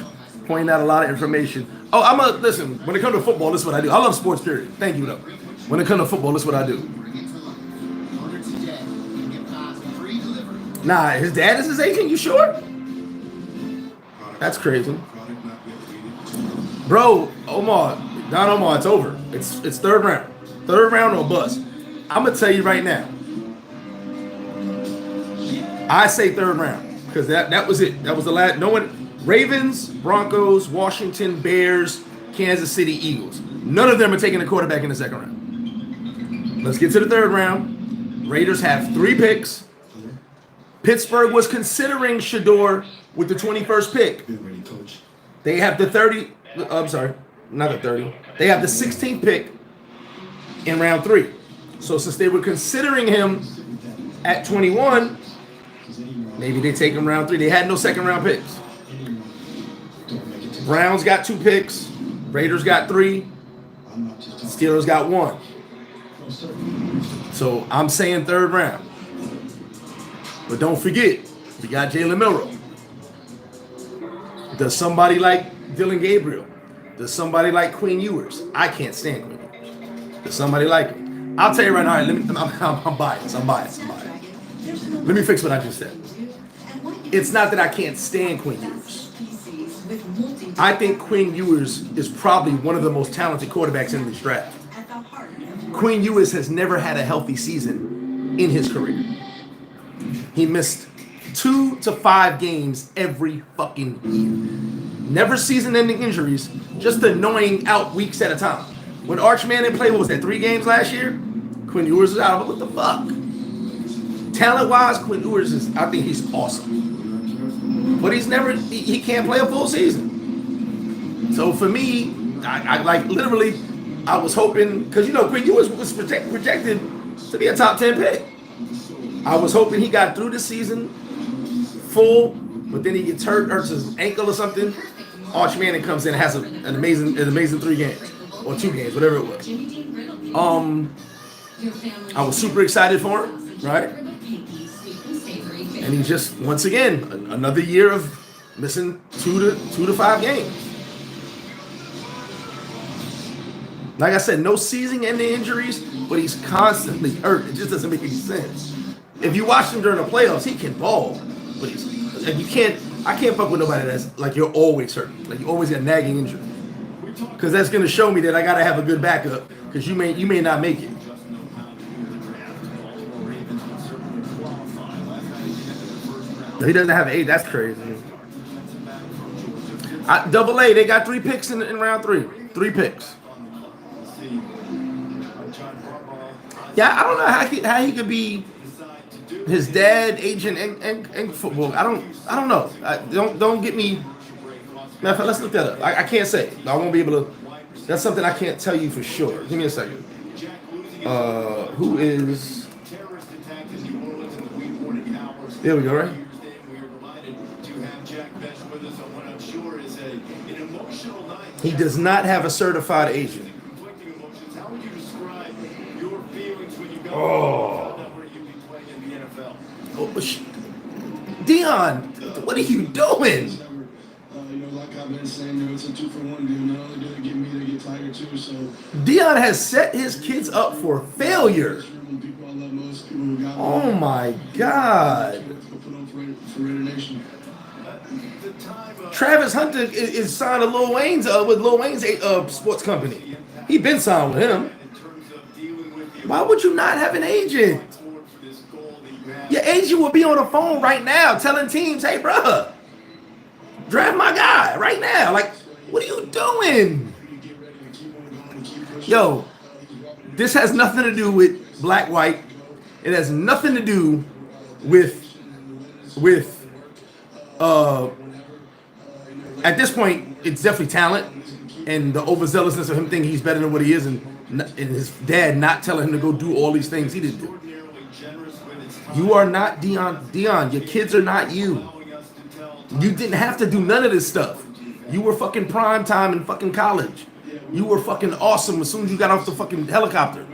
Pointing out a lot of information. Oh, listen, when it comes to football, this is what I do. I love sports, period. Thank you, though. When it comes to football, this is what I do. Nah, his dad is his agent? You sure? That's crazy. Bro, Don Omar, it's over. It's 3rd round. 3rd round or bust. I'm going to tell you right now. I say 3rd round because that was it. That was the last. No one. Ravens, Broncos, Washington, Bears, Kansas City, Eagles. None of them are taking a quarterback in the 2nd round. Let's get to the 3rd round. Raiders have 3 picks. Pittsburgh was considering Shedeur with the 21st pick. They have the 30. I'm sorry, not the 30. They have the 16th pick in round 3. So since they were considering him at 21, maybe they take him round 3. They had no 2nd round picks. Browns got 2 picks. Raiders got 3. Steelers got 1. So I'm saying 3rd round. But don't forget, we got Jalen Milroe. Does somebody like Dylan Gabriel? Does somebody like Quinn Ewers? I can't stand Quinn Ewers. Does somebody like him? I'll tell you right now. I'm biased. I'm biased. Let me fix what I just said. It's not that I can't stand Quinn Ewers. I think Quinn Ewers is probably one of the most talented quarterbacks in this draft. Quinn Ewers has never had a healthy season in his career. He missed 2 to 5 games every fucking year. Never season-ending injuries, just annoying out weeks at a time. When Arch Manning played, what was that, 3 games last year? Quinn Ewers was out. What the fuck? Talent-wise, Quinn Ewers I think he's awesome. But he can't play a full season. So for me, I like literally, I was hoping, because Quinn Ewers was projected to be a top 10 pick. I was hoping he got through the season full, but then he gets hurts his ankle or something. Arch Manning comes in and has an amazing 3 games or 2 games, whatever it was. I was super excited for him, right? And he just, once again, another year of missing 2 to 5 games. Like I said, no season-ending injuries, but he's constantly hurt. It just doesn't make any sense. If you watch him during the playoffs, he can ball, but I can't fuck with nobody that's like you're always hurt, like you always got nagging injury, because that's gonna show me that I gotta have a good backup, because you may not make it. He doesn't have 8. That's crazy. AA, they got 3 picks in round 3. 3 picks. Yeah, I don't know how he could be his dad, agent, and football. I don't know. Don't get me. Matter, let's look that up. I can't say. I won't be able to. That's something I can't tell you for sure. Give me a second. Who is? There we go. Right. He does not have a certified agent. Oh. Dion, what are you doing? I've been saying, it's a 2-for-1 deal. Not only do they get me, they get Tiger too. So Dion has set his kids up for failure. Oh my God. Travis Hunter is signed to Lil Wayne's with Lil Wayne's sports company. He been signed with him. Why would you not have an agent? Your agent will be on the phone right now telling teams, hey, bruh, draft my guy right now. Like, what are you doing? Yo, this has nothing to do with black, white. It has nothing to do with at this point, it's definitely talent and the overzealousness of him thinking he's better than what he is, and his dad not telling him to go do all these things he didn't do. You are not Dion. Dion, your kids are not you. You didn't have to do none of this stuff. You were fucking prime time in fucking college. You were fucking awesome as soon as you got off the fucking helicopter.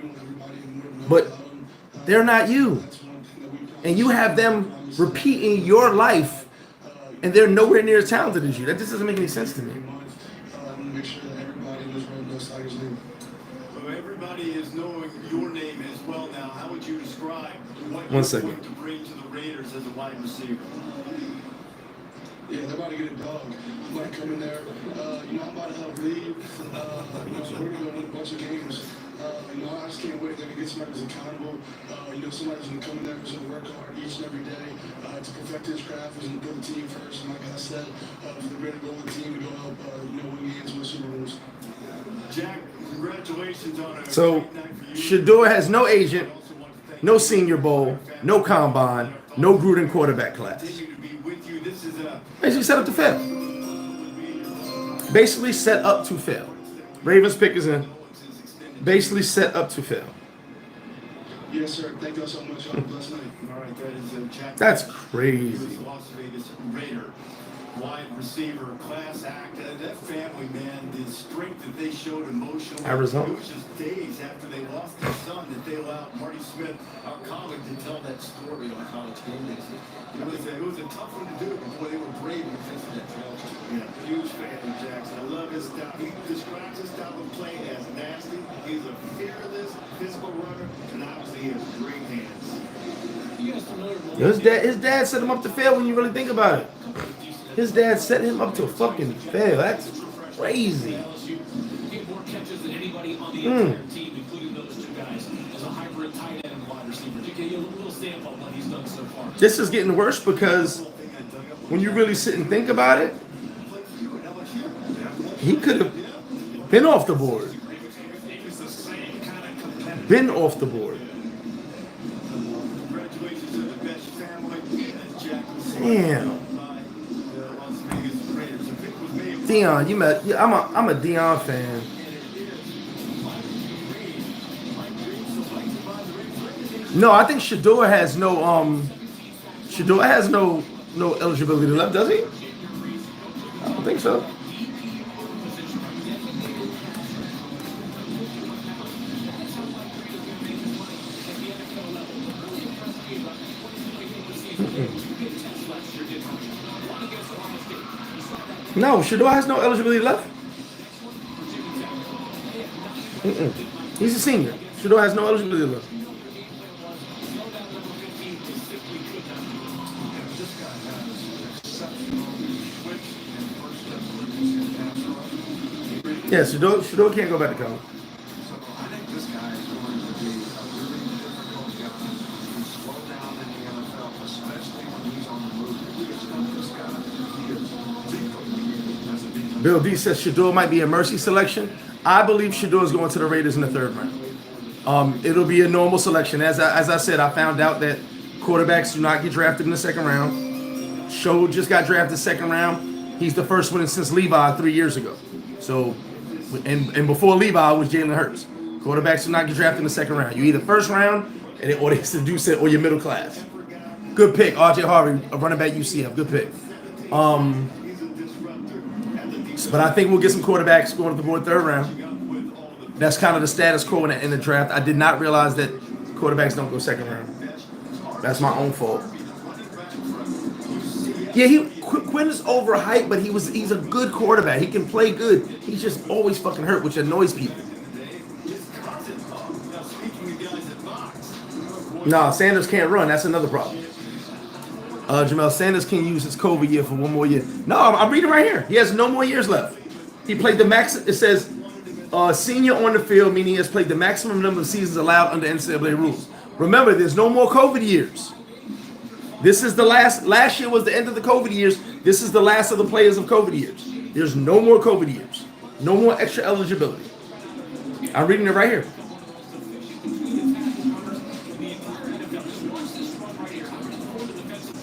But they're not you. And you have them repeating your life, and they're nowhere near as talented as you. That just doesn't make any sense to me. Everybody is knowing your name as well now. How would you describe what One second. to bring to the Raiders as a wide receiver? Yeah, they're about to get a dog. I'm about to come in there. I'm about to help lead. We're going to win a bunch of games. I just can't wait. They're going to get somebody who's accountable. Somebody's going to come in there who's going to work hard each and every day to perfect his craft, who's going to build the team first. And like I said, for the greater goal of the team to go help win games and win Super Bowls. Jack, congratulations on a So, Shedeur has no agent, no Senior Bowl, no combine, no Gruden quarterback class. Basically set up to fail. Basically set up to fail. Ravens pick is in. Basically set up to fail. Yes, sir. Thank you so much. Have a blessed night. All right, that is Jack. That's crazy. Las Vegas Raider, wide receiver, class act. That family, man, the strength that they showed emotionally. Arizona. It was just days after they lost their son that they allowed Marty Smith, our colleague, to tell that story on College Game Days. It was a tough one to do before they were brave and facing that trail. Yeah, huge fan of Jackson. I love his style. He describes his style of play as nasty. He's a fearless, physical runner, and obviously he has great hands. His dad set him up to fail when you really think about it. His dad set him up to fucking fail. That's crazy. This is getting worse because when you really sit and think about it, he could have been off the board. Been off the board. Damn. Dion, I'm a Dion fan. No, I think Shedeur has no eligibility left, does he? I don't think so. No, Shedeur has no eligibility left. He's a senior. Shedeur has no eligibility left. Yeah, Shedeur can't go back to college. I think this guy is going to be a really difficult guy to slow down in the NFL, especially when he's on the move. If we get to know this guy, he is lethal. Bill D says Shedeur might be a mercy selection. I believe Shedeur is going to the Raiders in the 3rd round. It'll be a normal selection. As I said, I found out that quarterbacks do not get drafted in the 2nd round. Show just got drafted 2nd round. He's the first one since Levi 3 years ago. So, and before Levi was Jalen Hurts. Quarterbacks do not get drafted in the 2nd round. You either 1st round, or they seduce it, or you're middle class. Good pick, RJ Harvey, a running back UCF. Good pick. But I think we'll get some quarterbacks going to the board 3rd round. That's kind of the status quo in the draft. I did not realize that quarterbacks don't go 2nd round. That's my own fault. Yeah, Quinn's overhyped, but he's a good quarterback. He can play good. He's just always fucking hurt, which annoys people. No, Sanders can't run. That's another problem. Jamel, Sanders can use his COVID year for one more year. No, I'm reading right here. He has no more years left. He played the max. It says senior on the field, meaning he has played the maximum number of seasons allowed under NCAA rules. Remember, there's no more COVID years. This is the last. Last year was the end of the COVID years. This is the last of the players of COVID years. There's no more COVID years. No more extra eligibility. I'm reading it right here.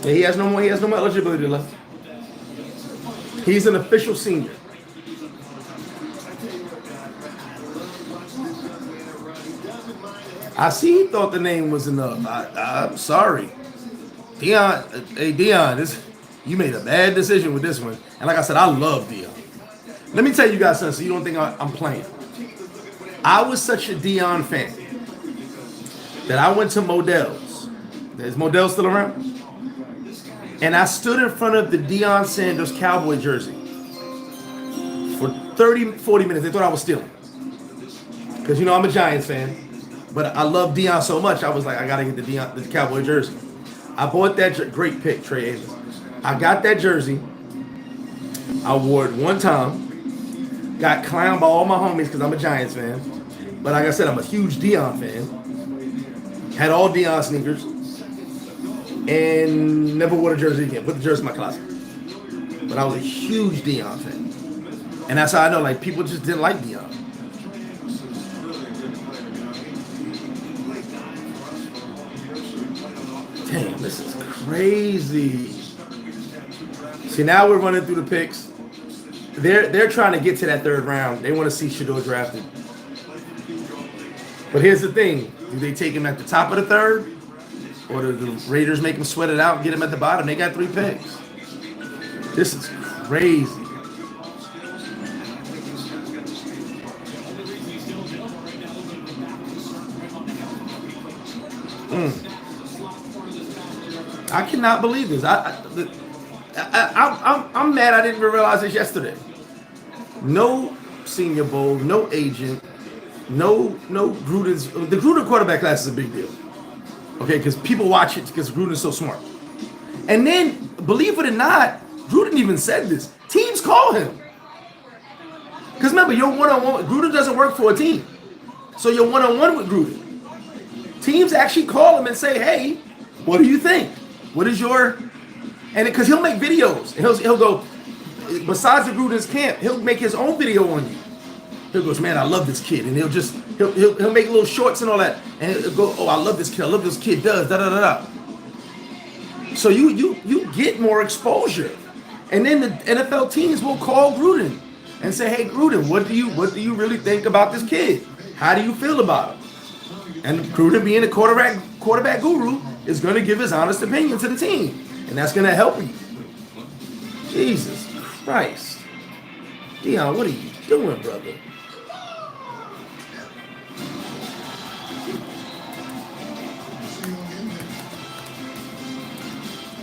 Yeah, he has no more eligibility left. He's an official senior. I see he thought the name was enough. I'm sorry. Dion, hey Dion, you made a bad decision with this one. And like I said, I love Dion. Let me tell you guys something so you don't think I'm playing. I was such a Dion fan that I went to Modell's. Is Modell still around? And I stood in front of the Deion Sanders Cowboy jersey for 30, 40 minutes. They thought I was stealing. Because, you know, I'm a Giants fan. But I love Deion so much, I was like, I got to get the Cowboy jersey. I bought that. Great pick, Trey Amos. I got that jersey. I wore it one time. Got clowned by all my homies because I'm a Giants fan. But like I said, I'm a huge Deion fan. Had all Deion sneakers. And never wore a jersey again. Put the jersey in my closet. But I was a huge Deion fan. And that's how I know, like, people just didn't like Deion. Damn, this is crazy. See, now we're running through the picks. They're trying to get to that third round. They want to see Shedeur drafted. But here's the thing. Do they take him at the top of the third? Or do the Raiders make him sweat it out and get him at the bottom? They got 3 picks. This is crazy. I cannot believe this. I'm mad I didn't realize this yesterday. No Senior Bowl, no agent, no Gruden's. The Gruden quarterback class is a big deal. Okay, because people watch it because Gruden's so smart. And then, believe it or not, Gruden even said this. Teams call him. Because remember, you're one-on-one. Gruden doesn't work for a team. So you're one-on-one with Gruden. Teams actually call him and say, hey, what do you think? What is your... And because he'll make videos. And he'll go, besides the Gruden's camp, he'll make his own video on you. He'll go, man, I love this kid. And he'll make little shorts and all that. And he'll go, oh, I love this kid. I love this kid does, da-da-da-da. So you get more exposure. And then the NFL teams will call Gruden and say, hey, Gruden, what do you really think about this kid? How do you feel about him? And Gruden, being a quarterback guru, is going to give his honest opinion to the team. And that's going to help you. Jesus Christ. Dion, what are you doing, brother?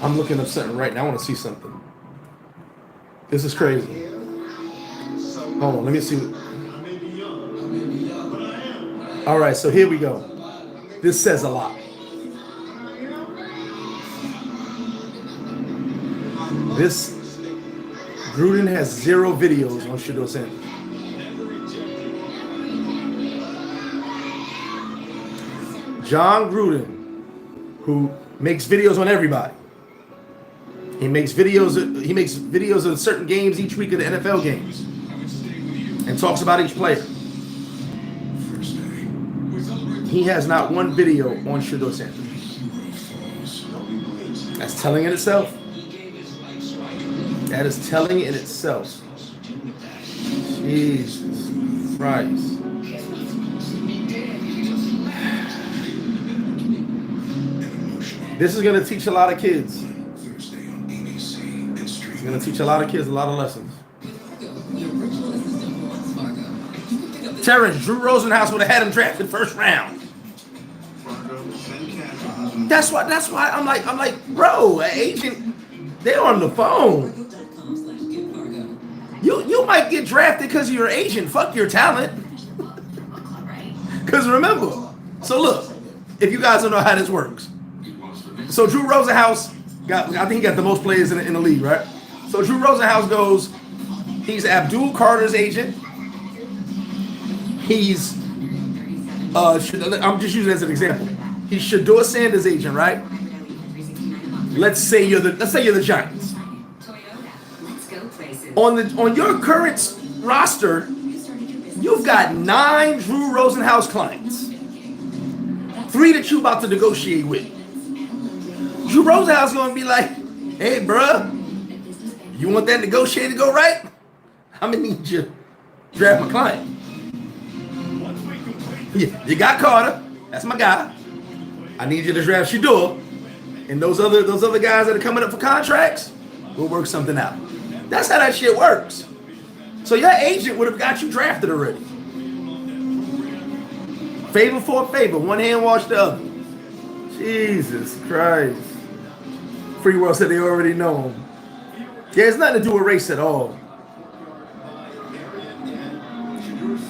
I'm looking up something right now. I want to see something. This is crazy. Hold on, let me see. All right, so here we go. This says a lot. This Gruden has 0 videos on Shedeur Sanders. John Gruden, who makes videos on everybody. He makes videos of certain games each week of the NFL games and talks about each player. He has not one video on Shedeur Sanders. That's telling in itself. That is telling in itself. Jesus Christ. This is going to teach a lot of kids. It's going to teach a lot of kids a lot of lessons. Terrence, Drew Rosenhaus would have had him drafted first round. That's why I'm like, bro, agent. They're on the phone. You might get drafted because of your agent. Fuck your talent. Because remember, so look, if you guys don't know how this works. So Drew Rosenhaus I think he got the most players in the league, right? So Drew Rosenhaus goes, he's Abdul Carter's agent. He's I'm just using it as an example. He's Shedeur Sanders' agent, right? Let's say you're the Giants. On your current roster, you've got 9 Drew Rosenhaus clients. 3 that you about to negotiate with. Drew Rosenhaus gonna be like, hey, bruh, you want that negotiator to go right? I'm gonna need you to draft my client. Yeah, you got Carter. That's my guy. I need you to draft Shedeur. And those other guys that are coming up for contracts, we'll work something out. That's how that shit works. So your agent would have got you drafted already. Favor for a favor. One hand wash the other. Jesus Christ. Free World said they already know him. Yeah, it's nothing to do with race at all.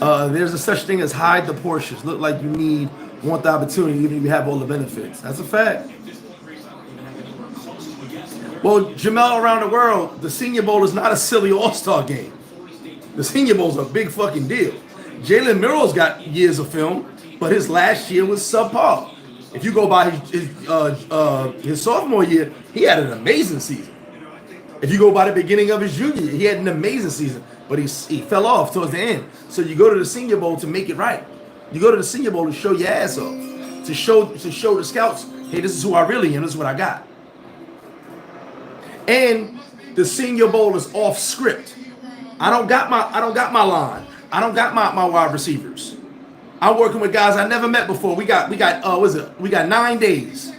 There's a such thing as hide the Porsches. Look like you want the opportunity even if you have all the benefits. That's a fact. Well, Jamel around the world, the Senior Bowl is not a silly all-star game. The Senior Bowl is a big fucking deal. Jalen Murrell's got years of film, but his last year was subpar. If you go by his sophomore year, he had an amazing season. If you go by the beginning of his junior year, he had an amazing season, but he fell off towards the end. So you go to the Senior Bowl to make it right. You go to the Senior Bowl to show your ass off, to show the scouts, hey, this is who I really am. This is what I got. And the Senior Bowl is off script. I don't got my line. I don't got my wide receivers. I'm working with guys I never met before. We got 9 days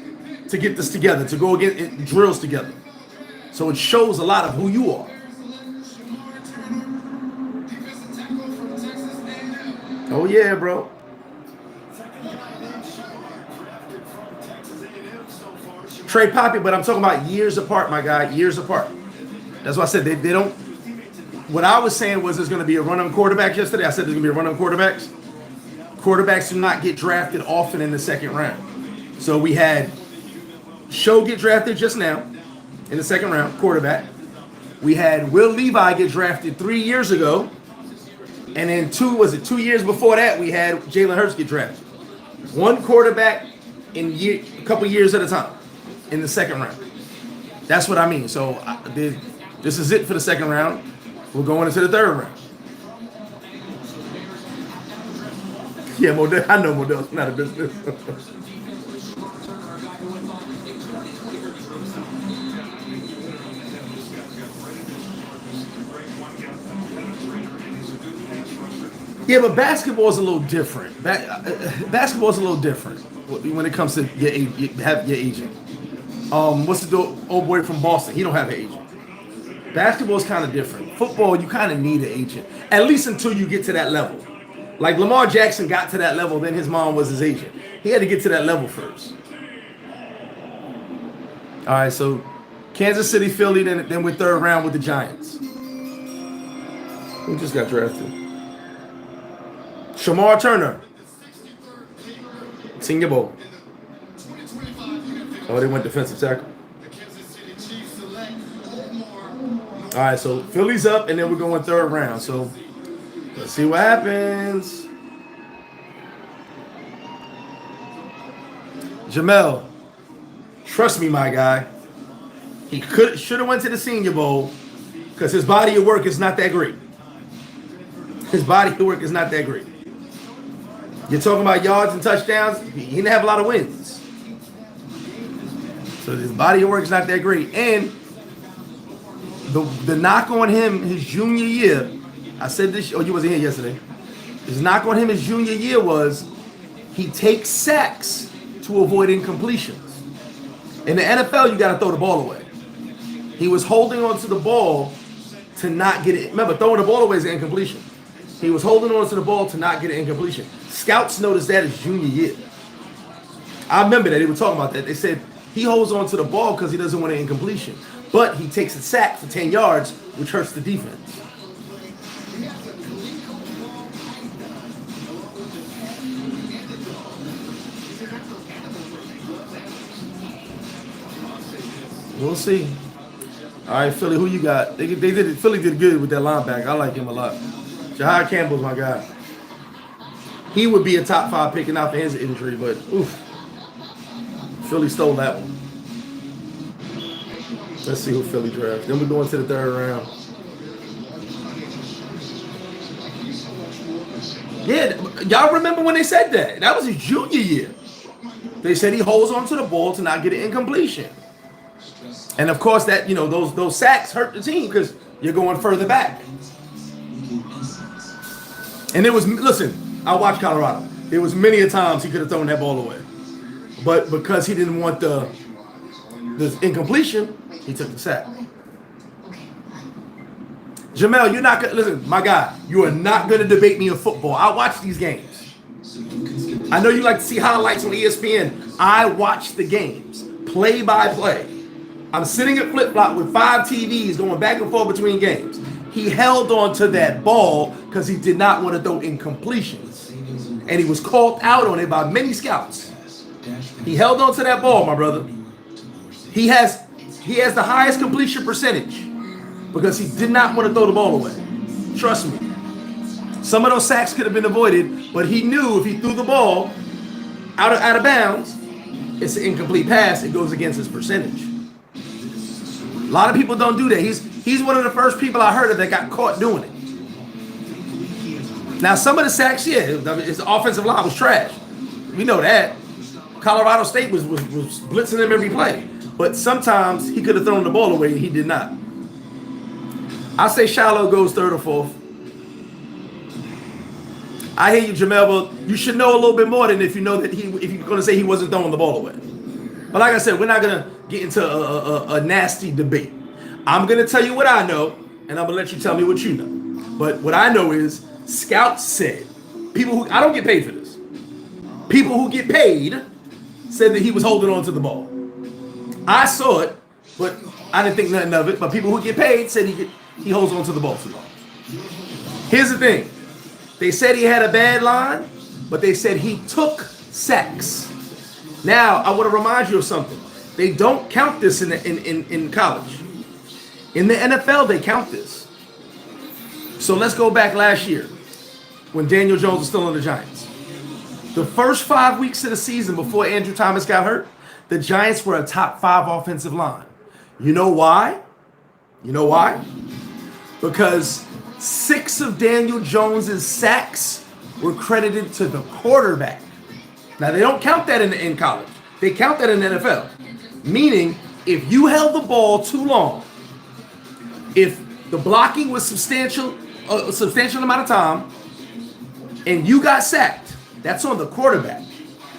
to get this together, to go get drills together. So it shows a lot of who you are. Oh yeah, bro. Trey Poppy, but I'm talking about years apart, my guy, years apart. That's why I said they don't. What I was saying was there's going to be a run on quarterback yesterday. I said there's going to be a run on quarterbacks. Quarterbacks do not get drafted often in the second round. So we had Show get drafted just now in the second round, quarterback. We had Will Levi get drafted 3 years ago. And then 2 years before that, we had Jalen Hurts get drafted. One quarterback in a couple years at a time in the second round. That's what I mean. So this is it for the second round. We're going into the third round. Yeah, Modell. I know Modell's not a business. Yeah, but basketball is a little different. Basketball is a little different when it comes to your agent. What's the old boy from Boston? He don't have an agent. Basketball is kind of different. Football, you kind of need an agent, at least until you get to that level. Like Lamar Jackson got to that level, then his mom was his agent. He had to get to that level first. All right, so Kansas City, Philly, then we're third round with the Giants. Who just got drafted? Shamar Turner. Senior Bowl. Oh, they went defensive tackle. All right, so Philly's up, and then we're going third round. So let's see what happens. Jamel, trust me, my guy. He should have went to the Senior Bowl because his body of work is not that great. His body of work is not that great. You're talking about yards and touchdowns. He didn't have a lot of wins. So his body of work is not that great. And the knock on him his junior year, I said this, you wasn't here yesterday. His knock on him his junior year was he takes sacks to avoid incompletions. In the NFL, you got to throw the ball away. He was holding on to the ball to not get it. Remember, throwing the ball away is an incompletion. He was holding on to the ball to not get an incompletion. Scouts noticed that his junior year. I remember that. They were talking about that. They said he holds on to the ball because he doesn't want an incompletion. But he takes a sack for 10 yards, which hurts the defense. We'll see. All right, Philly, who you got? Philly did good with that linebacker. I like him a lot. Jahai Campbell's my guy. He would be a top 5 picking out for his injury, but oof. Philly stole that one. Let's see who Philly drafts. Then we're going to the 3rd round. Yeah, y'all remember when they said that? That was his junior year. They said he holds on to the ball to not get an incompletion. And of course, that those sacks hurt the team because you're going further back. And listen, I watched Colorado. There was many a times he could have thrown that ball away, but because he didn't want the incompletion, he took the sack. Jamel, you're not gonna listen, my guy. You are not gonna debate me in football. I watch these games. I know you like to see highlights on ESPN. I watch the games, play by play. I'm sitting at FlipFlop with 5 TVs going back and forth between games. He held on to that ball because he did not want to throw incompletions. And he was called out on it by many scouts. He held on to that ball, my brother. He has the highest completion percentage because he did not want to throw the ball away. Trust me. Some of those sacks could have been avoided, but he knew if he threw the ball out of bounds, it's an incomplete pass. It goes against his percentage. A lot of people don't do that. He's one of the first people I heard of that got caught doing it. Now, some of the sacks, yeah, his offensive line was trash. We know that. Colorado State was blitzing him every play. But sometimes he could have thrown the ball away and he did not. I say Shiloh goes 3rd or 4th. I hear you, Jamel, but you should know a little bit more than if you know that if you're going to say he wasn't throwing the ball away. But like I said, we're not going to get into a nasty debate. I'm going to tell you what I know, and I'm going to let you tell me what you know. But what I know is scouts said, I don't get paid for this. People who get paid said that he was holding on to the ball. I saw it, but I didn't think nothing of it. But people who get paid said he holds on to the ball too long. Here's the thing. They said he had a bad line, but they said he took sacks. Now, I want to remind you of something. They don't count this in college. In the NFL, they count this. So let's go back last year when Daniel Jones was still on the Giants. The first 5 weeks of the season before Andrew Thomas got hurt, the Giants were a top 5 offensive line. You know why? Because 6 of Daniel Jones's sacks were credited to the quarterback. Now, they don't count that in college. They count that in the NFL. Meaning, if you held the ball too long, if the blocking was a substantial amount of time, and you got sacked, that's on the quarterback.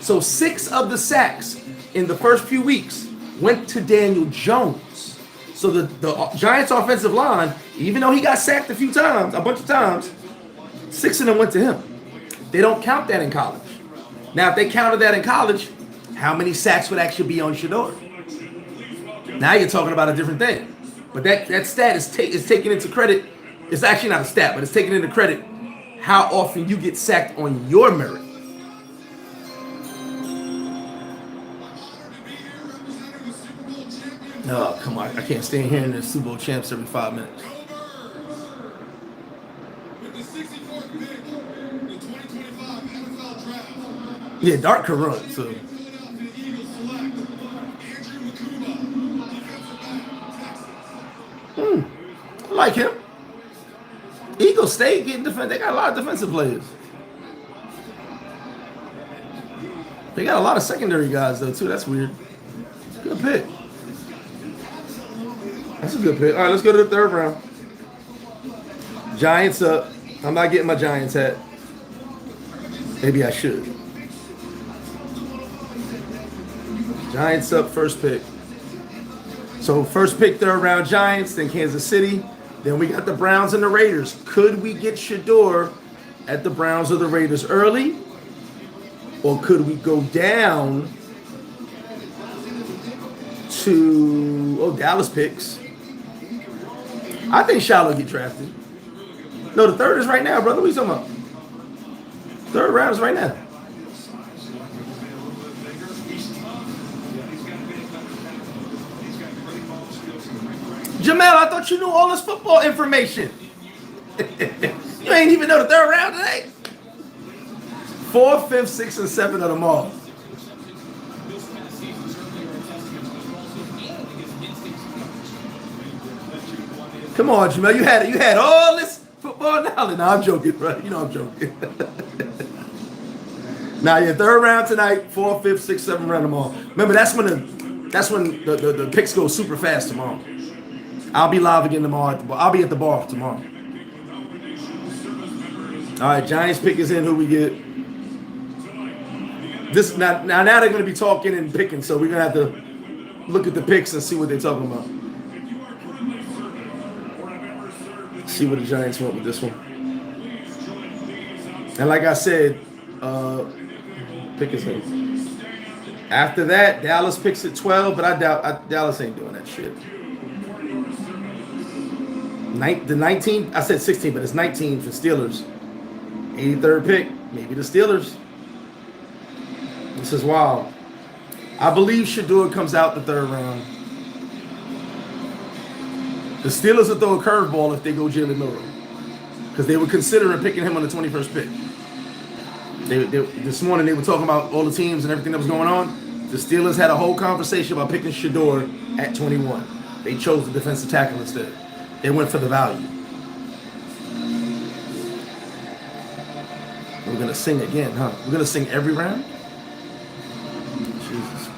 So 6 of the sacks in the first few weeks went to Daniel Jones. So the Giants offensive line, even though he got sacked a bunch of times, 6 of them went to him. They don't count that in college. Now, if they counted that in college, how many sacks would actually be on Shedeur? Now you're talking about a different thing. But that stat is taken into credit. It's actually not a stat, but it's taken into credit how often you get sacked on your merit. No, come on. I can't stand hearing the Super Bowl champs every 5 minutes. Yeah, Dart can run, so. I like him. Eagle State getting defense. They got a lot of defensive players. They got a lot of secondary guys though too. That's weird. Good pick. That's a good pick. All right, let's go to the 3rd round. Giants up. I'm not getting my Giants hat. Maybe I should. Giants up, first pick. So first pick, 3rd round Giants, then Kansas City. Then we got the Browns and the Raiders. Could we get Shedeur at the Browns or the Raiders early? Or could we go down to, Dallas picks. I think Shiloh get drafted. No, the third is right now, brother. What are you talking about? Third round is right now. Jamel, I thought you knew all this football information. You ain't even know the third round today. 4, 5, 6, and 7 of them all. Come on, Jamel. You had all this football knowledge. No, I'm joking, bro. You know I'm joking. Now, your third round tonight, 4, 5, 6, 7 round them all. Remember, that's when the picks go super fast tomorrow. I'll be live again tomorrow. I'll be at the bar tomorrow. All right, Giants pick is in. Who we get? This now they're going to be talking and picking, so we're going to have to look at the picks and see what they're talking about. See what the Giants want with this one. And like I said, pick is in. After that, Dallas picks at 12, but I doubt Dallas ain't doing that shit. The 19, I said 16, but it's 19 for Steelers. 83rd pick, maybe the Steelers. This is wild. I believe Shedeur comes out the third round. The Steelers will throw a curveball if they go Jalen Milroe, because they were considering picking him on the 21st pick. This morning they were talking about all the teams and everything that was going on. The Steelers had a whole conversation about picking Shedeur at 21. They chose the defensive tackle instead. They went for the value. We're going to sing again, huh? We're going to sing every round? Jesus Christ.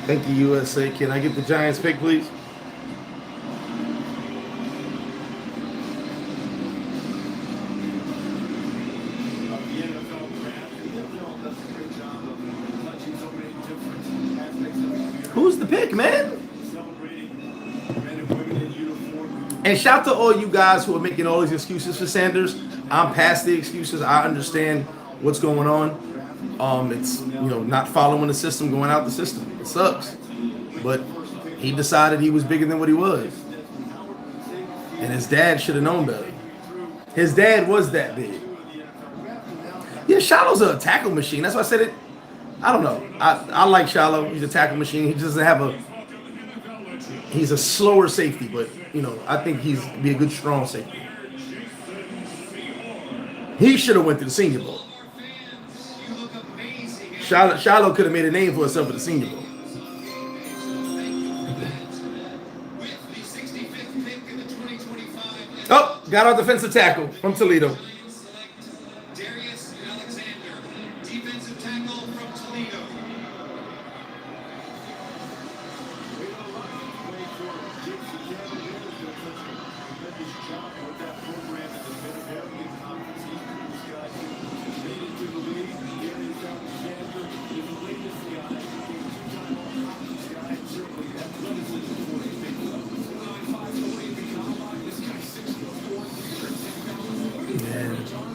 Thank you, USA. Can I get the Giants pick, please? Who's the pick, man? And shout to all you guys who are making all these excuses for Sanders. I'm past the excuses. I understand what's going on. It's, not following the system, going out the system. It sucks. But he decided he was bigger than what he was. And his dad should have known better. His dad was that big. Yeah, Shiloh's a tackle machine. That's why I said it. I don't know. I like Shiloh. He's a tackle machine. He doesn't have he's a slower safety, but, I think he's be a good, strong safety. He should have went to the Senior Bowl. Shiloh could have made a name for himself at the Senior Bowl. Oh, got our defensive tackle from Toledo. Defensive tackle from Toledo.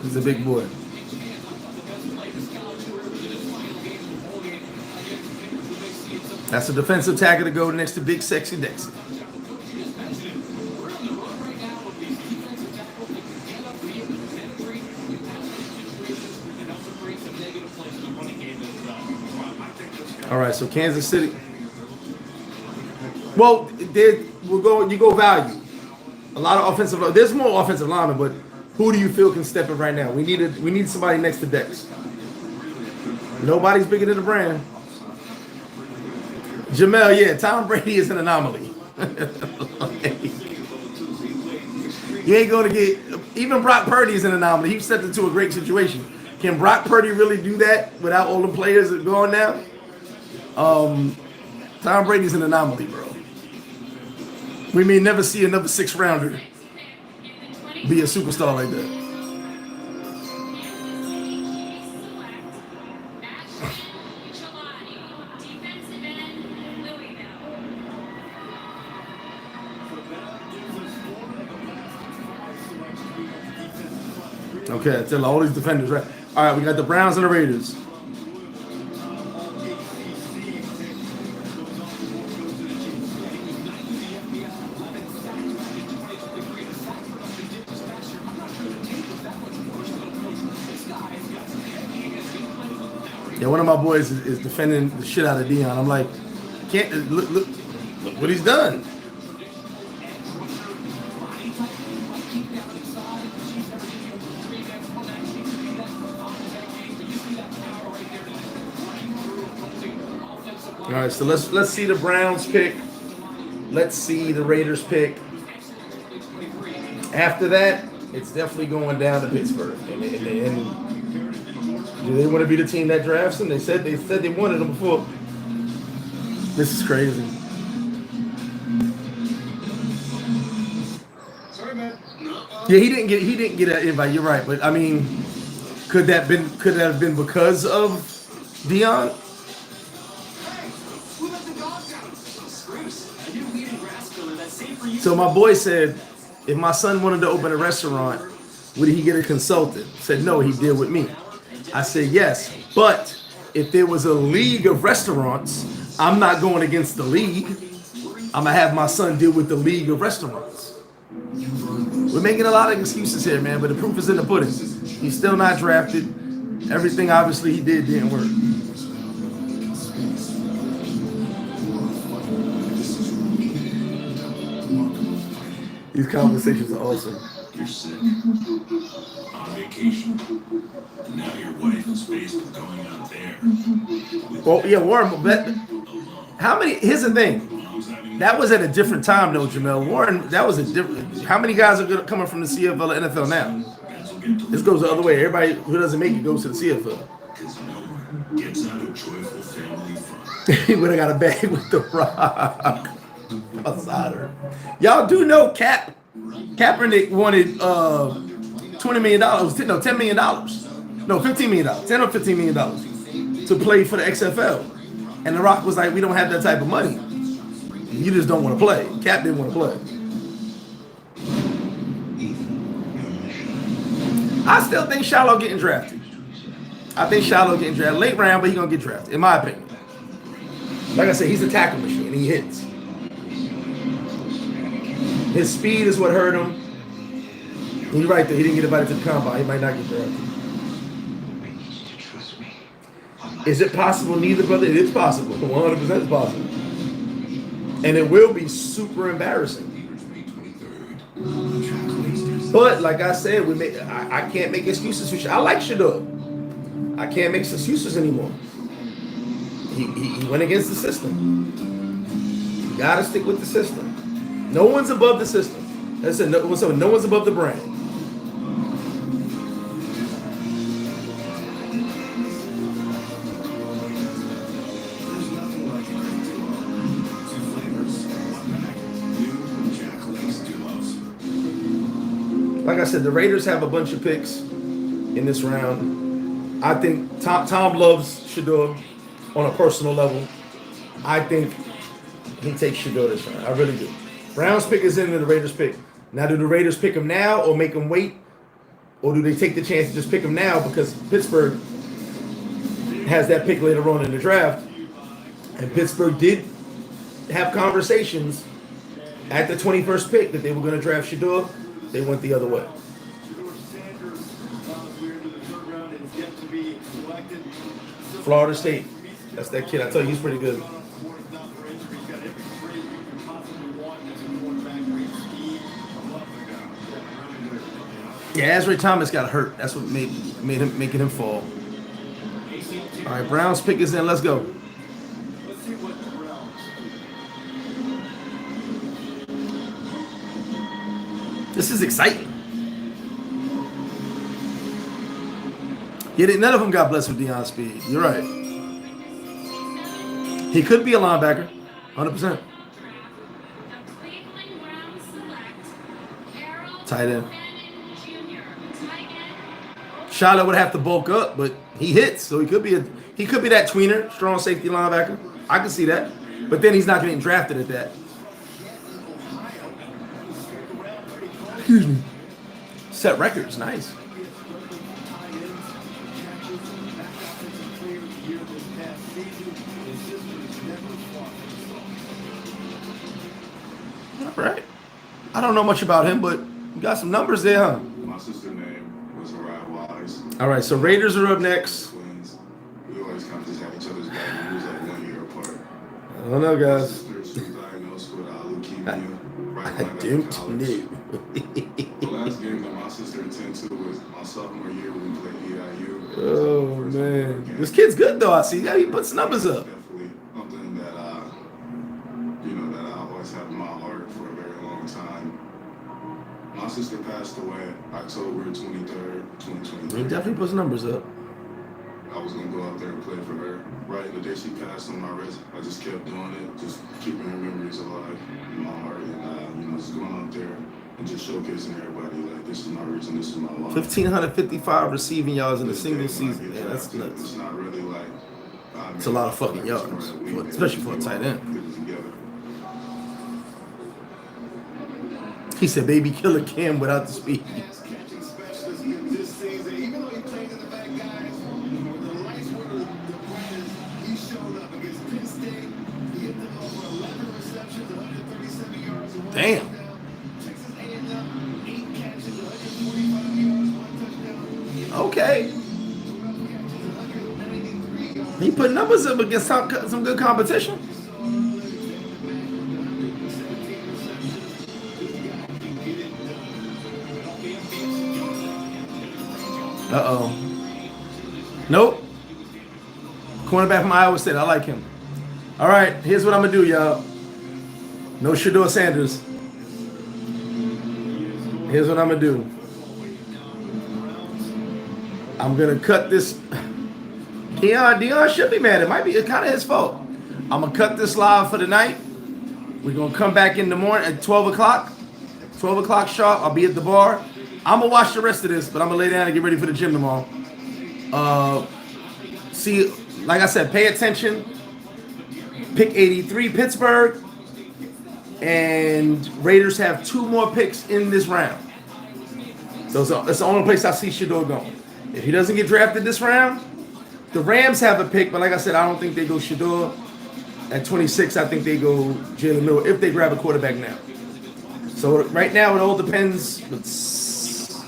He's a big boy. That's a defensive tackle to go next to Big Sexy Dexy. All right, so Kansas City. Well, you go value. A lot of offensive. There's more offensive linemen, but who do you feel can step in right now? We need somebody next to Dex. Nobody's bigger than the brand. Jamel, yeah, Tom Brady is an anomaly. You ain't going to get, even Brock Purdy is an anomaly. He stepped into a great situation. Can Brock Purdy really do that without all the players that are going now? Tom Brady's an anomaly, bro. We may never see another 6th rounder be a superstar like that. Okay, I tell all these defenders, right? All right, we got the Browns and the Raiders. Yeah, one of my boys is defending the shit out of Dion. I'm like, can't look what he's done. All right, so let's see the Browns pick. Let's see the Raiders pick. After that, it's definitely going down to Pittsburgh. And do they want to be the team that drafts him? They said they wanted him before. This is crazy. Sorry, man. Yeah, he didn't get an invite. You're right, but I mean, could that have been because of Dion? So my boy said, if my son wanted to open a restaurant, would he get a consultant? Said no, he did with me. I said yes, but if there was a league of restaurants, I'm not going against the league. I'm gonna have my son deal with the league of restaurants. We're making a lot of excuses here, man, but the proof is in the pudding. He's still not drafted. Everything obviously he did didn't work. These conversations are awesome. You're sick, on vacation, and now your wife is faced with going out there. Well, yeah, Warren, how many, here's the thing. That was at a different time, though, Jamel. Warren, that was a different, how many guys are coming from the CFL to NFL now? This goes the other way. Everybody who doesn't make it goes to the CFL. Because no one gets out of joyful family fun. He would have got a bag with the Rock. Outsider. Y'all do know Kaepernick wanted $20 million. No, $10 million. No, $15 million. $10 or $15 million to play for the XFL. And The Rock was like, we don't have that type of money. You just don't want to play. Cap didn't want to play. I still think Shiloh getting drafted. I think Shiloh getting drafted. Late round, but he's going to get drafted, in my opinion. Like I said, he's a tackle machine. He hits. His speed is what hurt him. You're right there. He didn't get invited to the combine. He might not get drafted. Is it possible? Neither, brother. It is possible. 100% is possible. And it will be super embarrassing. But like I said, I can't make excuses for I like Shedeur. I can't make excuses anymore. He went against the system. You gotta stick with the system. No one's above the system. That's it. No one's above the brand. Like I said, the Raiders have a bunch of picks in this round. I think Tom loves Shedeur on a personal level. I think he takes Shedeur this round. I really do. Browns pick is in and the Raiders pick. Now, do the Raiders pick him now or make him wait? Or do they take the chance to just pick him now because Pittsburgh has that pick later on in the draft? And Pittsburgh did have conversations at the 21st pick that they were going to draft Shedeur. They went the other way. Florida State. That's that kid. I tell you, he's pretty good. Yeah, Azrae Thomas got hurt. That's what making him fall. All right, Browns pick is in. Let's go. This is exciting. None of them got blessed with Deion speed. You're right. He could be a linebacker. 100%. Tight end. Charlotte would have to bulk up, but he hits, so he could be that tweener, strong safety linebacker. I can see that, but then he's not getting drafted at that. Excuse me. Set records, nice. All right. I don't know much about him, but you got some numbers there, huh? My sister's name was Wise. All right, so Raiders are up next. Twins. We always kind of just had each other's back. We was like 1 year apart. I don't know, guys. My sister was diagnosed with leukemia right when I got to don't college. know. The last game that my sister attended to was my sophomore year when we played EIU. Oh, man. This kid's good, though. I see. Yeah, he puts numbers up. Definitely something that, that I always have in my heart for a very long time. My sister passed away October 23rd, 2023. He definitely puts numbers up. I was going to go out there and play for her. Right the day she passed on my wrist, I just kept doing it, just keeping her memories alive in my heart. And, just going out there and just showcasing everybody, like, this is my reason, this is my life. 1,555 receiving yards in a single season. Yeah, that's nuts. It's not really like... It's a lot of fucking yards, especially for a tight end. He said, baby killer Cam without the speed. Damn. Okay. He put numbers up against some good competition. Uh-oh. Nope. Cornerback from Iowa State. I like him. All right, here's what I'm going to do, y'all. No Shedeur Sanders. Here's what I'm going to do. I'm going to cut this. Dion should be mad. It's kind of his fault. I'm going to cut this live for the night. We're going to come back in the morning at 12 o'clock. 12 o'clock sharp. I'll be at the bar. I'm going to watch the rest of this, but I'm going to lay down and get ready for the gym tomorrow. See, like I said, pay attention. Pick 83, Pittsburgh. And Raiders have 2 more picks in this round. So that's the only place I see Shedeur going. If he doesn't get drafted this round, the Rams have a pick, but like I said, I don't think they go Shedeur. At 26, I think they go Jalen Miller if they grab a quarterback now. So right now, it all depends. It's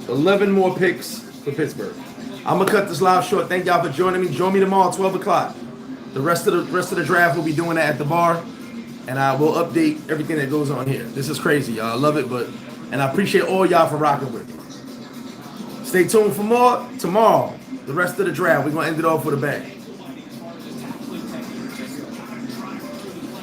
11 more picks for Pittsburgh. I'm gonna cut this live short. Thank y'all for joining me. Join me tomorrow, 12 o'clock. The rest of the draft will be doing that at the bar, and I will update everything that goes on here. This is crazy, y'all. I love it, and I appreciate all y'all for rocking with me. Stay tuned for more tomorrow. The rest of the draft, we're gonna end it off with a bang.